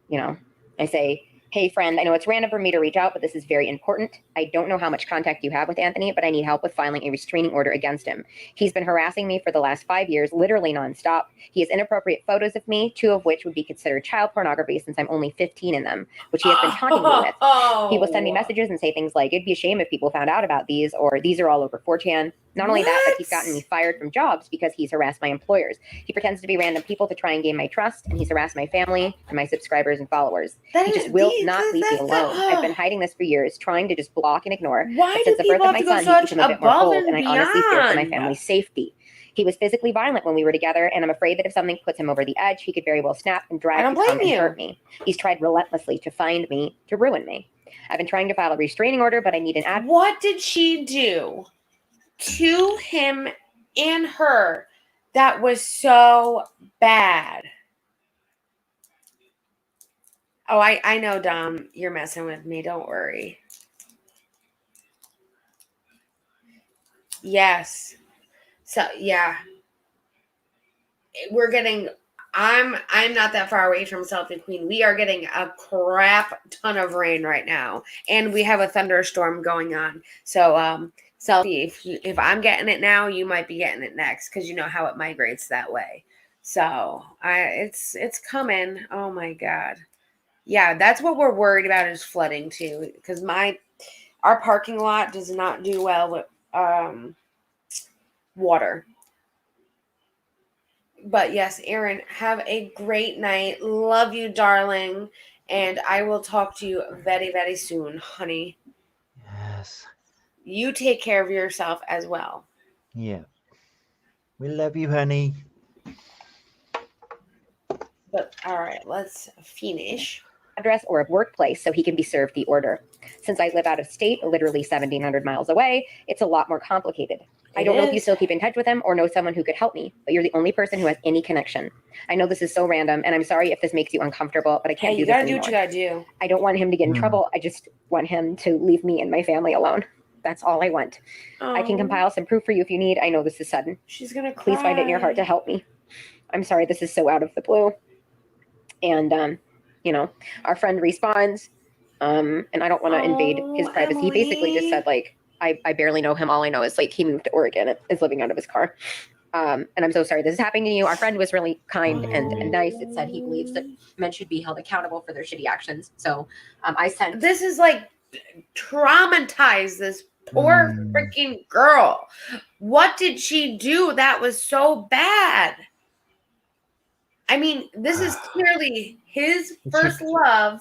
You know, I say, hey, friend, I know it's random for me to reach out, but this is very important. I don't know how much contact you have with Anthony, but I need help with filing a restraining order against him. He's been harassing me for the last 5 years, literally nonstop. He has inappropriate photos of me, 2 of which would be considered child pornography since I'm only 15 in them, which he has been taunting me with. He will send me messages and say things like, it'd be a shame if people found out about these, or these are all over 4chan. Not only that, but he's gotten me fired from jobs because he's harassed my employers. He pretends to be random people to try and gain my trust, and he's harassed my family and my subscribers and followers. He just will not leave me alone. I've been hiding this for years, trying to just block and ignore. Why But do since the birth people of have my to go son, he's such become a bit more above cold, and and I honestly fear for my beyond? family's safety. He was physically violent when we were together, and I'm afraid that if something puts him over the edge, he could very well snap and I drag don't to come blame and you. hurt me. He's tried relentlessly to find me, to ruin me. I've been trying to file a restraining order, but I need an advocate. What did she do to him and her that was so bad? Oh, I know, Dom. You're messing with me. Don't worry. Yes. So, yeah. We're getting... I'm not that far away from Selfie Queen. We are getting a crap ton of rain right now. And we have a thunderstorm going on. So, Selfie, if I'm getting it now, you might be getting it next. Because you know how it migrates that way. So, it's coming. Oh, my God. Yeah, that's what we're worried about is flooding too, because our parking lot does not do well with water. But yes, Erin, have a great night. Love you, darling, and I will talk to you very, very soon, honey. Yes. You take care of yourself as well. Yeah. We love you, honey. But all right, let's finish. Address or a workplace so he can be served the order. Since I live out of state, literally 1,700 miles away, it's a lot more complicated. I don't know if you still keep in touch with him or know someone who could help me, but you're the only person who has any connection. I know this is so random, and I'm sorry if this makes you uncomfortable, but I can't do this anymore. You gotta do what you gotta do. I don't want him to get in trouble. I just want him to leave me and my family alone. That's all I want. I can compile some proof for you if you need. I know this is sudden. She's gonna cry. Please find it in your heart to help me. I'm sorry this is so out of the blue. And, you know, our friend responds, and I don't want to invade his privacy. Emily. He basically just said, like, I barely know him. All I know is, like, he moved to Oregon and is living out of his car. And I'm so sorry this is happening to you. Our friend was really kind and nice. It said he believes that men should be held accountable for their shitty actions. So I sent... This is, like, traumatized this poor freaking girl. What did she do that was so bad? I mean, this is clearly his first love,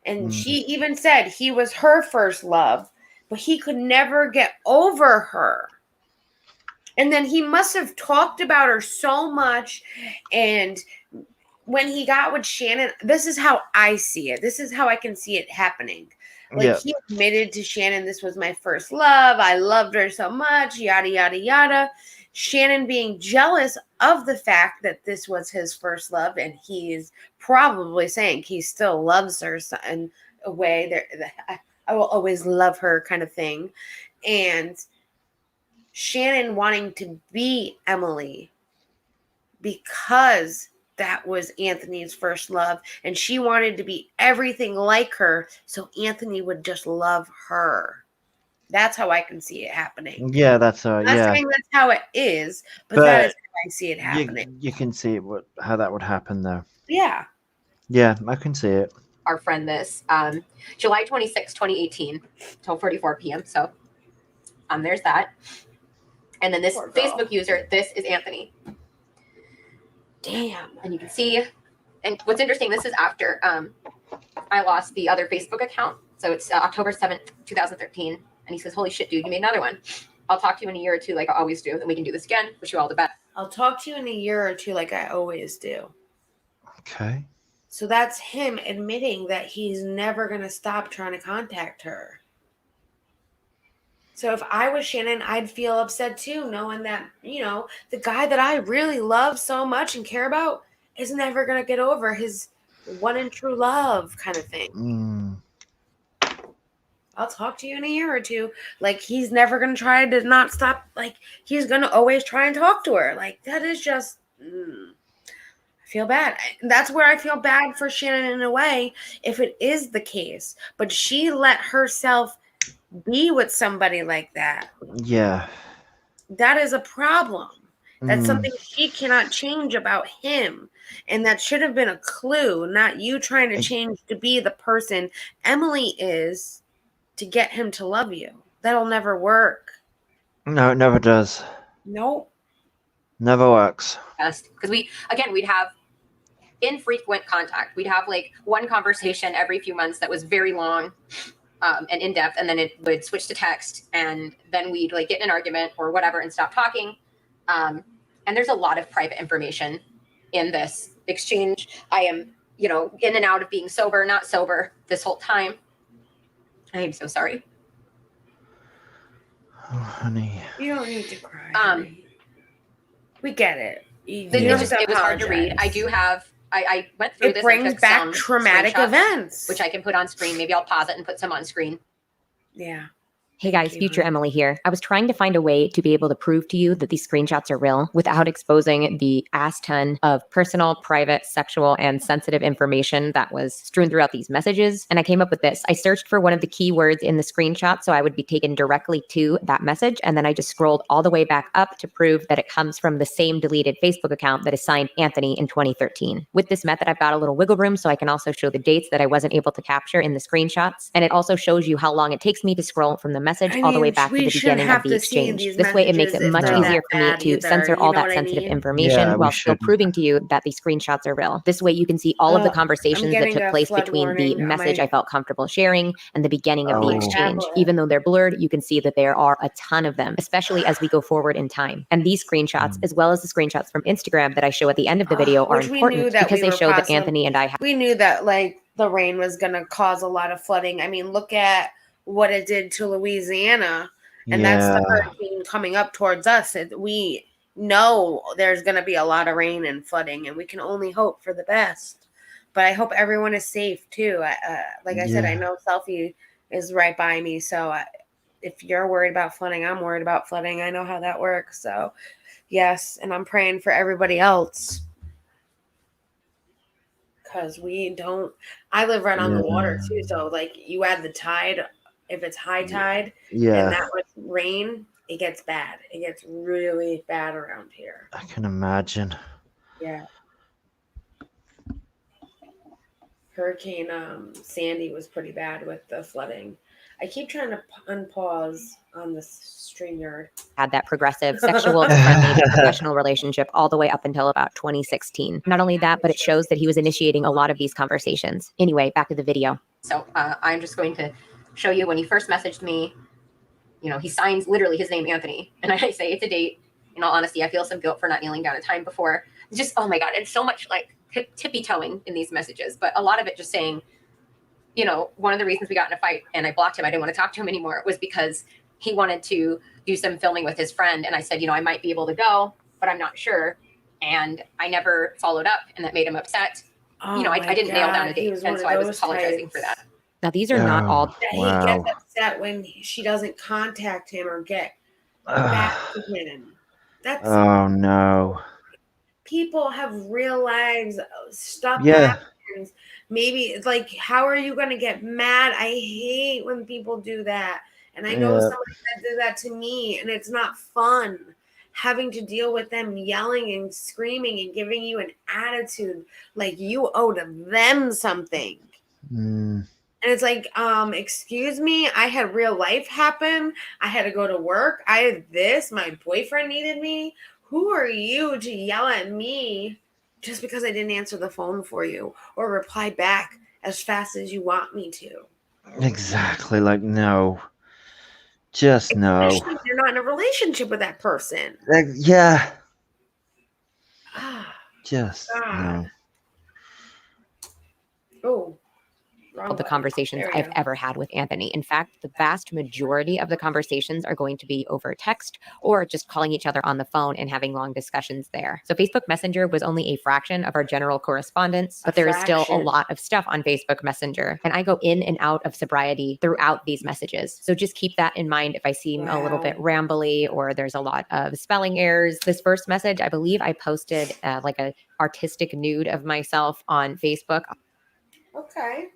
and she even said he was her first love, but he could never get over her. And then he must have talked about her so much, and when he got with Shannon, this is how I see it. This is how I can see it happening. Like, he admitted to Shannon, this was my first love. I loved her so much, yada, yada, yada. Shannon being jealous of the fact that this was his first love, and he's probably saying he still loves her in a way that I will always love her kind of thing. And Shannon wanting to be Emily because that was Anthony's first love, and she wanted to be everything like her so Anthony would just love her. That's how I can see it happening. Yeah, that's I'm not saying that's how it is, but that is how I see it happening. You can see how that would happen, though. Yeah. Yeah, I can see it. Our friend this, July 26, 2018, 12:44 p.m. So there's that. And then this Facebook user, this is Anthony. Damn. And you can see, and what's interesting, this is after I lost the other Facebook account. So it's October 7th, 2013. And he says, holy shit, dude, you made another one. I'll talk to you in a year or two like I always do. And we can do this again. Wish you all the best. I'll talk to you in a year or two like I always do. Okay. So that's him admitting that he's never going to stop trying to contact her. So if I was Shannon, I'd feel upset too, knowing that, you know, the guy that I really love so much and care about is never going to get over his one and true love kind of thing. Mm. I'll talk to you in a year or two. Like, he's never going to try to not stop. Like, he's going to always try and talk to her. Like, that is just, I feel bad. That's where I feel bad for Shannon in a way, if it is the case. But she let herself be with somebody like that. Yeah. That is a problem. That's something she cannot change about him. And that should have been a clue, not you trying to change to be the person Emily is to get him to love you. That'll never work. No, it never does. Nope. Never works. Because we'd have infrequent contact. We'd have like one conversation every few months that was very long and in-depth, and then it would switch to text, and then we'd like get in an argument or whatever and stop talking. And there's a lot of private information in this exchange. I am, in and out of being sober, not sober this whole time. I am so sorry. Oh, honey. You don't need to cry. Honey. We get it. It was hard to read. I went through this. It brings back traumatic events, which I can put on screen. Maybe I'll pause it and put some on screen. Yeah. Hey guys, future Emily here. I was trying to find a way to be able to prove to you that these screenshots are real without exposing the ass ton of personal, private, sexual, and sensitive information that was strewn throughout these messages. And I came up with this. I searched for one of the keywords in the screenshot so I would be taken directly to that message. And then I just scrolled all the way back up to prove that it comes from the same deleted Facebook account that is signed Anthony in 2013. With this method, I've got a little wiggle room so I can also show the dates that I wasn't able to capture in the screenshots. And it also shows you how long it takes me to scroll from the message all the way back to the beginning of the exchange. This way, it makes it much easier for me to censor all that sensitive information while still proving to you that these screenshots are real. This way, you can see all of the conversations that took place between the message I felt comfortable sharing and the beginning of the exchange. Even though they're blurred, you can see that there are a ton of them, especially as we go forward in time. And these screenshots, as well as the screenshots from Instagram that I show at the end of the video, are important because they show that Anthony and I we knew that like the rain was going to cause a lot of flooding. I mean, look at what it did to Louisiana, and that's the hurricane coming up towards us. We know there's going to be a lot of rain and flooding, and we can only hope for the best. But I hope everyone is safe too. Like I said, I know Selfie is right by me, so if you're worried about flooding, I'm worried about flooding. I know how that works. So yes, and I'm praying for everybody else. Because I live right on the water too. So like you add the tide, if it's high tide and that with rain, it gets bad. It gets really bad around here. I can imagine. Yeah. Hurricane Sandy was pretty bad with the flooding. I keep trying to unpause on the StreamYard. Had that progressive, sexual, friendly, professional relationship all the way up until about 2016. Not only that, but it shows that he was initiating a lot of these conversations. Anyway, back to the video. So I'm just going to show you when he first messaged me. He signs literally his name, Anthony. And I say it's a date. In all honesty, I feel some guilt for not kneeling down a time before. It's just, oh my God, it's so much like tippy-toeing in these messages. But a lot of it just saying, one of the reasons we got in a fight and I blocked him, I didn't want to talk to him anymore, was because he wanted to do some filming with his friend. And I said, I might be able to go, but I'm not sure. And I never followed up, and that made him upset. I didn't nail down a date. And so I was apologizing for that. Now, these are not all. He gets upset when she doesn't contact him or get back to him. That's no. People have real lives. Stuff happens. Maybe it's like, how are you going to get mad? I hate when people do that. And I know somebody that did that to me, and it's not fun having to deal with them yelling and screaming and giving you an attitude like you owe them something. And it's like, excuse me, I had real life happen. I had to go to work. I had this. My boyfriend needed me. Who are you to yell at me just because I didn't answer the phone for you or reply back as fast as you want me to? Exactly. Like, no. Just no. Especially if you're not in a relationship with that person. Yeah. Just no. Oh, Wrong the button. conversations There we I've go. ever had with Anthony. In fact, the vast majority of the conversations are going to be over text or just calling each other on the phone and having long discussions there. So Facebook Messenger was only a fraction of our general correspondence, but there is still a fraction. lot of stuff on Facebook Messenger. And I go in and out of sobriety throughout these messages. So just keep that in mind if I seem a little bit rambly or there's a lot of spelling errors. This first message, I believe I posted like a artistic nude of myself on Facebook. Okay.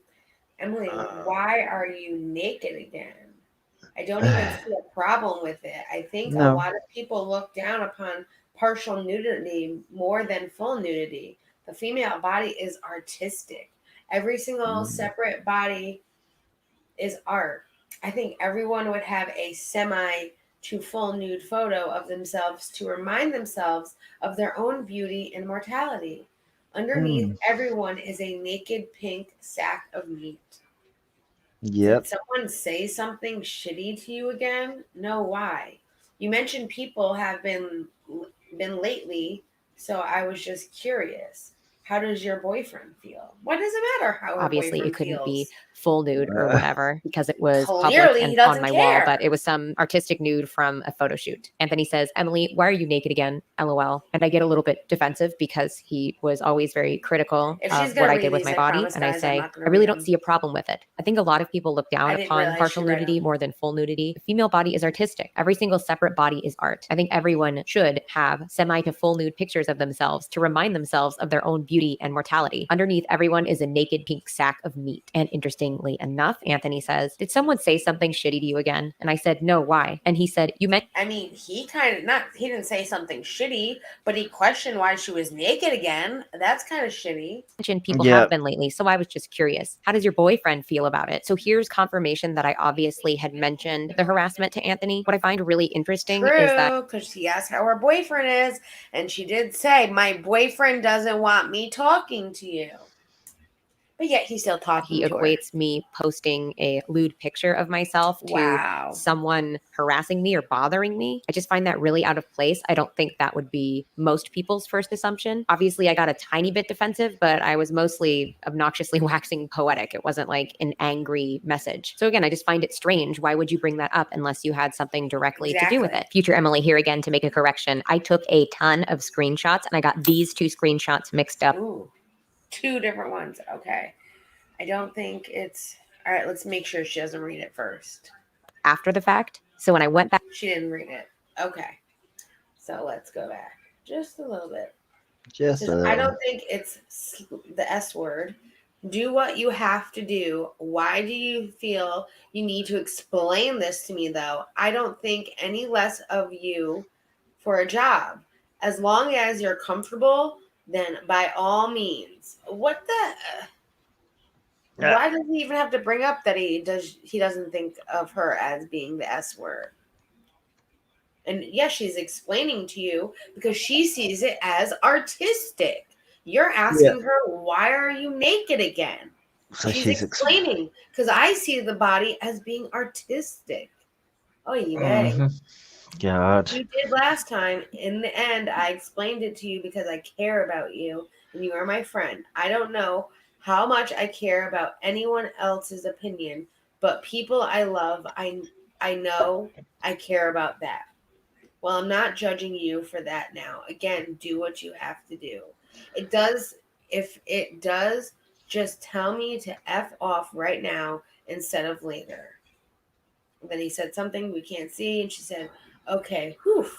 Emily, why are you naked again? I don't even see a problem with it. I think a No. lot of people look down upon partial nudity more than full nudity. The female body is artistic. Every single separate body is art. I think everyone would have a semi to full nude photo of themselves to remind themselves of their own beauty and mortality. Underneath everyone is a naked pink sack of meat. Yep. Did someone say something shitty to you again? No, why? You mentioned people have been lately, so I was just curious. How does your boyfriend feel? What does it matter how her Obviously, boyfriend it couldn't be feels? full nude or whatever because it was public Clearly, he and doesn't on my wall, care. but it was some artistic nude from a photo shoot. Anthony says, Emily, why are you naked again? LOL. And I get a little bit defensive because he was always very critical If she's of gonna what I read did with these, my I body. promise, And I guys, I'm say, not gonna I really read don't them. see a problem with it. I think a lot of people look down I didn't upon realize partial she read nudity them. more than full nudity. The female body is artistic. Every single separate body is art. I think everyone should have semi to full nude pictures of themselves to remind themselves of their own beauty and mortality. Underneath everyone is a naked pink sack of meat. And interestingly enough, Anthony says, did someone say something shitty to you again? And I said, no, why? And he said, you mentioned I mean, he didn't say something shitty, but he questioned why she was naked again. That's kind of shitty. people Yep. have been lately. So I was just curious. How does your boyfriend feel about it? So here's confirmation that I obviously had mentioned the harassment to Anthony. What I find really interesting is that True, because he asked how her boyfriend is, and she did say, my boyfriend doesn't want me talking to you. But yet he's still talking he to her. equates me posting a lewd picture of myself to Wow. someone harassing me or bothering me. I just find that really out of place. I don't think that would be most people's first assumption. Obviously, I got a tiny bit defensive, but I was mostly obnoxiously waxing poetic. It wasn't like an angry message. So again, I just find it strange. Why would you bring that up unless you had something directly to do with it? Future Emily here again to make a correction. I took a ton of screenshots and I got these two screenshots mixed up. Ooh, two different ones. Okay. I don't think it's... All right, let's make sure she doesn't read it first. After the fact. So when I went back, She didn't read it. Okay. So let's go back just a little bit. Just a I little. don't think it's the S word. Do what you have to do. Why do you feel you need to explain this to me, though? I don't think any less of you for a job. As long as you're comfortable, then by all means. What the... Why does he even have to bring up that he doesn't think of her as being the S word? And yes, she's explaining to you because she sees it as artistic. You're asking her, why are you naked again? So She's explaining because I see the body as being artistic. Oh, yeah. God. You did last time. In the end, I explained it to you because I care about you and you are my friend. I don't know how much I care about anyone else's opinion, but people I love, I know I care about that. Well, I'm not judging you for that now. Again, do what you have to do. If it does, just tell me to F off right now instead of later. And then he said something we can't see, and she said, okay, whew.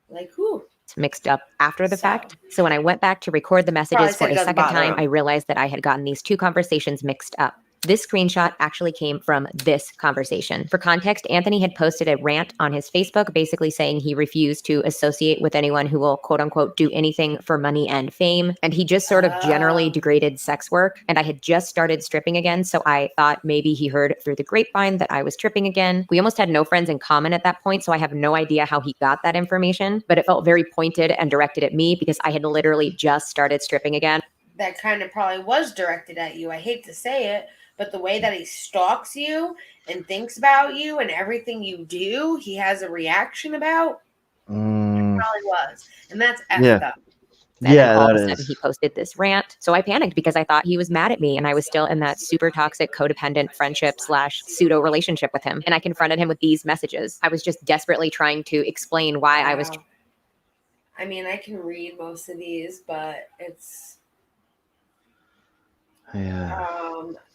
Like, whew. Mixed up after the fact. So when I went back to record the messages for a second time, I realized that I had gotten these two conversations mixed up. This screenshot actually came from this conversation. For context, Anthony had posted a rant on his Facebook basically saying he refused to associate with anyone who will quote unquote do anything for money and fame. And he just sort of generally degraded sex work. And I had just started stripping again. So I thought maybe he heard through the grapevine that I was stripping again. We almost had no friends in common at that point. So I have no idea how he got that information, but it felt very pointed and directed at me because I had literally just started stripping again. That kind of probably was directed at you. I hate to say it, but the way that he stalks you and thinks about you and everything you do, he has a reaction about. It probably was. And that's effed up. And then Yeah, all of that a sudden is. he posted this rant. So I panicked because I thought he was mad at me and I was still in that super toxic codependent friendship / pseudo relationship with him. And I confronted him with these messages. I was just desperately trying to explain why I was. Wow. I mean, I can read most of these, but it's Yeah.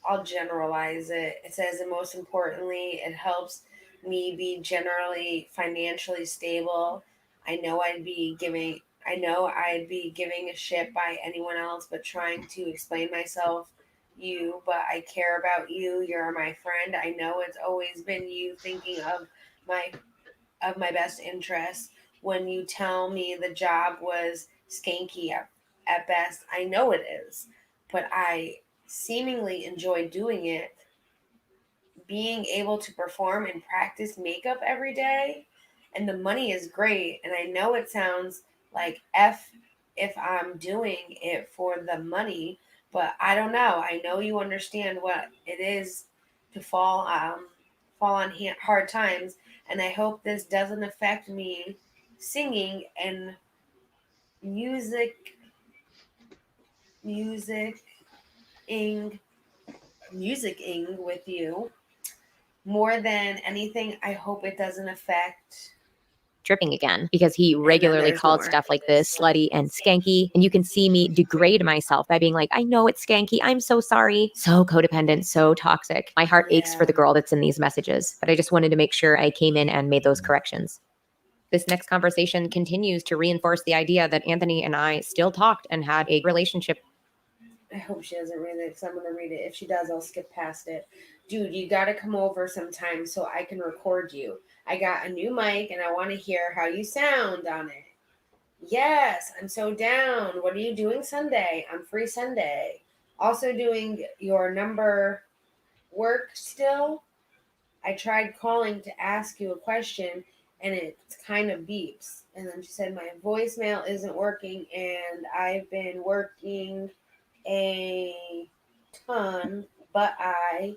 I'll generalize it. It says, and most importantly, it helps me be generally financially stable. I know I'd be giving a shit by anyone else, but trying to explain myself, but I care about you. You're my friend. I know it's always been you thinking my my best interests. When you tell me the job was skanky at best, I know it is, but I seemingly enjoy doing it. Being able to perform and practice makeup every day, and the money is great. And I know it sounds like F if I'm doing it for the money, but I don't know. I know you understand what it is to fall on hard times, and I hope this doesn't affect me singing and music music ing musicing with you. More than anything, I hope it doesn't affect. Tripping again because he then regularly there's called more. stuff like this slutty and skanky. And you can see me degrade myself by being like, I know it's skanky. I'm so sorry. So codependent, so toxic. My heart aches for the Yeah. girl that's in these messages. But I just wanted to make sure I came in and made those corrections. This next conversation continues to reinforce the idea that Anthony and I still talked and had a relationship. I hope she doesn't read it because I'm going to read it. If she does, I'll skip past it. Dude, you got to come over sometime so I can record you. I got a new mic and I want to hear how you sound on it. Yes, I'm so down. What are you doing Sunday? I'm free Sunday. Also doing your number work still? I tried calling to ask you a question and it kind of beeps. And then she said, my voicemail isn't working and I've been working a ton, but I.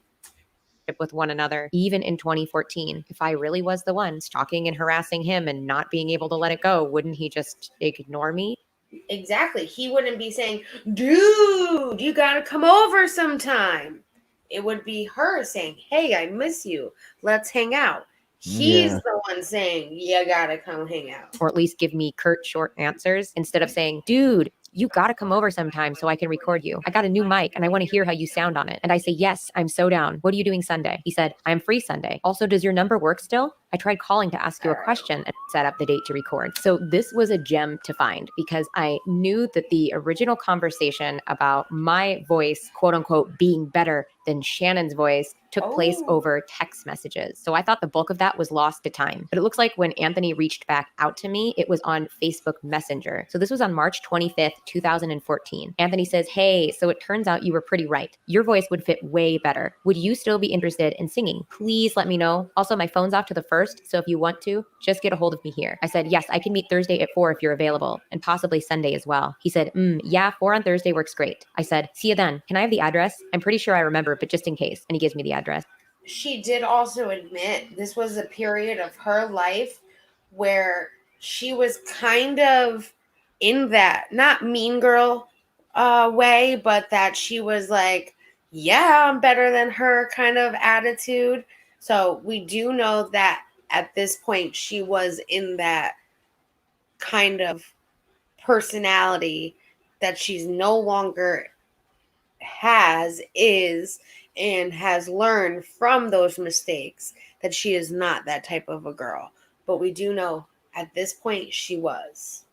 With one another, even in 2014. If I really was the one stalking and harassing him and not being able to let it go, wouldn't he just ignore me? Exactly. He wouldn't be saying, dude, you got to come over sometime. It would be her saying, hey, I miss you. Let's hang out. He's Yeah. the one saying, you got to come hang out. Or at least give me curt, short answers instead of saying, dude, you got to come over sometime so I can record you. I got a new mic and I want to hear how you sound on it. And I say, yes, I'm so down. What are you doing Sunday? He said, I'm free Sunday. Also, does your number work still? I tried calling to ask you a question and set up the date to record. So this was a gem to find because I knew that the original conversation about my voice, quote unquote, being better than Shannon's voice took place over text messages. So I thought the bulk of that was lost to time. But it looks like when Anthony reached back out to me, it was on Facebook Messenger. So this was on March 25th, 2014. Anthony says, hey, so it turns out you were pretty right. Your voice would fit way better. Would you still be interested in singing? Please let me know. Also, my phone's off to the 1st, so if you want to, just get a hold of me here. I said, yes, I can meet Thursday at 4 if you're available, and possibly Sunday as well. He said, yeah, 4 on Thursday works great. I said, see you then. Can I have the address? I'm pretty sure I remember, but just in case. And he gives me the address. She did also admit this was a period of her life where she was kind of in that, not mean girl way, but that she was like, yeah, I'm better than her kind of attitude. So we do know that at this point she was in that kind of personality that she's no longer is and has learned from those mistakes that she is not that type of a girl. But we do know at this point she was.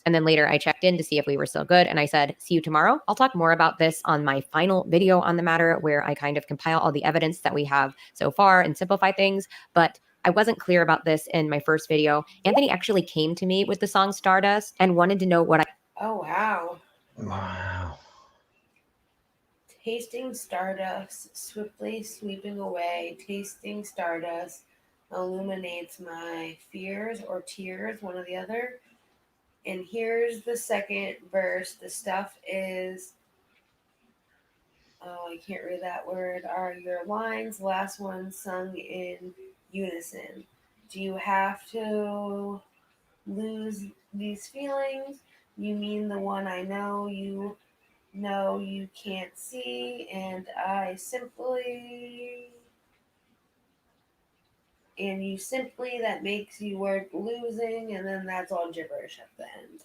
And then later I checked in to see if we were still good. And I said, see you tomorrow. I'll talk more about this on my final video on the matter, where I kind of compile all the evidence that we have so far and simplify things. But I wasn't clear about this in my first video. Anthony actually came to me with the song Stardust and wanted to know what I. Oh, wow. Wow. Tasting stardust, swiftly sweeping away, tasting stardust illuminates my fears or tears, one or the other. And here's the second verse. The stuff is, oh, I can't read that word, are your lines, last one sung in unison. Do you have to lose these feelings? You mean the one I know you can't see, and you simply, that makes you worth losing, and then that's all gibberish at the end.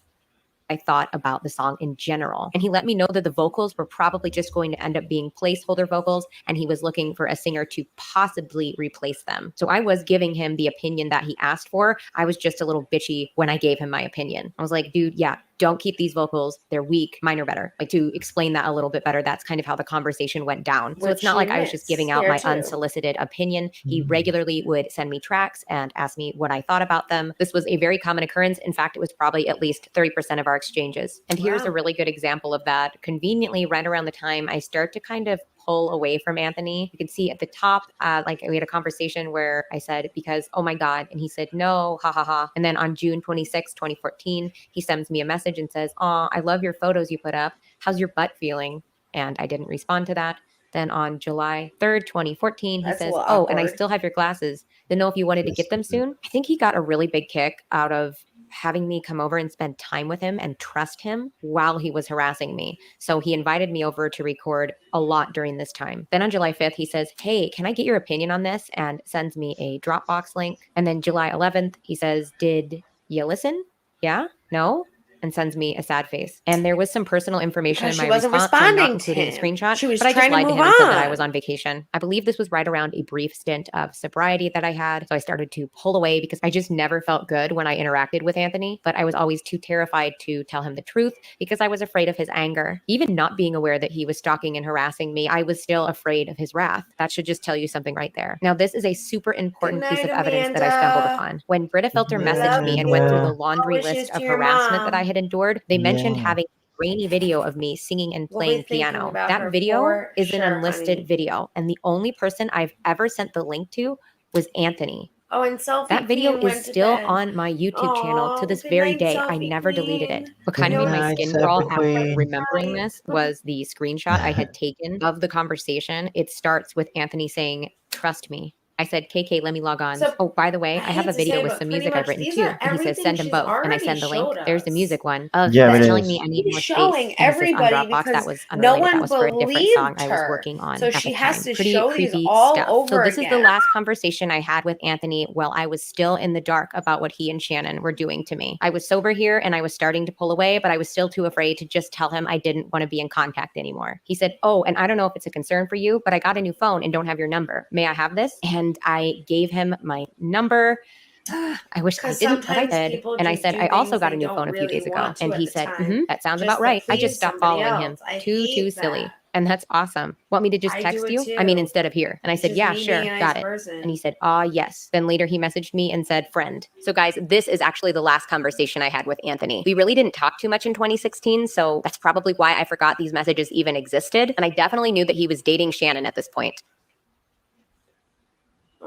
I thought about the song in general. And he let me know that the vocals were probably just going to end up being placeholder vocals, and he was looking for a singer to possibly replace them. So I was giving him the opinion that he asked for. I was just a little bitchy when I gave him my opinion. I was like, dude, yeah, don't keep these vocals. They're weak. Mine are better. Like, to explain that a little bit better, that's kind of how the conversation went down. So it's not like I was just giving out my unsolicited opinion. He regularly would send me tracks and ask me what I thought about them. This was a very common occurrence. In fact, it was probably at least 30% of our exchanges. And here's a really good example of that. Conveniently, right around the time I start to kind of pull away from Anthony, you can see at the top, like we had a conversation where I said, because, oh my God. And he said, no, ha ha ha. And then on June 26, 2014, he sends me a message and says, "Aw, I love your photos you put up. How's your butt feeling?" And I didn't respond to that. Then on July 3rd, 2014, he says, "Oh, and I still have your glasses. Didn't know if you wanted to get them soon." I think he got a really big kick out of having me come over and spend time with him and trust him while he was harassing me. So he invited me over to record a lot during this time. Then on July 5th, he says, "Hey, can I get your opinion on this?" and sends me a Dropbox link. And then July 11th, he says, "Did you listen? Yeah? No?" And sends me a sad face. And there was some personal information in my response, so I'm not including the screenshot, but I just lied to him and said that I was on vacation. I believe this was right around a brief stint of sobriety that I had, so I started to pull away because I just never felt good when I interacted with Anthony, but I was always too terrified to tell him the truth because I was afraid of his anger. Even not being aware that he was stalking and harassing me, I was still afraid of his wrath. That should just tell you something right there. Now, this is a super important piece of evidence that I stumbled upon. When Brita Filter messaged me and went through the laundry list of harassment that I had endured, they mentioned having a grainy video of me singing and playing piano. That video is an unlisted video, and the only person I've ever sent the link to was Anthony. Oh, and Selfie That video Queen is still on my YouTube channel to this very day. I never deleted it. What kind of made my skin crawl after remembering this was the screenshot I had taken of the conversation. It starts with Anthony saying, "Trust me." I said, "KK, let me log on." So, oh, by the way, I have a video with some music I've written too. And he says, "Send them both." And I send the link. There's the music one. Yeah, He's it telling is. me I need more space. Showing And he says on everybody Dropbox, that because was no unrelated. one That was for a different believed song I was her. working on So at she the has time. to Pretty show these creepy all stuff. over So this is the again. last conversation I had with Anthony while I was still in the dark about what he and Shannon were doing to me. I was sober here and I was starting to pull away, but I was still too afraid to just tell him I didn't want to be in contact anymore. He said, "Oh, and I don't know if it's a concern for you, but I got a new phone and don't have your number. May I have this?" And I gave him my number. I wish I didn't, but I did. And I said, "I also got a new phone a few days ago." And he said, "That sounds about right." I just stopped following him. Too silly. And that's awesome. Want me to just text you? I mean, instead of here. And I said, "Yeah, sure. Got it." And he said, yes. Then later he messaged me and said, "Friend." So guys, this is actually the last conversation I had with Anthony. We really didn't talk too much in 2016. So that's probably why I forgot these messages even existed. And I definitely knew that he was dating Shannon at this point.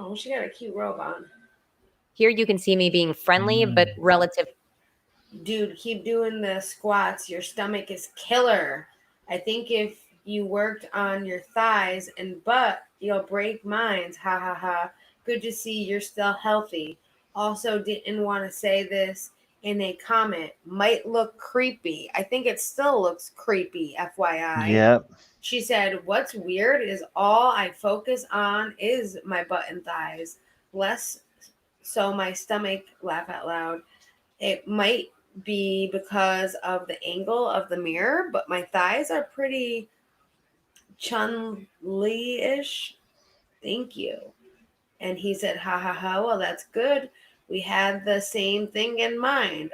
Oh, she got a cute robe on. Here you can see me being friendly, but relative. Dude, keep doing the squats. Your stomach is killer. I think if you worked on your thighs and butt, you'll break minds. Ha ha ha. Good to see you're still healthy. Also, didn't want to say this in a comment. Might look creepy. I think it still looks creepy, FYI. Yep. She said, "What's weird is all I focus on is my butt and thighs. Less so my stomach, laugh out loud. It might be because of the angle of the mirror, but my thighs are pretty Chun-Li-ish. Thank you." And he said, "Ha ha ha, well, that's good. We had the same thing in mind.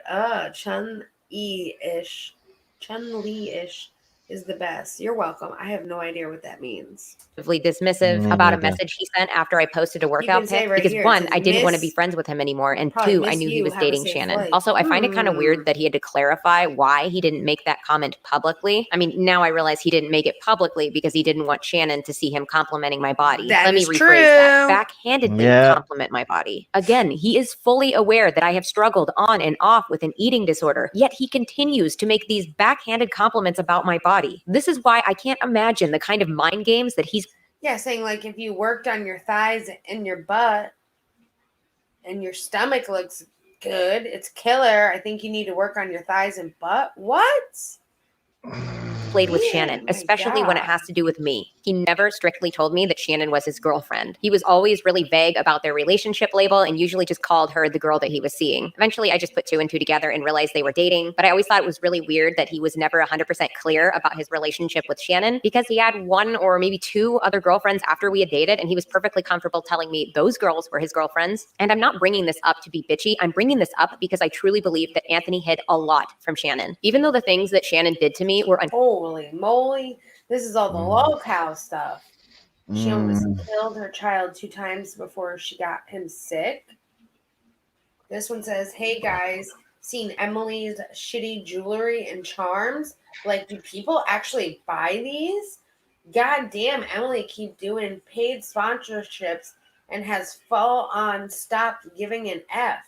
Chun-Li-ish. Chun-Li-ish is the best. You're welcome. I have no idea what that means." Dismissive about a message he sent after I posted a workout pic because one, I didn't want to be friends with him anymore, and two, I knew he was dating Shannon. Also, I find it kind of weird that he had to clarify why he didn't make that comment publicly. I mean, now I realize he didn't make it publicly because he didn't want Shannon to see him complimenting my body. Let me rephrase that. Backhandedly compliment my body. Again, he is fully aware that I have struggled on and off with an eating disorder, yet he continues to make these backhanded compliments about my body. This is why I can't imagine the kind of mind games that he's saying like if you worked on your thighs and your butt and your stomach looks good. It's killer. I think you need to work on your thighs and butt. What? Played with Man, Shannon, my especially when it God. has to do with me. He never strictly told me that Shannon was his girlfriend. He was always really vague about their relationship label and usually just called her the girl that he was seeing. Eventually, I just put two and two together and realized they were dating, but I always thought it was really weird that he was never 100% clear about his relationship with Shannon because he had one or maybe two other girlfriends after we had dated, and he was perfectly comfortable telling me those girls were his girlfriends. And I'm not bringing this up to be bitchy. I'm bringing this up because I truly believe that Anthony hid a lot from Shannon. Even though the things that Shannon did to me were Holy moly. This is all the lol-cow stuff. She almost killed her child 2 times before she got him sick. This one says, hey guys, seen Emily's shitty jewelry and charms? Like, do people actually buy these? God damn, Emily keep doing paid sponsorships and has full on stopped giving an F.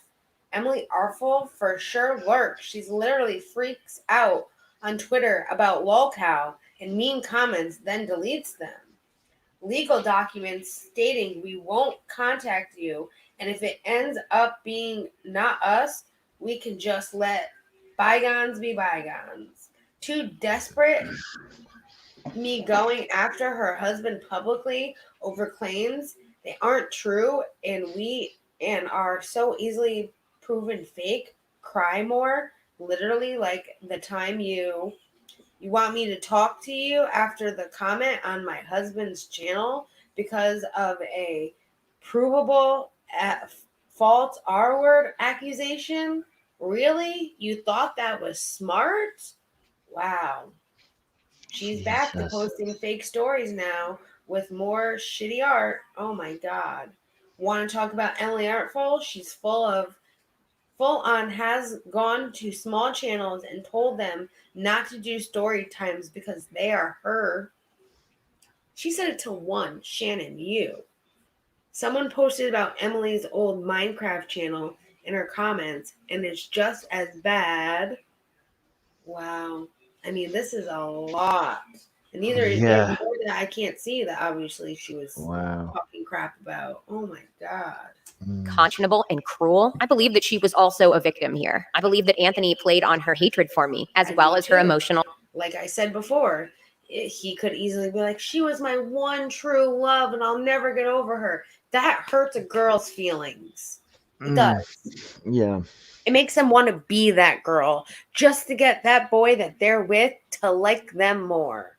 Emily Artful for sure lurks. She's literally freaks out on Twitter about lolcow and mean comments, then deletes them. Legal documents stating we won't contact you, and if it ends up being not us, we can just let bygones be bygones. Too desperate, me going after her husband publicly over claims they aren't true and are so easily proven fake. Cry more, literally, like the time you want me to talk to you after the comment on my husband's channel because of a provable false R word accusation? Really? You thought that was smart? Wow. She's back to posting fake stories now with more shitty art. Oh my God. Want to talk about Emily Artful? She's full on has gone to small channels and told them not to do story times because they are her. She said it to one, Shannon, you. Someone posted about Emily's old Minecraft channel in her comments, and it's just as bad. Wow. I mean, this is a lot. And there's more that I can't see that obviously she was talking crap about. Oh my God. Conscionable and cruel. I believe that she was also a victim here. I believe that Anthony played on her hatred for me, as well as her emotional. Like I said before, he could easily be like, she was my one true love and I'll never get over her. That hurts a girl's feelings. It does. Yeah. It makes them want to be that girl just to get that boy that they're with to like them more.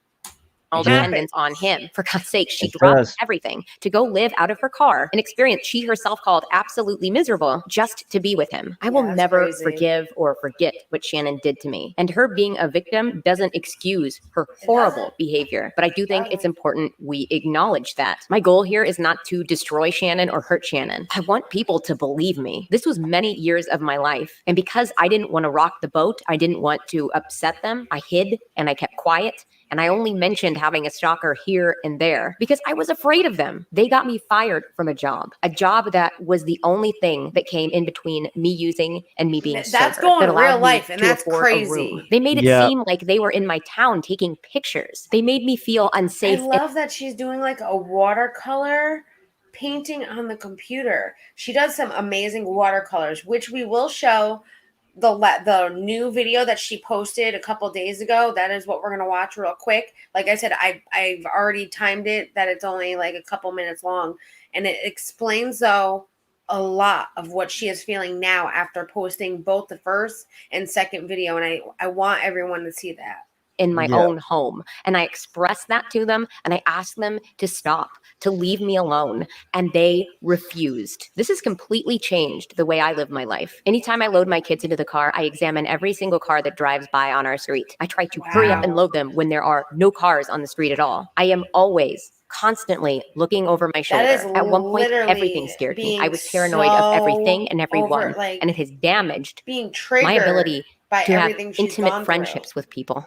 Dependence on him. For God's sake, she dropped everything to go live out of her car, an experience she herself called absolutely miserable, just to be with him. I will never forgive or forget what Shannon did to me. And her being a victim doesn't excuse her horrible behavior. But I do think it's important we acknowledge that. My goal here is not to destroy Shannon or hurt Shannon. I want people to believe me. This was many years of my life. And because I didn't want to rock the boat, I didn't want to upset them, I hid and I kept quiet. And I only mentioned having a stalker here and there because I was afraid of them. They got me fired from a job that was the only thing that came in between me using and me being sober. That's going to real life, and that's crazy. They made it seem like they were in my town taking pictures. They made me feel unsafe. I love that she's doing like a watercolor painting on the computer. She does some amazing watercolors, which we will show. The new video that she posted a couple days ago, that is what we're going to watch real quick. Like I said, I've already timed it that it's only like a couple minutes long, and it explains though a lot of what she is feeling now after posting both the first and second video, and I want everyone to see that. In my own home. And I expressed that to them and I asked them to stop, to leave me alone. And they refused. This has completely changed the way I live my life. Anytime I load my kids into the car, I examine every single car that drives by on our street. I try to hurry up and load them when there are no cars on the street at all. I am always constantly looking over my shoulder. At one point, everything scared me. I was paranoid of everything and everyone. And it has damaged my ability to have intimate friendships with people.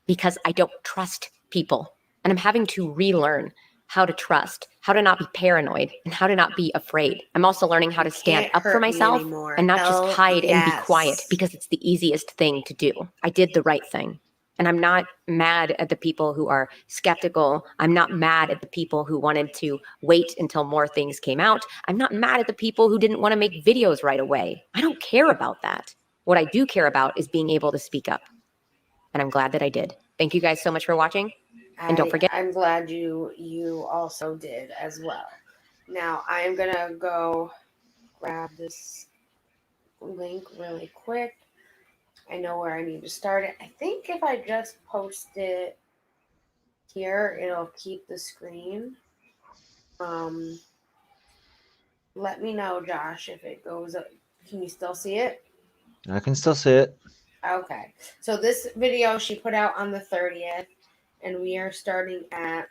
Because I don't trust people. And I'm having to relearn how to trust, how to not be paranoid, and how to not be afraid. I'm also learning how to stand up for myself and not just hide and be quiet because it's the easiest thing to do. I did the right thing. And I'm not mad at the people who are skeptical. I'm not mad at the people who wanted to wait until more things came out. I'm not mad at the people who didn't want to make videos right away. I don't care about that. What I do care about is being able to speak up. And I'm glad that I did. Thank you guys so much for watching. And don't forget, I'm glad you also did as well. Now I am gonna go grab this link really quick. I know where I need to start it. I think if I just post it here, it'll keep the screen. Let me know, Josh, if it goes up. Can you still see it? I can still see it. Okay. So this video she put out on the 30th, and we are starting at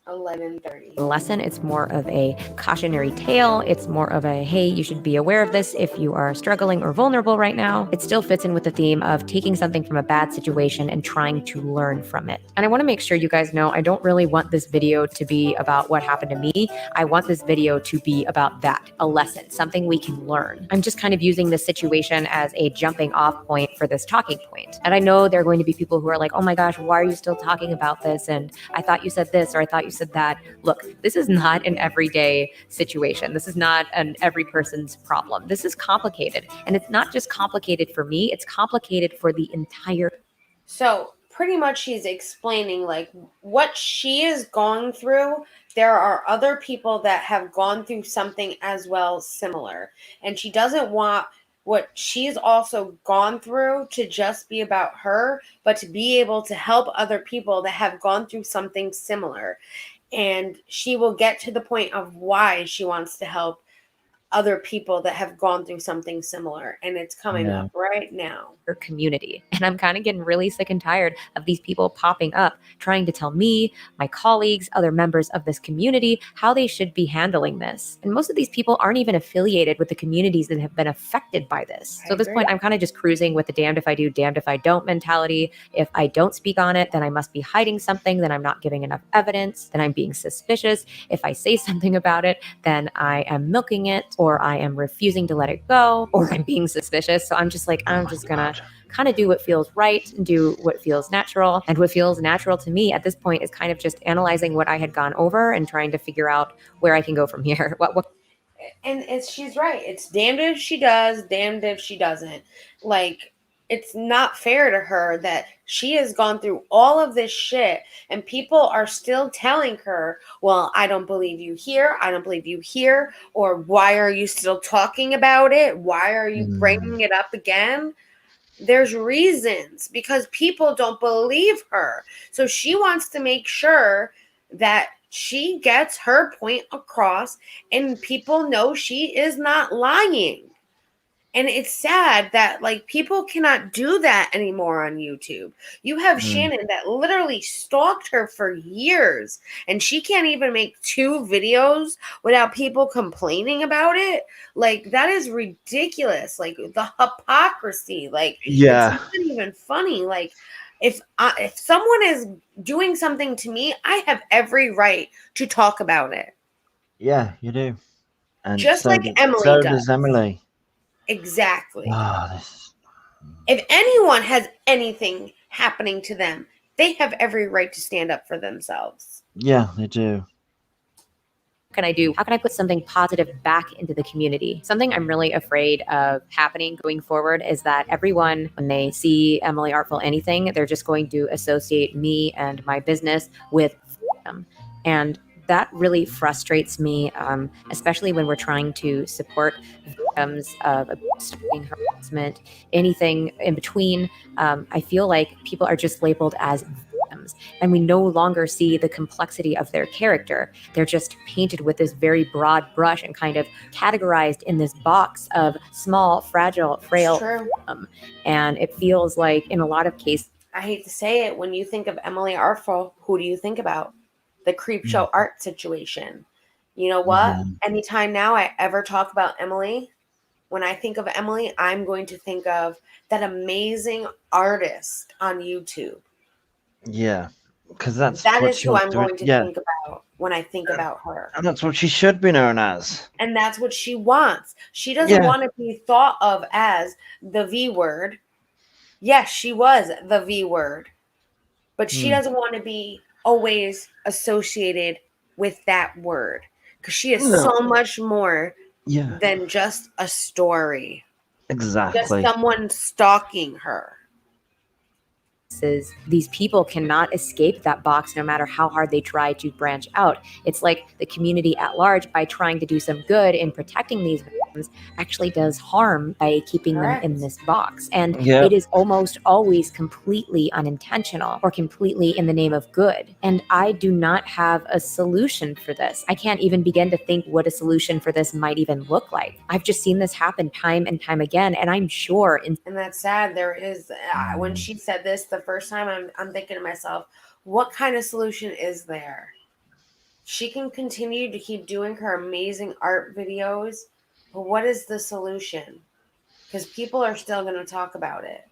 11:30. lesson. It's more of a cautionary tale. It's more of a, hey, you should be aware of this if you are struggling or vulnerable right now. It still fits in with the theme of taking something from a bad situation and trying to learn from it. And I want to make sure you guys know I don't really want this video to be about what happened to me. I want this video to be about that, a lesson, something we can learn. I'm just kind of using this situation as a jumping off point for this talking point. And I know there are going to be people who are like, oh my gosh, why are you still talking about this? And I thought you said this, or I thought you said that. Look, this is not an everyday situation. This is not an every person's problem. This is complicated. And it's not just complicated for me, it's complicated for the entire. So pretty much she's explaining like what she is going through. There are other people that have gone through something as well similar. And she doesn't want what she's also gone through to just be about her, but to be able to help other people that have gone through something similar. And she will get to the point of why she wants to help other people that have gone through something similar. And it's coming up right now. Community. And I'm kind of getting really sick and tired of these people popping up, trying to tell me, my colleagues, other members of this community, how they should be handling this. And most of these people aren't even affiliated with the communities that have been affected by this. So at this point, I'm kind of just cruising with the damned if I do, damned if I don't mentality. If I don't speak on it, then I must be hiding something, then I'm not giving enough evidence, then I'm being suspicious. If I say something about it, then I am milking it, or I am refusing to let it go, or I'm being suspicious. So I'm just like, I'm just gonna kind of do what feels right and do what feels natural. And what feels natural to me at this point is kind of just analyzing what I had gone over and trying to figure out where I can go from here. And she's right. It's damned if she does, damned if she doesn't. Like, it's not fair to her that she has gone through all of this shit and people are still telling her, well, I don't believe you here. I don't believe you here. Or why are you still talking about it? Why are you bringing it up again? There's reasons, because people don't believe her. So she wants to make sure that she gets her point across and people know she is not lying. And it's sad that like people cannot do that anymore on YouTube. You have Shannon that literally stalked her for years and she can't even make 2 videos without people complaining about it. Like, that is ridiculous. Like, the hypocrisy, like, it's not even funny. Like, if someone is doing something to me, I have every right to talk about it. Yeah, you do. And just so like Emily so does. does Emily. Exactly. Oh, If anyone has anything happening to them, they have every right to stand up for themselves. Yeah, they do. What can I do? How can I put something positive back into the community? Something I'm really afraid of happening going forward is that everyone, when they see Emily Artful anything, they're just going to associate me and my business with them. And that really frustrates me, especially when we're trying to support victims of abuse, harassment, anything in between. I feel like people are just labeled as victims, and we no longer see the complexity of their character. They're just painted with this very broad brush and kind of categorized in this box of small, fragile, frail. And it feels like in a lot of cases, I hate to say it, when you think of Emily Artful, who do you think about? The Creepshow Art situation. You know what? Anytime now I ever talk about Emily, when I think of Emily, I'm going to think of that amazing artist on YouTube. Yeah, because that is who I'm going to think about when I think about her. And that's what she should be known as. And that's what she wants. She doesn't want to be thought of as the V word. Yes, she was the V word. but she doesn't want to be always associated with that word because she is so much more Yeah, than just a story, just exactly. someone stalking her. Is these people cannot escape that box no matter how hard they try to branch out. It's like the community at large, by trying to do some good in protecting these victims, actually does harm by keeping them in this box. And Yep. it is almost always completely unintentional or completely in the name of good. And I do not have a solution for this. I can't even begin to think what a solution for this might even look like. I've just seen this happen time and time again, and I'm sure in And that's sad. There is, when she said this the first time, I'm thinking to myself, what kind of solution is there? She can continue to keep doing her amazing art videos, but what is the solution? Because people are still going to talk about it.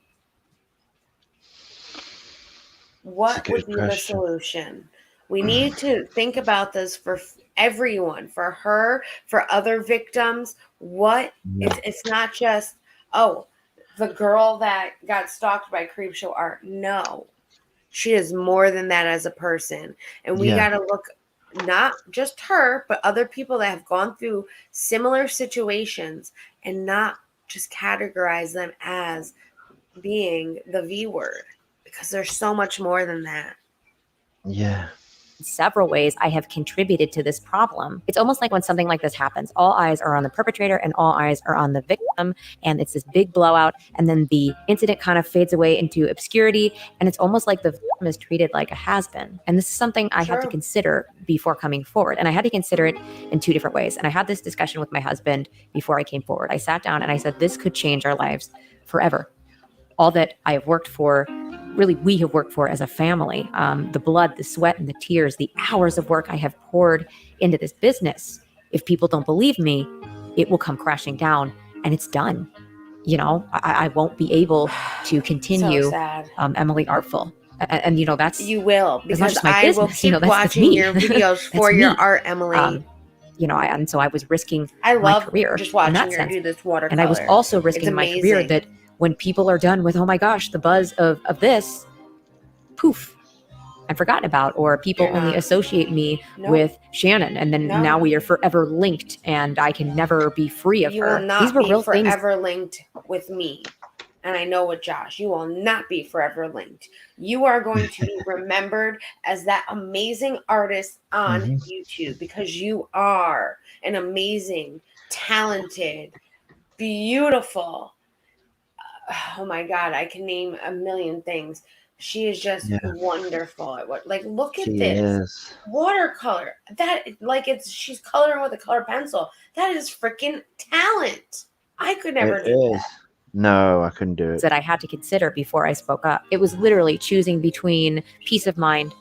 What would be the solution? We need to think about this for everyone, for her, for other victims. It's not just, oh, the girl that got stalked by Creepshow Art. No, she is more than that as a person. And we got to look not just her, but other people that have gone through similar situations and not just categorize them as being the V word, because there's so much more than that. Yeah. several ways I have contributed to this problem. It's almost like when something like this happens, all eyes are on the perpetrator and all eyes are on the victim, and it's this big blowout, and then the incident kind of fades away into obscurity, and it's almost like the victim is treated like a has-been. And this is something I had to consider before coming forward, and I had to consider it in two different ways. And I had this discussion with my husband before I came forward. I sat down and I said, this could change our lives forever. All that I have worked for, really we have worked for as a family, the blood, the sweat, and the tears, the hours of work I have poured into this business. If people don't believe me, it will come crashing down, and it's done. You know, I won't be able to continue So sad. Emily Artful. And you know, that's You will, because just my I will business, keep that's watching me. your videos for That's your me. art, Emily. You know, and so I was risking I my love career just in watching that her sense. do this watercolor. And I was also risking my career, amazing. that when people are done with, oh my gosh, the buzz of this, poof, I'm forgotten about, or people only associate me with Shannon, and then now we are forever linked, and I can never be free of You her. will not These were be real things. forever linked with me. And I know with Josh, you will not be forever linked. You are going to be remembered as that amazing artist on YouTube, because you are an amazing, talented, beautiful, oh my God, I can name a million things. She is just wonderful at what, like, look at this watercolor. That, like, she's coloring with a color pencil. That is freaking talent. I could never do that. No, I couldn't do it. That I had to consider before I spoke up. It was literally choosing between peace of mind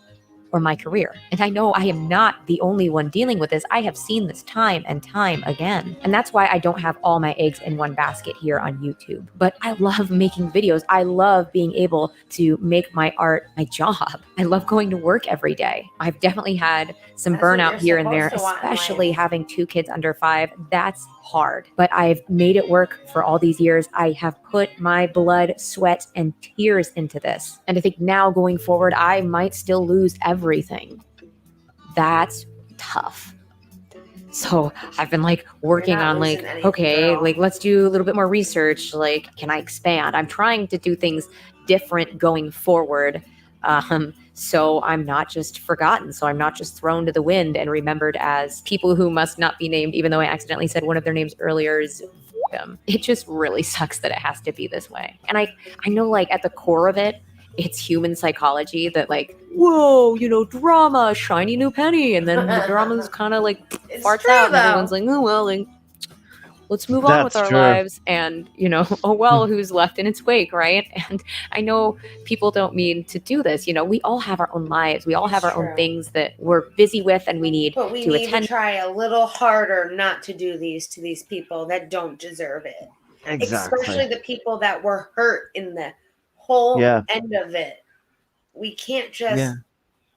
or my career. And I know I am not the only one dealing with this. I have seen this time and time again. And that's why I don't have all my eggs in one basket here on YouTube. But I love making videos. I love being able to make my art my job. I love going to work every day. I've definitely had some burnout here and there, especially having 2 kids under 5. That's hard. But I've made it work for all these years. I have put my blood, sweat, and tears into this. And I think now going forward, I might still lose everything. That's tough. So I've been like working on like, okay, like let's do a little bit more research. Like, can I expand? I'm trying to do things different going forward. So I'm not just forgotten. So I'm not just thrown to the wind and remembered as people who must not be named, even though I accidentally said one of their names earlier is victim. It just really sucks that it has to be this way. And I know, like, at the core of it, it's human psychology that, like, whoa, you know, drama, shiny new penny. And then the drama's kind of like farts out, and everyone's like, oh, well, like, let's move on with our lives. And, you know, oh, well, who's left in its wake, right? And I know people don't mean to do this. You know, we all have our own lives. We all have our own things that we're busy with, and we need but we to need attend. To try a little harder not to do these to these people that don't deserve it. Exactly. Especially the people that were hurt in the whole end of it. We can't just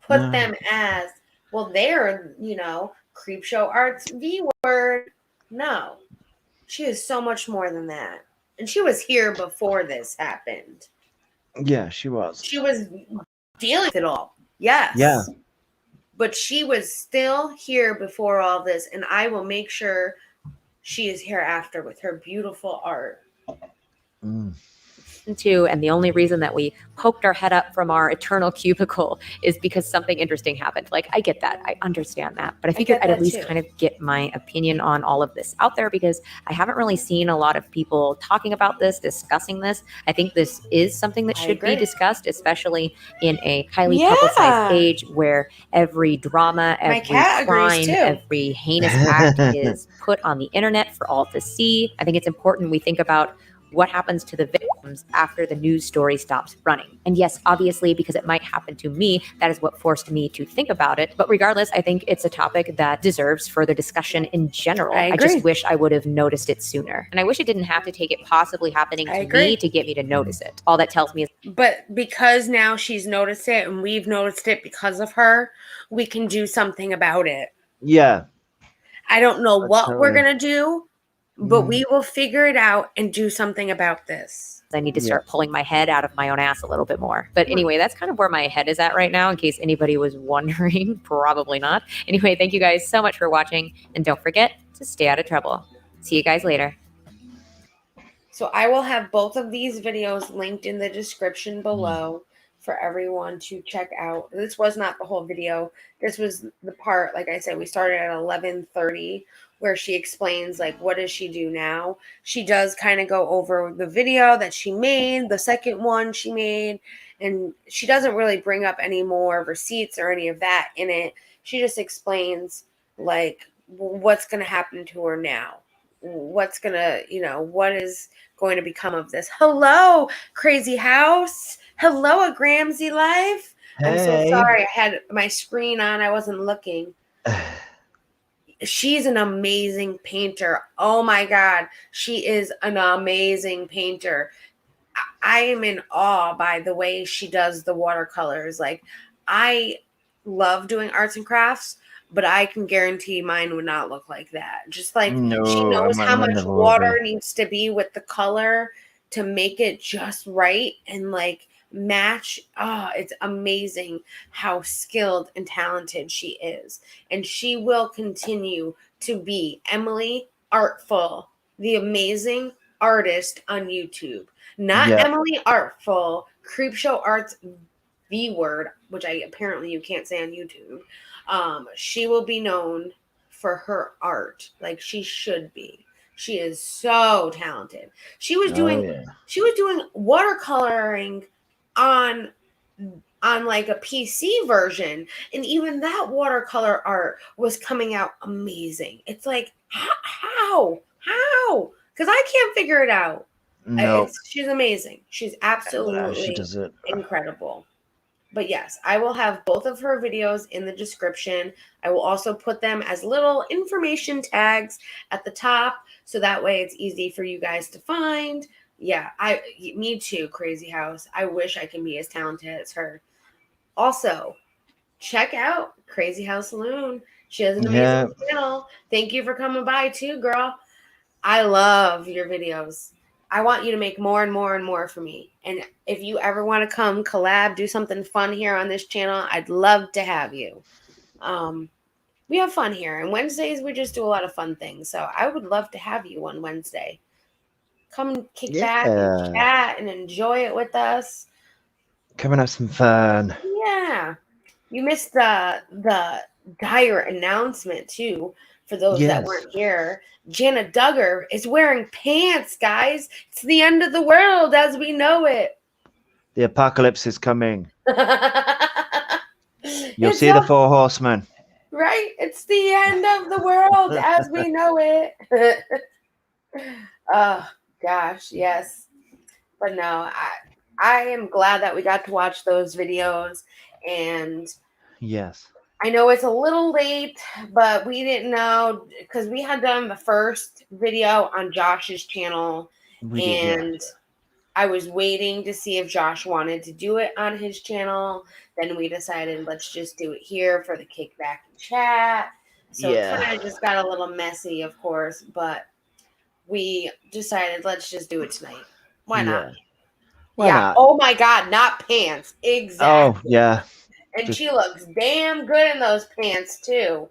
put them as, well, they're, you know, Creepshow Arts V word. No. She is so much more than that. And she was here before this happened. Yeah, she was. She was dealing with it all. Yes. Yeah. But she was still here before all this, and I will make sure she is hereafter with her beautiful art. Mm. Too, and the only reason that we poked our head up from our eternal cubicle is because something interesting happened. Like, I get that, I understand that, but I figured get I'd at that least too. kind of get my opinion on all of this out there, because I haven't really seen a lot of people talking about this, discussing this. I think this is something that I should be agree. discussed, especially in a highly Yeah. publicized age where every drama, My every cat agrees, crime, too. every heinous act is put on the internet for all to see. I think it's important we think about what happens to the victims after the news story stops running. And yes, obviously, because it might happen to me, that is what forced me to think about it. But regardless, I think it's a topic that deserves further discussion in general. I I just agree. wish I would have noticed it sooner. And I wish it didn't have to take it possibly happening I to agree. me to get me to notice it. All that tells me is But because now she's noticed it and we've noticed it because of her, we can do something about it. Yeah. I don't know what we're totally. going to do, but Mhm. we will figure it out and do something about this. I need to Yeah. start pulling my head out of my own ass a little bit more. But anyway, that's kind of where my head is at right now, in case anybody was wondering. Probably not. Anyway, thank you guys so much for watching, and don't forget to stay out of trouble. See you guys later. So I will have both of these videos linked in the description below for everyone to check out. This was not the whole video. This was the part, like I said, we started at 11:30, where she explains, like, what does she do now? She does kind of go over the video that she made, the second one she made, and she doesn't really bring up any more receipts or any of that in it. She just explains, like, what's going to happen to her now. What's going to, what is going to become of this. Hello, Crazy House. Hello, a Gramsy Life. I'm so Hey. sorry. I had my screen on. I wasn't looking. She's an amazing painter. Oh my God. She is an amazing painter. I am in awe by the way she does the watercolors. Like, I love doing arts and crafts, but I can guarantee mine would not look like that. Just like No, she knows how mine much never will water be. needs to be with the color to make it just right and like match. Oh, it's amazing how skilled and talented she is. And she will continue to be Emily Artful, the amazing artist on YouTube. Not Yeah. Emily Artful, Creepshow Arts V word, which apparently you can't say on YouTube. She will be known for her art, like she should be. She is so talented. She was doing watercoloring on like a PC version, and even that watercolor art was coming out amazing. It's like, how? Because I can't figure it out. No. She's amazing. She's absolutely She does it. incredible. But yes, I will have both of her videos in the description. I will also put them as little information tags at the top, so that way it's easy for you guys to find. Yeah, me too, Crazy House. I wish I can be as talented as her. Also, check out Crazy House Saloon. She has an amazing channel. Thank you for coming by too, girl. I love your videos. I want you to make more and more and more for me. And if you ever want to come collab, do something fun here on this channel, I'd love to have you. We have fun here. And Wednesdays, we just do a lot of fun things. So I would love to have you on Wednesday. Come kick back and chat and enjoy it with us. Come and have some fun. Yeah. You missed the dire announcement, too, for those that weren't here. Jana Duggar is wearing pants, guys. It's the end of the world as we know it. The apocalypse is coming. You'll see the 4 horsemen. Right? It's the end of the world as we know it. Oh, gosh, yes. But no, I am glad that we got to watch those videos. And yes, I know it's a little late, but we didn't know because we had done the first video on Josh's channel, I was waiting to see if Josh wanted to do it on his channel. Then we decided, let's just do it here for the Kickback Chat. So it kind of just got a little messy, of course, but we decided, let's just do it tonight. Why not? Why yeah. not? Oh my God, not pants. Exactly. Oh yeah. And Just she looks damn good in those pants too.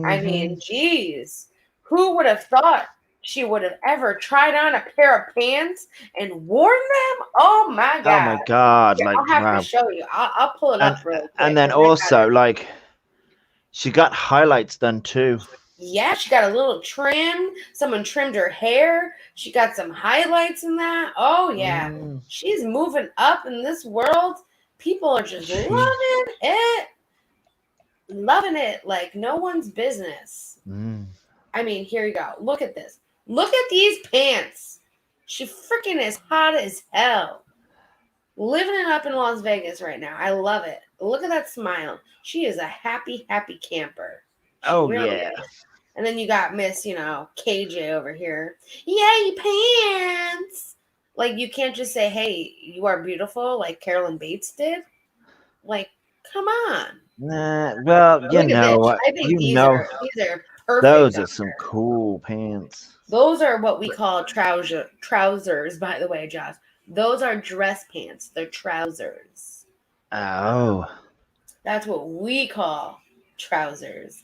I mean, geez, who would have thought she would have ever tried on a pair of pants and worn them? Oh my oh my God. God, Yeah, like I'll have to wow. show you. I'll pull it And up real and quick. then 'Cause I got also it. like she got highlights done too. Yeah, she got a little trim. Someone trimmed her hair. She got some highlights in that. Oh yeah. Mm, She's moving up in this world. People are just she, loving it. Loving it like no one's business. mm. I mean, here you go. Look at this. Look at these pants. She freaking is hot as hell. Living it up in Las Vegas right now. I love it. Look at that smile. She is a happy, happy camper. She Oh really yeah. is. And then you got Miss, KJ over here. Yay, pants! Like, you can't just say, hey, you are beautiful, like Carolyn Bates did. Like, come on. Well, Look at this. I think you these know, are perfect. those are some cool pants. Those are what we call trousers, by the way, Josh. Those are dress pants. They're trousers. Oh, That's what we call trousers.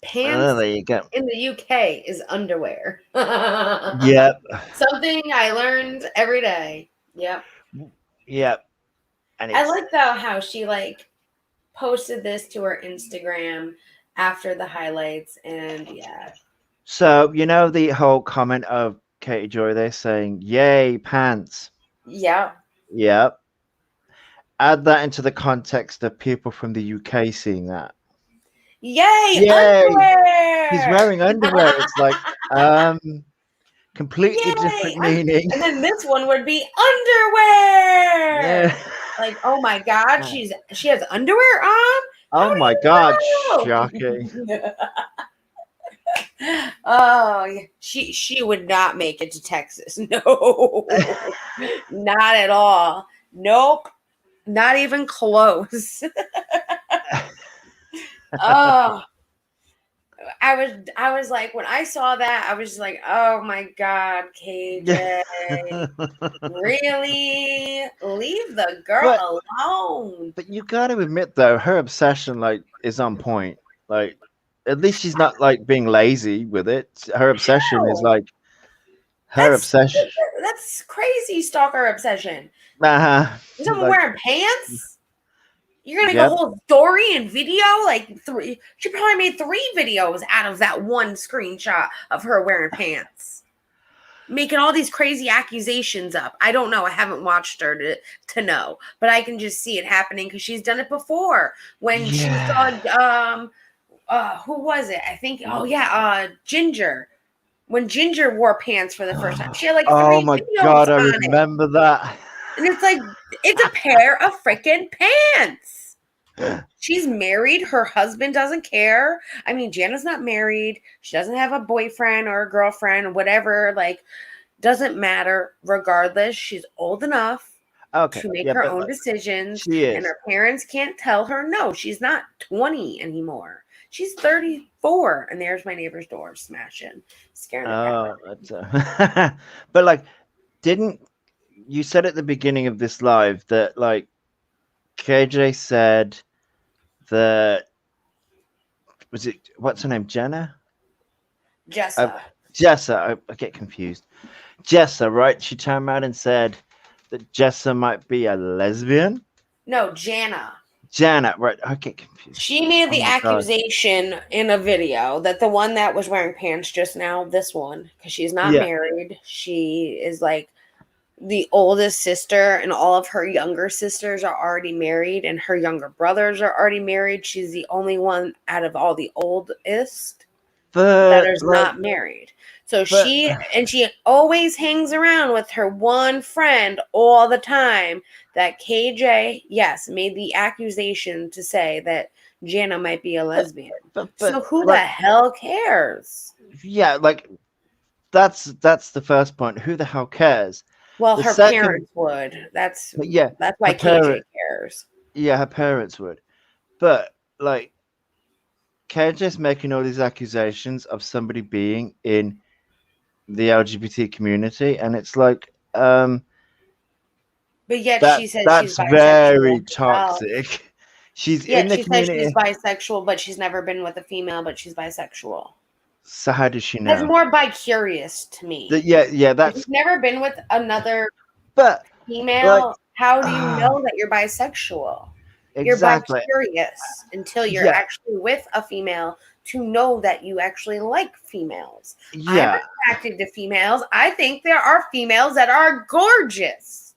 Pants there you go. in the UK is underwear. Yep, Something I learned every day. Yep. yep. And I it's like though how she posted this to her Instagram after the highlights, and yeah. so the whole comment of Katie Joy there saying, "Yay, pants." Yep. Yep. Add that into the context of people from the UK seeing that. Yay, Yay! underwear! He's wearing underwear. It's like completely Yay! different meaning. And then this one would be underwear. Yeah. Like, oh my God, she has underwear on? Oh How do my you God, know? shocking. Oh, yeah. She would not make it to Texas. No. Not at all. Nope. Not even close. Oh, I was like, when I saw that, I was just like, oh my God, KJ. Really? Leave the girl alone. But you got to admit though, her obsession is on point. Like at least she's not being lazy with it. Her obsession is How? obsession. That's crazy stalker obsession. Uh-huh. Someone wearing pants? You're gonna make Yep. a whole story and video? Three. She probably made 3 videos out of that one screenshot of her wearing pants. Making all these crazy accusations up. I don't know. I haven't watched her to know, but I can just see it happening because she's done it before. When she saw who was it? I think Ginger. When Ginger wore pants for the first time, she had 3 oh my videos God, I on it. remember that. And it's it's a pair of freaking pants. She's married. Her husband doesn't care. I mean, Jana's not married. She doesn't have a boyfriend or a girlfriend or whatever. Doesn't matter. Regardless, she's old enough to make her own decisions. She is. And her parents can't tell her no. She's not 20 anymore. She's 34. And there's my neighbor's door smashing. Scaring the crap. But didn't you said at the beginning of this live that KJ said that what's her name? Jenna? Jessa. Jessa. I get confused. Jessa, right? She turned around and said that Jessa might be a lesbian. No, Jana. Jana, right? I get confused. She made the accusation in a video that the one that was wearing pants just now, this one, because she's not married. She is the oldest sister, and all of her younger sisters are already married, and her younger brothers are already married. She's the only one out of all the oldest that is not married. So she always hangs around with her one friend all the time. That KJ, yes, made the accusation to say that Jana might be a lesbian. So who the hell cares? Yeah, that's the first point. Who the hell cares? Well, her parents would. That's why KJ cares. Yeah, her parents would. But KJ's making all these accusations of somebody being in the LGBT community, and it's But yet That she says she's that's very bisexual herself. toxic. She's in Yet the she says she's community. bisexual, but she's never been with a female, but she's bisexual. So how does she That's know? more bi-curious to me. Yeah, If that's you've never been with another but female, how do you know that you're bisexual? You're exactly. bi-curious until you're Yeah, actually with a female to know that you actually like females. I'm yeah, attracted to females. I think there are females that are gorgeous.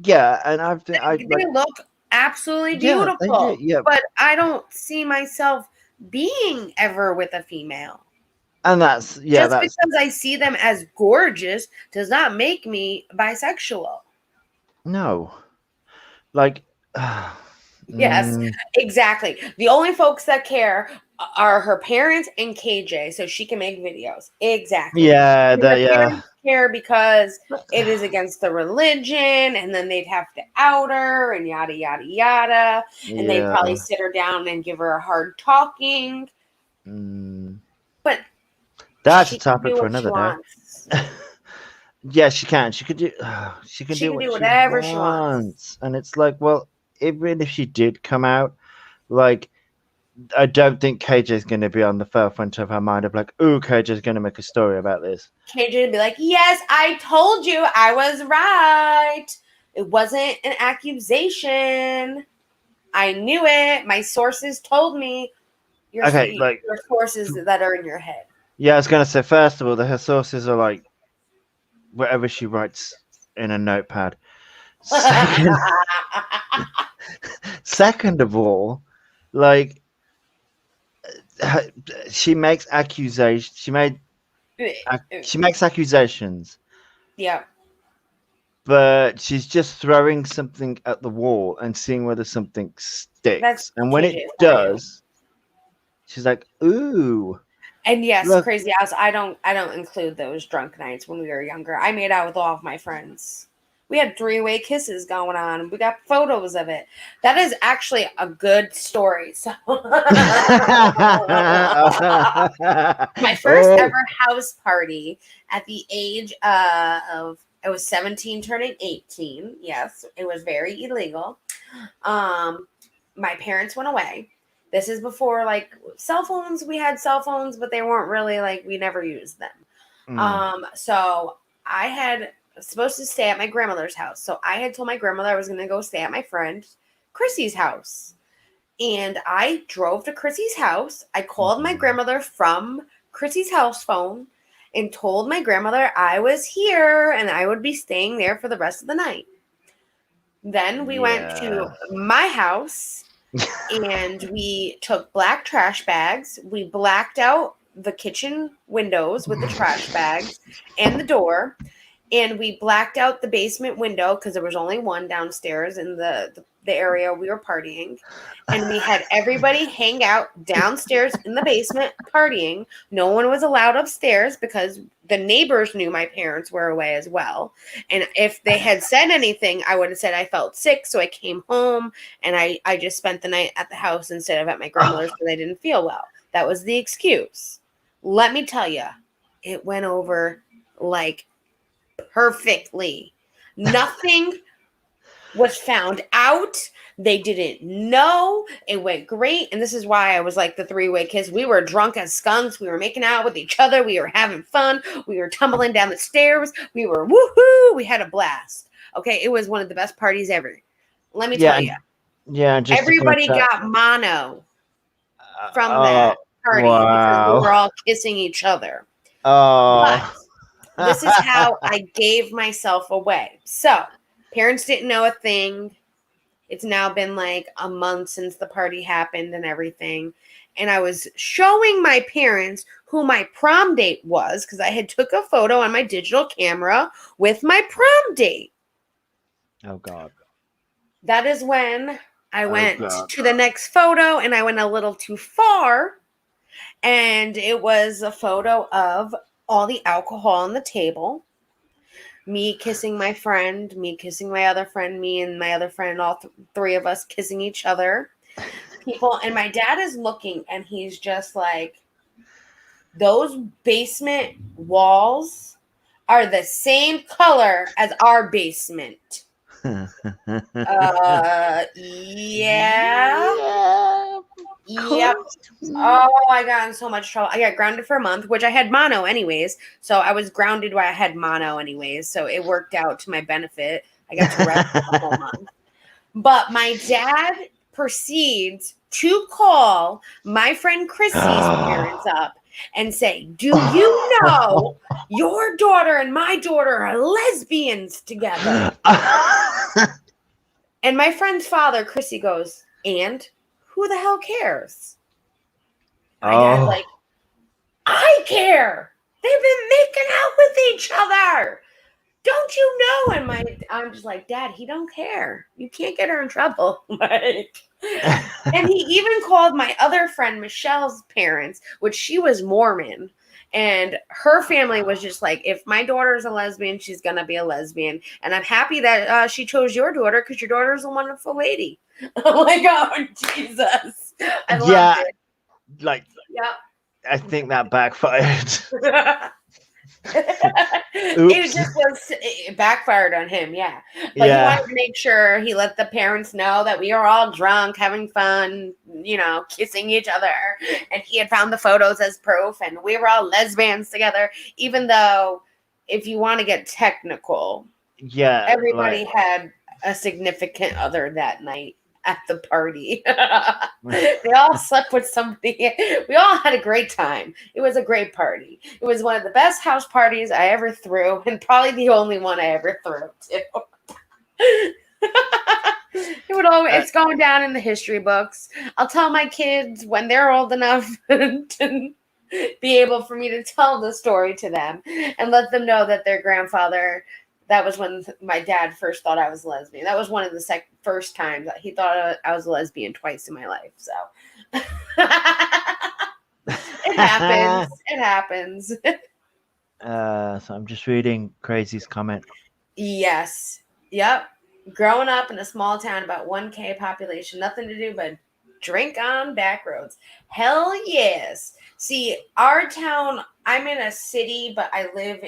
yeah, and I They like look absolutely yeah, they do, beautiful. yeah, But I don't see myself being ever with a female. and that's Just because I see them as gorgeous does not make me bisexual. no, like, Yes, mm, exactly. The only folks that care are her parents and KJ, so she can make videos. Exactly. yeah, And her yeah, parents care because it is against the religion, and then they'd have to out her, and yada, yada, yada. And they'd probably yeah. sit her down and give her a hard talking. Mm, But that's a she can topic do for what she another day. wants. Yeah, she can. She could do. She can She do can what do she whatever she wants. wants, and it's like, well, even if she did come out, like, I don't think KJ's going to be on the forefront of her mind of like, ooh, KJ's going to make a story about this. KJ would be like, yes, I told you I was right. It wasn't an accusation. I knew it. My sources told me. Your sources that are in your head. Yeah, I was going to say, first of all, her sources are like whatever she writes in a notepad. Second of all, like, she makes accusations. She makes accusations. Yeah. But she's just throwing something at the wall and seeing whether something sticks. And when it does, she's like, ooh. And yes, look. crazy house. I don't include those drunk nights when we were younger. I made out with all of my friends. We had 3-way kisses going on. We got photos of it. That is actually a good story. So my first ever house party at the age of I was 17 turning 18. Yes, it was very illegal. My parents went away. This is before like cell phones. We had cell phones, but they weren't really like we never used them. So I had supposed to stay at my grandmother's house. So I had told my grandmother I was going to go stay at my friend Chrissy's house. And I drove to Chrissy's house. I called my grandmother from Chrissy's house phone and told my grandmother I was here and I would be staying there for the rest of the night. Then we went to my house and we took black trash bags. We blacked out the kitchen windows with the trash bags and the door. And we blacked out the basement window because there was only one downstairs in the area we were partying. And we had everybody hang out downstairs in the basement partying. No one was allowed upstairs because the neighbors knew my parents were away as well. And if they had said anything, I would have said I felt sick. So I came home and I just spent the night at the house instead of at my grandmother's because I didn't feel well. That was the excuse. Let me tell you, it went over like perfectly. Nothing was found out. They didn't know. It went great. And this is why I was like the 3-way kiss. We were drunk as skunks. We were making out with each other. We were having fun. We were tumbling down the stairs. We were woohoo. We had a blast. Okay. It was one of the best parties ever. Let me tell you. Yeah. Just everybody got mono from that party because we were all kissing each other. But this is how I gave myself away. So, parents didn't know a thing. It's now been like a month since the party happened and everything. And I was showing my parents who my prom date was because I had took a photo on my digital camera with my prom date. Oh, God. That is when I went to the next photo and I went a little too far. And it was a photo of all the alcohol on the table, me kissing my friend, me kissing my other friend, me and my other friend, all three of us kissing each other. People, and my dad is looking and he's just like, those basement walls are the same color as our basement. Yeah. Yep. Oh, I got in so much trouble. I got grounded for a month, which I had mono anyways. So I was grounded while I had mono anyways. So it worked out to my benefit. I got to rest for the whole month. But my dad proceeds to call my friend Chrissy's parents up and say, "Do you know your daughter and my daughter are lesbians together?" And my friend's father, Chrissy, goes, "And who the hell cares?" My dad's like, "I care. They've been making out with each other. Don't you know?" And I'm just like, "Dad, he don't care. You can't get her in trouble." Like, and he even called my other friend Michelle's parents, which she was Mormon. And her family was just like, "If my daughter's a lesbian, she's going to be a lesbian. And I'm happy that she chose your daughter because your daughter's a wonderful lady." I'm like, oh, Jesus. I loved it. Like, Yep. I think that backfired. It backfired on him, yeah. But he wanted to make sure he let the parents know that we are all drunk, having fun, kissing each other. And he had found the photos as proof, and we were all lesbians together, even though, if you want to get technical, everybody had a significant other that night at the party. They all slept with somebody. We all had a great time. It was a great party. It was one of the best house parties I ever threw, and probably the only one I ever threw too. It's going down in the history books. I'll tell my kids when they're old enough to be able for me to tell the story to them and let them know that their grandfather. That was when my dad first thought I was lesbian. That was one of the first times that he thought I was a lesbian twice in my life. So it happens. It happens. So I'm just reading Crazy's comment. Yes. Yep. Growing up in a small town, about 1K population, nothing to do but drink on back roads. Hell yes. See, our town, I'm in a city, but I live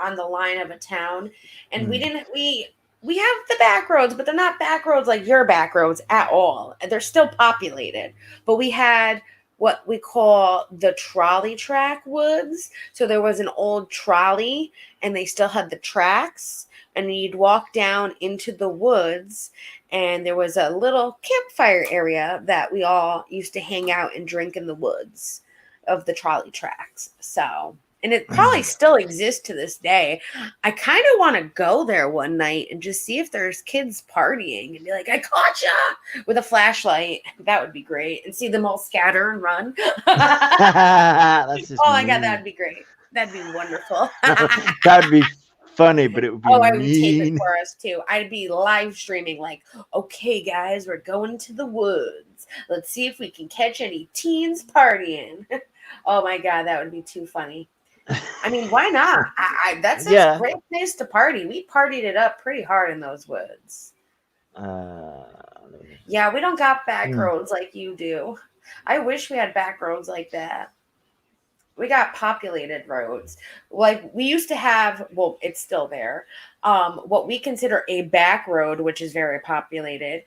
on the line of a town, and we have the back roads, but they're not back roads like your back roads at all. They're still populated, but we had what we call the trolley track woods. So there was an old trolley, and they still had the tracks, and you'd walk down into the woods, and there was a little campfire area that we all used to hang out and drink in the woods of the trolley tracks. So, and it probably still exists to this day. I kind of want to go there one night and just see if there's kids partying and be like, "I caught ya!" with a flashlight. That would be great. And see them all scatter and run. That's just my God, that'd be great. That'd be wonderful. That'd be funny, but it would be I would tape it for us too. I'd be live streaming like, "Okay, guys, we're going to the woods. Let's see if we can catch any teens partying." Oh my God, that would be too funny. I mean, why not? That's a great place to party. We partied it up pretty hard in those woods. Yeah, we don't got back roads like you do. I wish we had back roads like that. We got populated roads. Like we used to have, well, it's still there, what we consider a back road, which is very populated,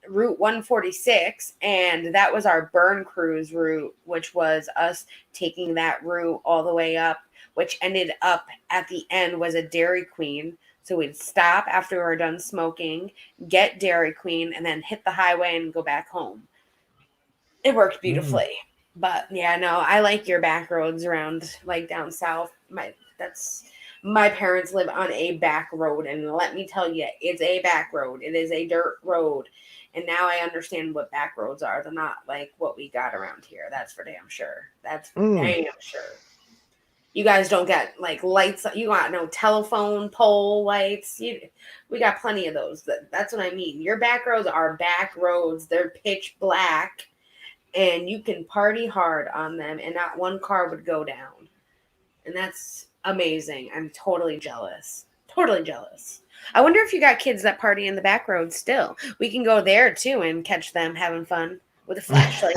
Route 146, and that was our burn cruise route, which was us taking that route all the way up, which ended up at the end was a Dairy Queen. So we'd stop after we were done smoking, get Dairy Queen, and then hit the highway and go back home. It worked beautifully. But yeah, no, I like your back roads around like down south. My parents live on a back road, and let me tell you, it's a back road. It is a dirt road. And now I understand what back roads are. They're not like what we got around here. That's for damn sure. That's for damn sure. You guys don't get like lights. You got no telephone pole lights. We got plenty of those. That's what I mean. Your back roads are back roads. They're pitch black, and you can party hard on them, and not one car would go down. And that's amazing. I'm totally jealous. Totally jealous. I wonder if you got kids that party in the back roads still. We can go there too and catch them having fun with a flashlight.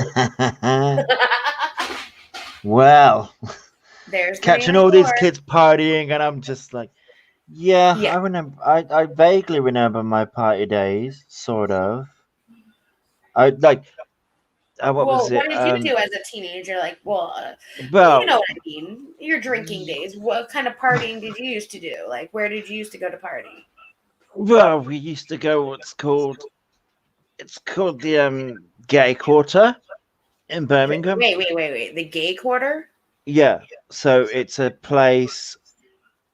Well, there's catching all these kids partying, and I'm just like, Yeah, Yeah. I remember. I vaguely remember my party days, sort of. I like. What Well, was what it? did you do as a teenager? Like, you Well, know what I mean. Your drinking days. What kind of partying did you used to do? Like, where did you used to go to party? well, we used to go. It's called the Gay Quarter in Birmingham. Wait. The gay quarter? Yeah, so it's a place.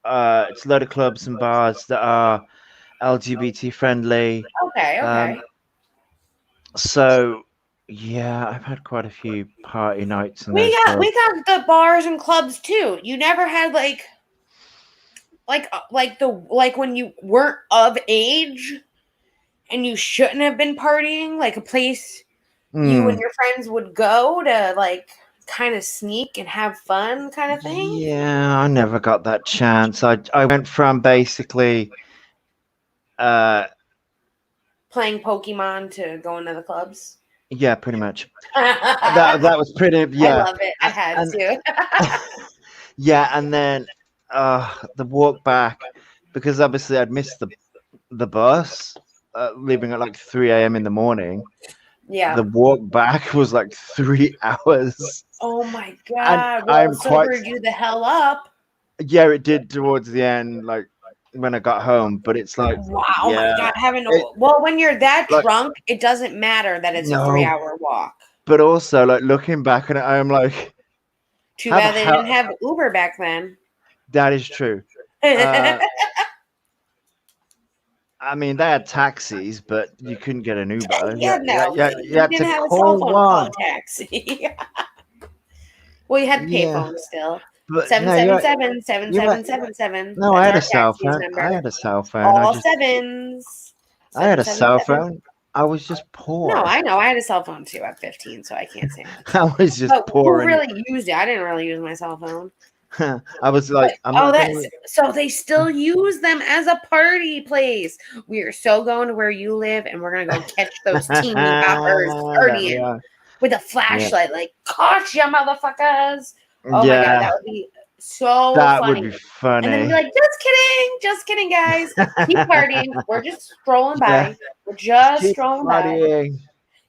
It's a load of clubs and bars that are LGBT friendly. Okay, Um, okay. so yeah, I've had quite a few party nights in We those got clubs. we got the bars and clubs too. You never had like when you weren't of age and you shouldn't have been partying, like a place you and Mm, your friends would go to like kind of sneak and have fun kind of thing. yeah, I never got that chance. I went from basically uh Playing Pokemon to going to the clubs. yeah, pretty much. That I that was pretty yeah. love it. I had And to. yeah, and then the walk back because obviously I'd missed the bus leaving at like 3 a.m. in the morning. The Yeah. walk back was like 3 hours. Oh my And god. Well, I'm it quite sobered you the hell up. yeah, it did towards the end, like when I got home, but it's like Wow. Oh my yeah, god. Having it to, well, when you're that like drunk, it doesn't matter that it's a no, 3 hour walk. but also like looking back on it, I'm like, Too how the bad they hell didn't have Uber back then. that is true. Uh, I mean, they had taxis, but you couldn't get an Uber. Yeah, no, You you had didn't to have a cell call phone to call a one. taxi. Well, you had Yeah, payphones still. but Seven no, seven seven seven you had seven seven seven. no. I That's had a our cell taxi's phone. I number. had a cell phone. All sevens. I had Seven a seven cell seven. phone. I was just No, poor. I know. I had a cell phone too at 15, so I can't say much. I was just But poor, who and really used it? I didn't really use my cell phone. I was But like, I'm not that's gonna. so they still use them as a party place. We are so going to where you live, and we're gonna go catch those teeny boppers There we partying are. with a Yeah, flashlight. Like, caught ya, motherfuckers! Oh my god, that yeah, would be so that would funny. be And then be funny. like, just kidding, guys. Keep partying. We're just strolling Yeah, by. We're just just keep strolling by. partying.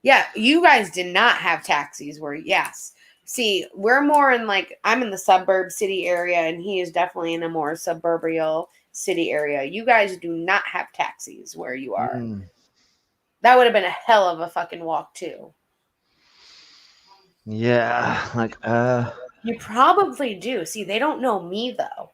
Yeah, you guys did not have taxis where, yes. See, we're more in like, I'm in the suburb city area, and he is definitely in a more suburbial city area. You guys do not have taxis where you are. Mm, That would have been a hell of a fucking walk, too. yeah, like You probably do. See, they don't know me, though.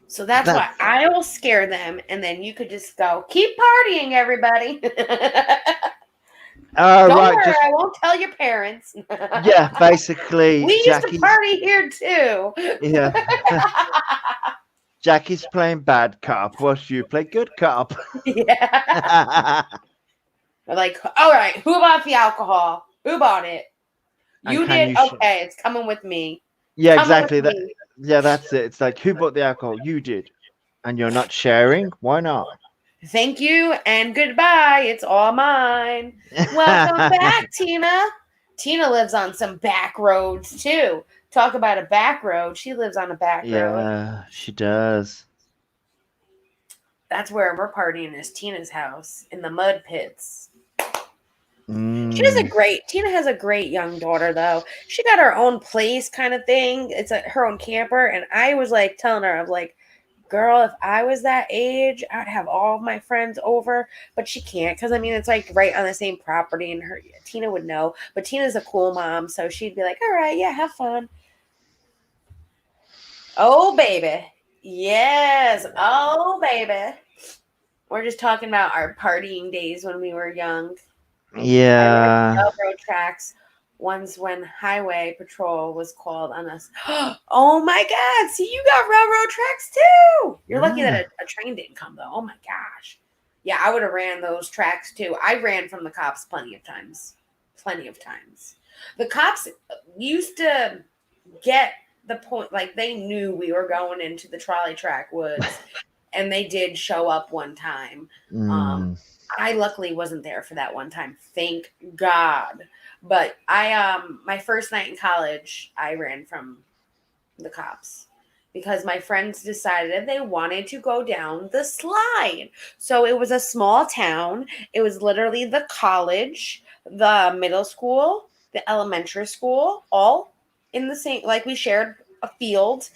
So that's that. why I will scare them, and then you could just go, keep partying, everybody. Don't Right, worry, just I won't tell your parents. yeah, basically We used to Jackie's party here too. yeah. Jackie's playing bad cop whilst you play good cop. Yeah. They're like, all right, who bought the alcohol? Who bought it? And You can did? you Okay, it's coming with me. yeah, Coming with exactly. me. Yeah, that's it. It's like who bought the alcohol? You did. And you're not sharing? Why not? Thank you and goodbye. It's all mine. Welcome back, Tina. Tina lives on some back roads too. Talk about a back road. She lives on a back road. Yeah, she does. That's where we're partying is Tina's house in the mud pits. Mm, Tina has a great young daughter though. She got her own place kind of thing. It's her own camper. And I was like telling her, I'm like, girl, if I was that age, I'd have all of my friends over, but she can't. Cause I mean, it's like right on the same property and Tina would know, but Tina's a cool mom. So she'd be like, all right, yeah, have fun. Oh, baby. Yes. Oh, baby. We're just talking about our partying days when we were young. I rode yeah. railroad tracks once when highway patrol was called on us. Oh my god! See, you got railroad tracks too. You're lucky that Yeah. a train didn't come though. Oh my gosh. Yeah, I would have ran those tracks too. I ran from the cops plenty of times. Plenty of times. The cops used to get the point, like they knew we were going into the trolley track woods, and they did show up one time. Mm, I luckily wasn't there for that one time. Thank God. But I my first night in college, I ran from the cops because my friends decided they wanted to go down the slide. So it was a small town. It was literally the college, the middle school, the elementary school, all in the same, like we shared a field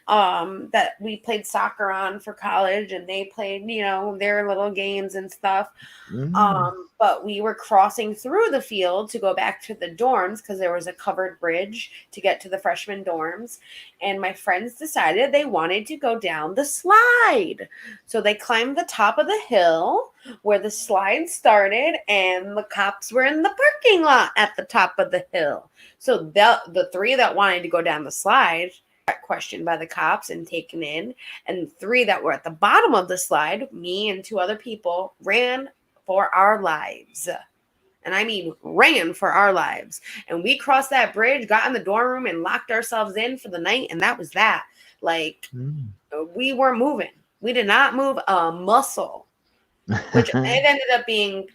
that we played soccer on for college, and they played, their little games and stuff. But we were crossing through the field to go back to the dorms because there was a covered bridge to get to the freshman dorms. And my friends decided they wanted to go down the slide. So they climbed the top of the hill where the slide started, and the cops were in the parking lot at the top of the hill. So the three that wanted to go down the slide got questioned by the cops and taken in. And three that were at the bottom of the slide, me and two other people, ran for our lives. And I mean ran for our lives. And we crossed that bridge, got in the dorm room, and locked ourselves in for the night. And that was that. Like, we weren't moving. We did not move a muscle, which it ended up being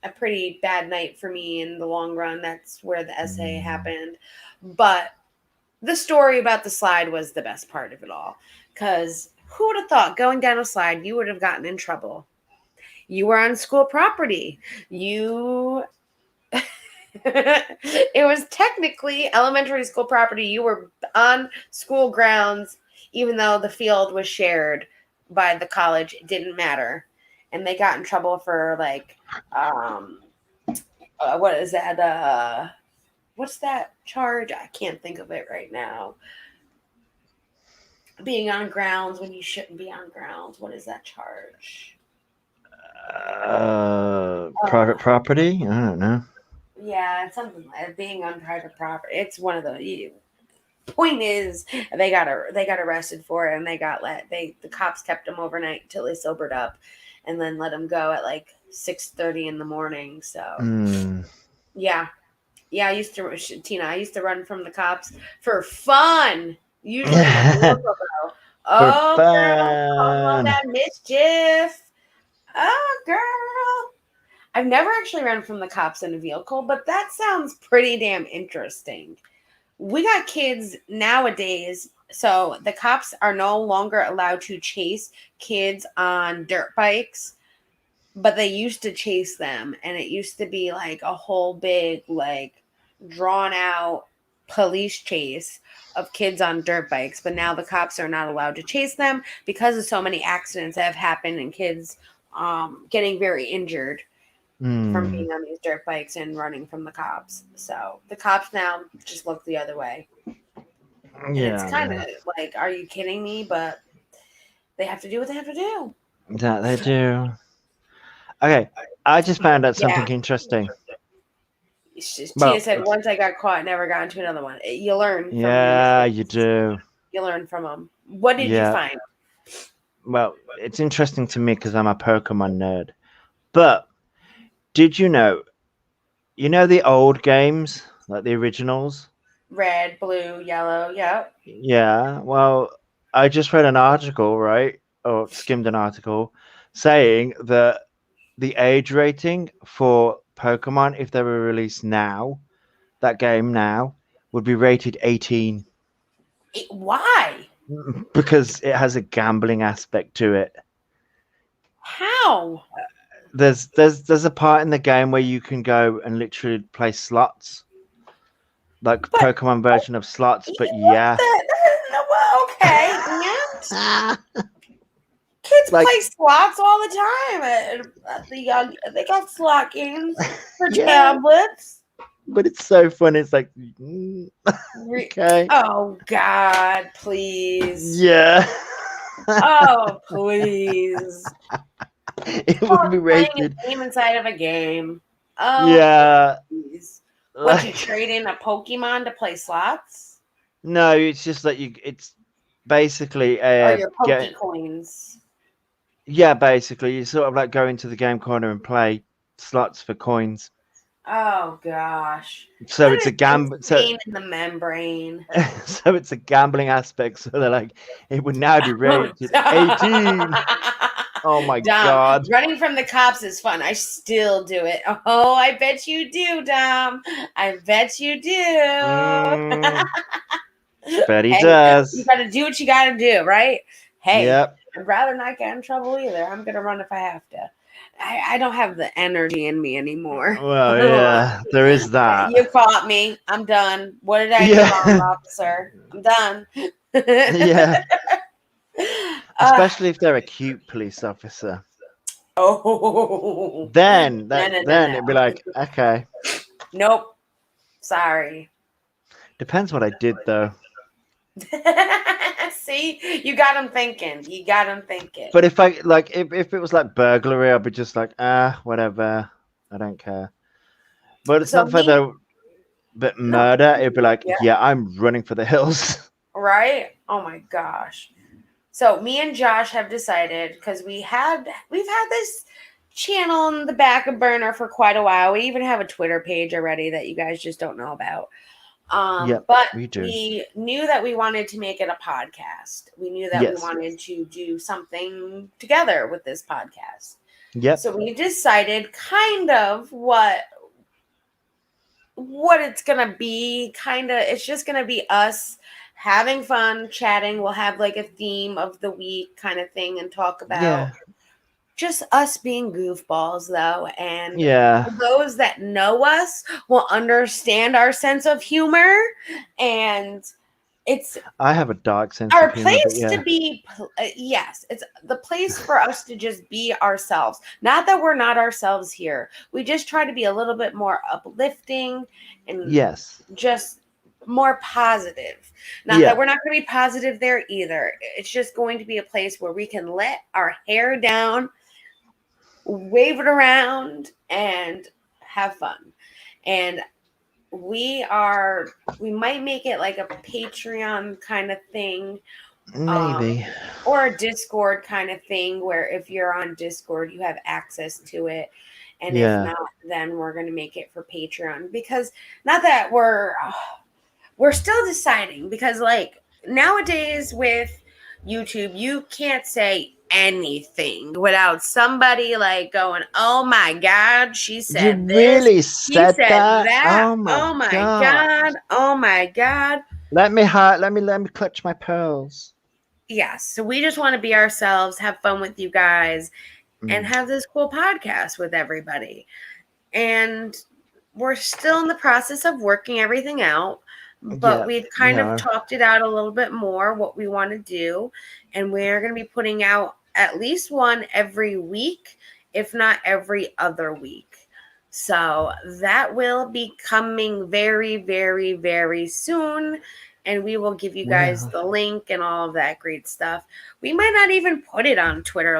a pretty bad night for me in the long run. That's where the essay happened. But the story about the slide was the best part of it all. Because who would have thought going down a slide, you would have gotten in trouble? You were on school property. It was technically elementary school property. You were on school grounds, even though the field was shared by the college. It didn't matter. And they got in trouble for what is that? What's that charge? I can't think of it right now. Being on grounds when you shouldn't be on grounds. What is that charge? Private property? I don't know. Yeah, it's something like being on private property. It's one of the point is they got arrested for it, and the cops kept them overnight until they sobered up, and then let them go at like 6:30 in the morning. So yeah, I used to run from the cops for fun. Usually, oh girl, all that mischief. Oh, girl. I've never actually run from the cops in a vehicle, but that sounds pretty damn interesting. We got kids nowadays, so the cops are no longer allowed to chase kids on dirt bikes, but they used to chase them, and it used to be like a whole big, like, drawn out police chase of kids on dirt bikes. But now the cops are not allowed to chase them because of so many accidents that have happened and kids getting very injured from being on these dirt bikes and running from the cops. So the cops now just look the other way. And it's kind of like, are you kidding me? But they have to do what they have to do. That they do. Okay, I just found out something interesting. Tina said, once I got caught, I never got into another one. You learn from you do. You learn from them. What did you find? Well, it's interesting to me because I'm a Pokemon nerd. But did you know the old games, like the originals? Red, blue, yellow, yep. Yeah, well, I just read an article, right? Or skimmed an article saying that the age rating for Pokemon, if they were released now, that game now, would be rated 18. Why? Because it has a gambling aspect to it. How? There's a part in the game where you can go and literally play slots, like Pokemon version of slots. But well, okay. Kids play slots all the time. They got slot games for tablets. But it's so fun. It's like, okay. Oh God, please. Yeah. Oh please. It would be rated. Playing a game inside of a game. Oh yeah. Please. What, you trade in a Pokemon to play slots? No, it's just that it's basically or your Pokecoins. Yeah, basically, you sort of like go into the game corner and play slots for coins. Oh gosh! So it's a gamble. Pain in the membrane. So it's a gambling aspect. So they're like, it would now be rated 18. Oh my God! Running from the cops is fun. I still do it. Oh, I bet you do, Dom. I bet you do. Bet he Hey, does. you gotta do what you gotta do, right? Hey, Yep. I'd rather not get in trouble either. I'm gonna run if I have to. I don't have the energy in me anymore. Well, yeah, there is that. You caught me. I'm done. What did I do Yeah. wrong, officer? I'm done. Yeah. Especially if they're a cute police officer. Oh. Then No. it'd be like, okay. Nope. Sorry. Depends what I did though. See, you got him thinking. You got him thinking. But if I like if it was like burglary, I'd be just like, whatever. I don't care. But it's So not for but murder, it'd be like, yeah, I'm running for the hills. Right? Oh my gosh. So me and Josh have decided, because we've had this channel in the back of burner for quite a while. We even have a Twitter page already that you guys just don't know about. Yep, but we do. we knew that we wanted to make it a podcast. We knew that we Yes. wanted to do something together with this podcast. Yep. So we decided kind of what it's gonna be. It's just gonna be us having fun, chatting. We'll have like a theme of the week kind of thing and talk about just us being goofballs though. And those that know us will understand our sense of humor. And I have a dark sense our of humor. place to be, yes, it's the place for us to just be ourselves. Not that we're not ourselves here. We just try to be a little bit more uplifting and just more positive. Not that we're not going to be positive there either. It's just going to be a place where we can let our hair down, wave it around, and have fun. And we might make it like a Patreon kind of thing, maybe, or a Discord kind of thing, where if you're on Discord you have access to it, and if not, then we're going to make it for Patreon. Because not that we're still deciding, because like nowadays with YouTube you can't say anything without somebody like going, oh my god, she said you this, really he said said that. Oh my god, oh my god. Let me clutch my pearls. Yes, so we just want to be ourselves, have fun with you guys, and have this cool podcast with everybody. And we're still in the process of working everything out, but we've kind of talked it out a little bit more, what we want to do. And we're going to be putting out at least one every week, if not every other week. So that will be coming very, very, very soon. And we will give you guys the link and all of that great stuff. We might not even put it on Twitter,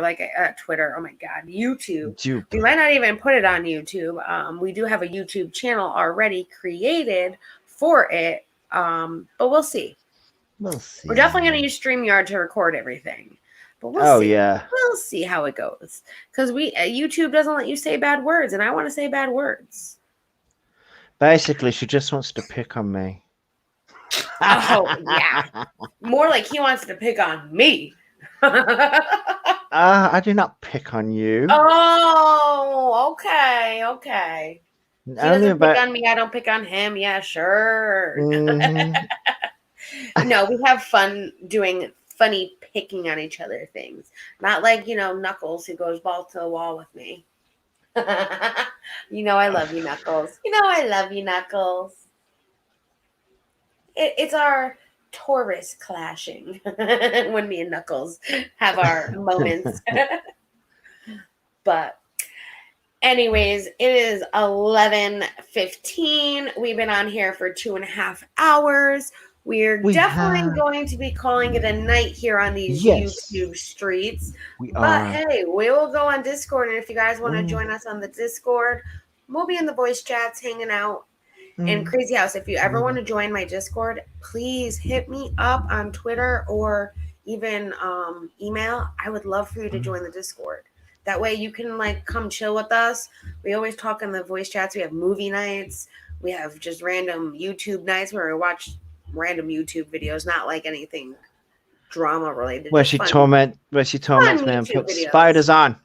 Twitter. Oh my God, YouTube. We might not even put it on YouTube. We do have a YouTube channel already created for it. But we'll see. We're definitely going to use StreamYard to record everything. But we'll see. We'll see how it goes. Because YouTube doesn't let you say bad words, and I want to say bad words. Basically, she just wants to pick on me. Oh, yeah. More like he wants to pick on me. I do not pick on you. Oh, okay. He doesn't pick on me, I don't pick on him. Yeah, sure. No, we have fun doing funny picking on each other things. Not like, Knuckles, who goes balls to the wall with me. I love you, Knuckles. I love you, Knuckles. It's our Taurus clashing when me and Knuckles have our moments. But anyways, it is 11:15. We've been on here for 2.5 hours. We're definitely going to be calling it a night here on these YouTube streets. But hey, we will go on Discord, and if you guys want to join us on the Discord, we'll be in the voice chats hanging out. And Crazy House, if you ever want to join my Discord, please hit me up on Twitter or even email. I would love for you to join the Discord. That way you can come chill with us. We always talk in the voice chats. We have movie nights. We have just random YouTube nights where we watch random YouTube videos, not like anything drama related. Where she torments me and puts spiders on.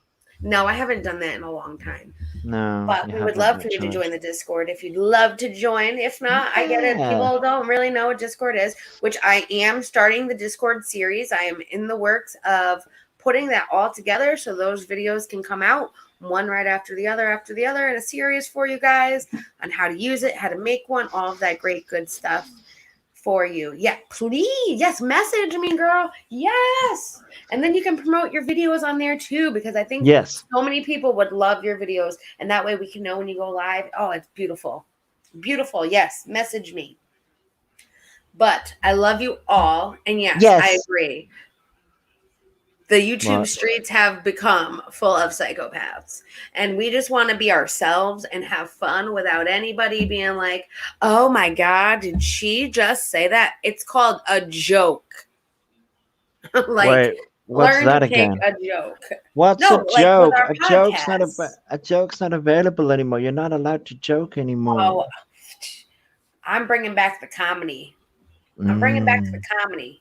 No, I haven't done that in a long time. No, But you we would haven't love for you to actually. join the Discord if you'd love to join. If not, I get it. Yeah. People don't really know what Discord is, which I am starting the Discord series. I am in the works of putting that all together so those videos can come out one right after the other in a series for you guys on how to use it, how to make one, all of that great good stuff for you. Yeah, please. Yes, message me, girl. Yes. And then you can promote your videos on there too, because I think Yes. so many people would love your videos. And that way we can know when you go live. Oh, it's beautiful. Beautiful. Yes, message me. But I love you all. And yes, Yes. I agree. The YouTube What? streets have become full of psychopaths. And we just want to be ourselves and have fun without anybody being like, oh my God, did she just say that? It's called a joke. Like, Wait, what's learn that to take again? a joke. What's No, a like with joke? our podcasts. A joke's not available anymore. You're not allowed to joke anymore. Oh, I'm bringing back the comedy. I'm bringing back the comedy.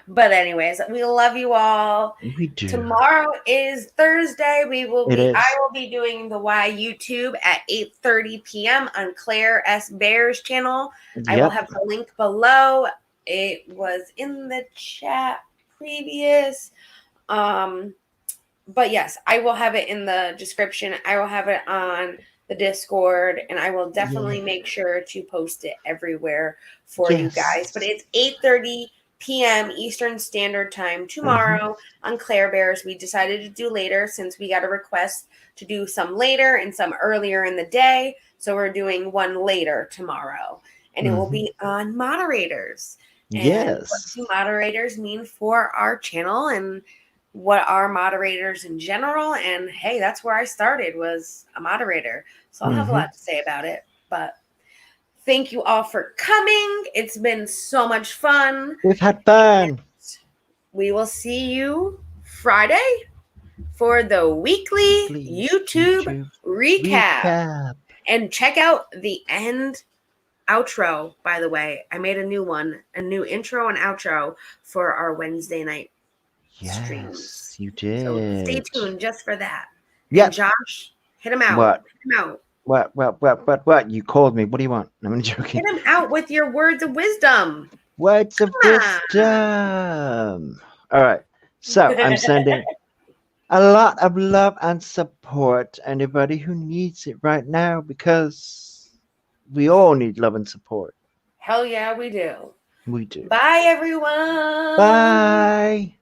But anyways, we love you all. We do. Tomorrow is Thursday. I will be doing the Y YouTube at 8:30 p.m. on Claire S. Bear's channel. Yep. I will have the link below. It was in the chat previous. But yes, I will have it in the description. I will have it on the Discord, and I will definitely make sure to post it everywhere for you guys. But it's 8:30 p.m. Eastern Standard Time tomorrow on Claire Bears. We decided to do later since we got a request to do some later and some earlier in the day. So we're doing one later tomorrow, and it will be on moderators. And what do moderators mean for our channel, and what are moderators in general? And hey, that's where I started, was a moderator. So I'll have a lot to say about it. But thank you all for coming. It's been so much fun. We've had fun. And we will see you Friday for the weekly YouTube recap. And check out the end outro, by the way. I made a new one, a new intro and outro for our Wednesday night streams. You did. So stay tuned just for that. Yeah. And Josh, hit him out. What? Hit him out. What? You called me. What do you want? I'm joking. Hit him out with your words of wisdom. Words of wisdom. All right. So I'm sending a lot of love and support to anybody who needs it right now, because we all need love and support. Hell yeah, we do. We do. Bye, everyone. Bye.